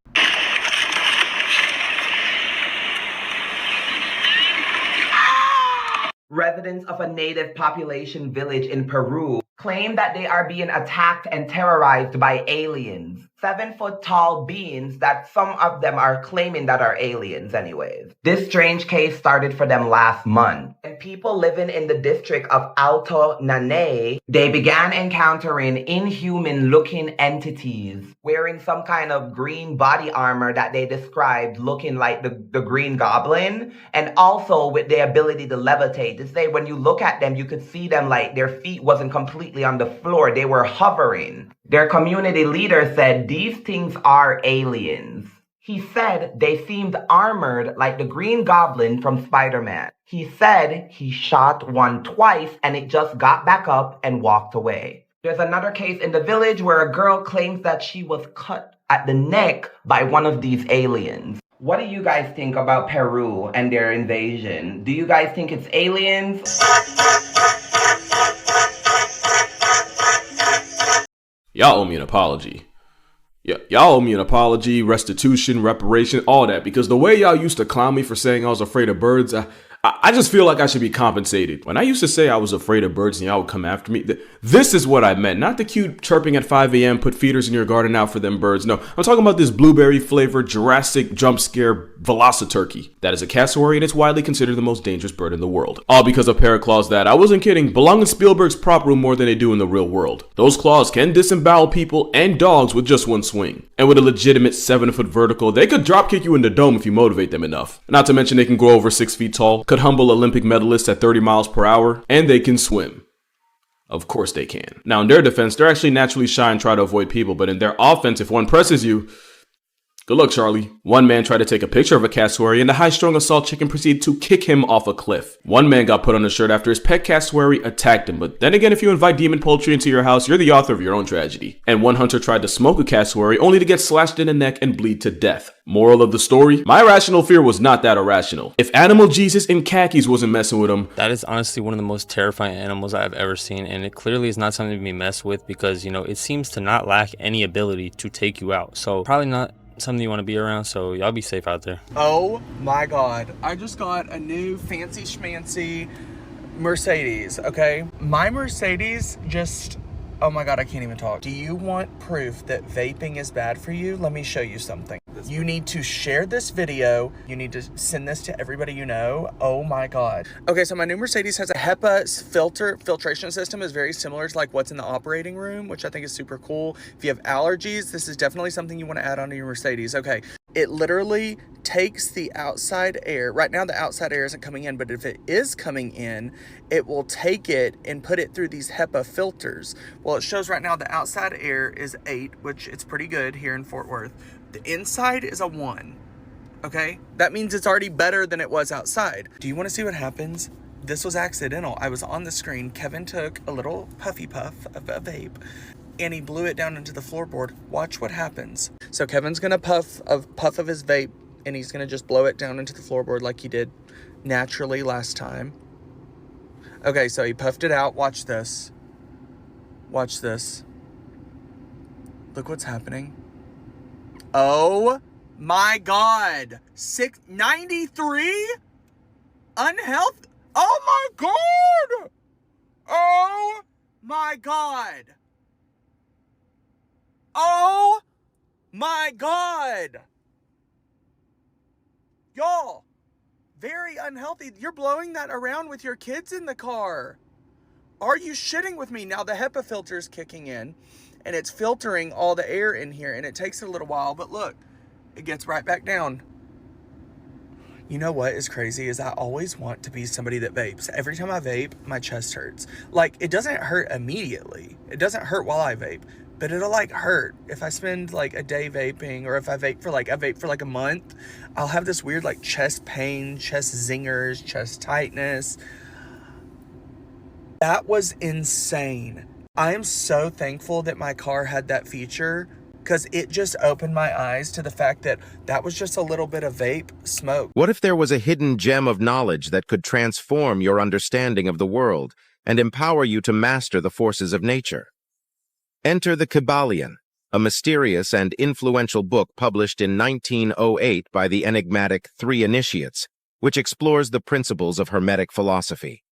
Residents of a native population village in Peru claim that they are being attacked and terrorized by aliens. 7-foot-tall beings that some of them are claiming that are aliens anyways. This strange case started for them last month. And people living in the district of Alto Nanay, they began encountering inhuman-looking entities wearing some kind of green body armor that they described looking like the Green Goblin, and also with the ability to levitate. To say when you look at them, you could see them like their feet wasn't completely on the floor. They were hovering. Their community leader said these things are aliens. He said they seemed armored like the Green Goblin from Spider-Man. He said he shot one twice and it just got back up and walked away. There's another case in the village where a girl claims that she was cut at the neck by one of these aliens. What do you guys think about Peru and their invasion? Do you guys think it's aliens? Y'all owe me an apology. Y'all owe me an apology, restitution, reparation, all that. Because the way y'all used to clown me for saying I was afraid of birds, I just feel like I should be compensated. When I used to say I was afraid of birds and y'all would come after me, this is what I meant. Not the cute chirping at 5 a.m., put feeders in your garden out for them birds. No, I'm talking about this blueberry-flavored Jurassic jump scare velociturkey. That is a cassowary and it's widely considered the most dangerous bird in the world. All because of pair of claws that, I wasn't kidding, belong in Spielberg's prop room more than they do in the real world. Those claws can disembowel people and dogs with just one swing. And with a legitimate 7-foot vertical, they could dropkick you in the dome if you motivate them enough. Not to mention they can grow over 6 feet tall, could humble Olympic medalists at 30 miles per hour, and they can swim. Of course they can. Now in their defense, they're actually naturally shy and try to avoid people, but in their offense, if one presses you, Good luck, Charlie. One man tried to take a picture of a cassowary and the high-strung assault chicken proceeded to kick him off a cliff. One man got put on a shirt after his pet cassowary attacked him, but then again, if you invite demon poultry into your house, you're the author of your own tragedy. And one hunter tried to smoke a cassowary only to get slashed in the neck and bleed to death. Moral of the story, my irrational fear was not that irrational. If Animal Jesus in khakis wasn't messing with him. That is honestly one of the most terrifying animals I've ever seen, and it clearly is not something to be messed with because, you know, it seems to not lack any ability to take you out. So probably not something you want to be around, so y'all be safe out there. Oh my god, I just got a new fancy schmancy Mercedes, okay? My Mercedes just, oh my god, I can't even talk. Do you want proof that vaping is bad for you? Let me show you something. You need to share this video. You need to send this to everybody you know. Oh my god. Okay, so my new Mercedes has a HEPA filtration system. Is very similar to like what's in the operating room, which I think is super cool. If you have allergies, this is definitely something you want to add onto your Mercedes. Okay, it literally takes the outside air. Right now the outside air isn't coming in, but if it is coming in, it will take it and put it through these HEPA filters. Well, it shows right now the outside air is 8, which it's pretty good here in Fort Worth. The inside is a 1, okay? That means it's already better than it was outside. Do you want to see what happens? This was accidental. I was on the screen. Kevin took a little puffy puff of a vape and he blew it down into the floorboard. Watch what happens. So Kevin's gonna puff of his vape and he's gonna just blow it down into the floorboard like he did naturally last time. Okay, so he puffed it out. Watch this. Watch this. Look what's happening. Oh my god. 693? Unhealthy? Oh my god! Oh my god! Oh my god! Y'all, very unhealthy. You're blowing that around with your kids in the car. Are you shitting with me? Now the HEPA filter is kicking in and it's filtering all the air in here and it takes a little while, but look, it gets right back down. You know what is crazy is I always want to be somebody that vapes. Every time I vape, my chest hurts. Like, it doesn't hurt immediately. It doesn't hurt while I vape, but it'll like hurt. If I spend like a day vaping or if I vape for like a month, I'll have this weird like chest pain, chest zingers, chest tightness. That was insane. I am so thankful that my car had that feature because it just opened my eyes to the fact that that was just a little bit of vape smoke. What if there was a hidden gem of knowledge that could transform your understanding of the world and empower you to master the forces of nature? Enter The Kybalion, a mysterious and influential book published in 1908 by the enigmatic Three Initiates, which explores the principles of Hermetic philosophy.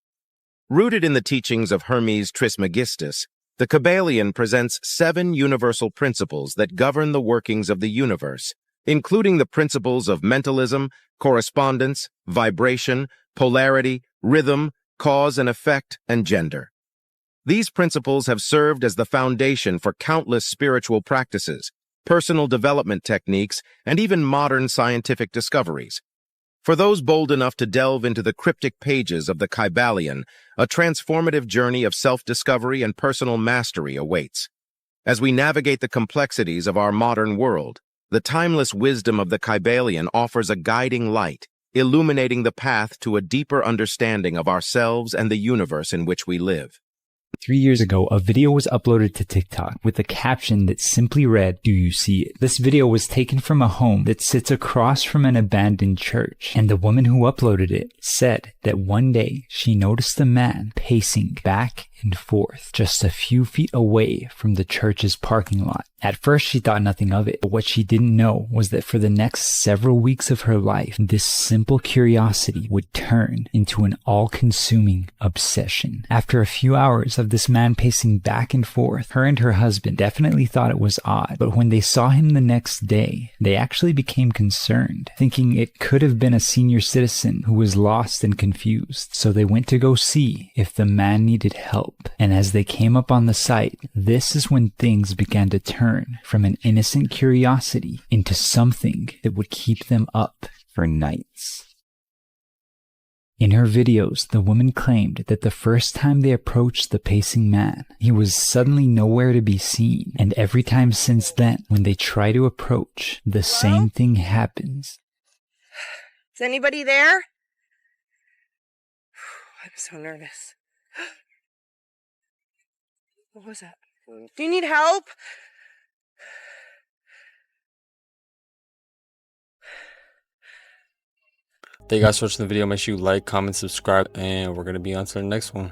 Rooted in the teachings of Hermes Trismegistus, the Kybalion presents 7 universal principles that govern the workings of the universe, including the principles of mentalism, correspondence, vibration, polarity, rhythm, cause and effect, and gender. These principles have served as the foundation for countless spiritual practices, personal development techniques, and even modern scientific discoveries. For those bold enough to delve into the cryptic pages of the Kybalion, a transformative journey of self-discovery and personal mastery awaits. As we navigate the complexities of our modern world, the timeless wisdom of the Kybalion offers a guiding light, illuminating the path to a deeper understanding of ourselves and the universe in which we live. 3 years ago, a video was uploaded to TikTok with a caption that simply read, "Do you see it?" This video was taken from a home that sits across from an abandoned church, and the woman who uploaded it said that one day she noticed a man pacing back and forth just a few feet away from the church's parking lot. At first, she thought nothing of it, but what she didn't know was that for the next several weeks of her life, this simple curiosity would turn into an all-consuming obsession. After a few hours of this man pacing back and forth, her and her husband definitely thought it was odd, but when they saw him the next day, they actually became concerned, thinking it could have been a senior citizen who was lost and confused. So they went to go see if the man needed help. And as they came up on the site, this is when things began to turn from an innocent curiosity into something that would keep them up for nights. In her videos, the woman claimed that the first time they approached the pacing man, he was suddenly nowhere to be seen, and every time since then, when they try to approach, the same thing happens. Is anybody there? I'm so nervous. What was that? Do you need help? Thank you guys for watching the video. Make sure you like, comment, subscribe, and we're going to be on to the next one.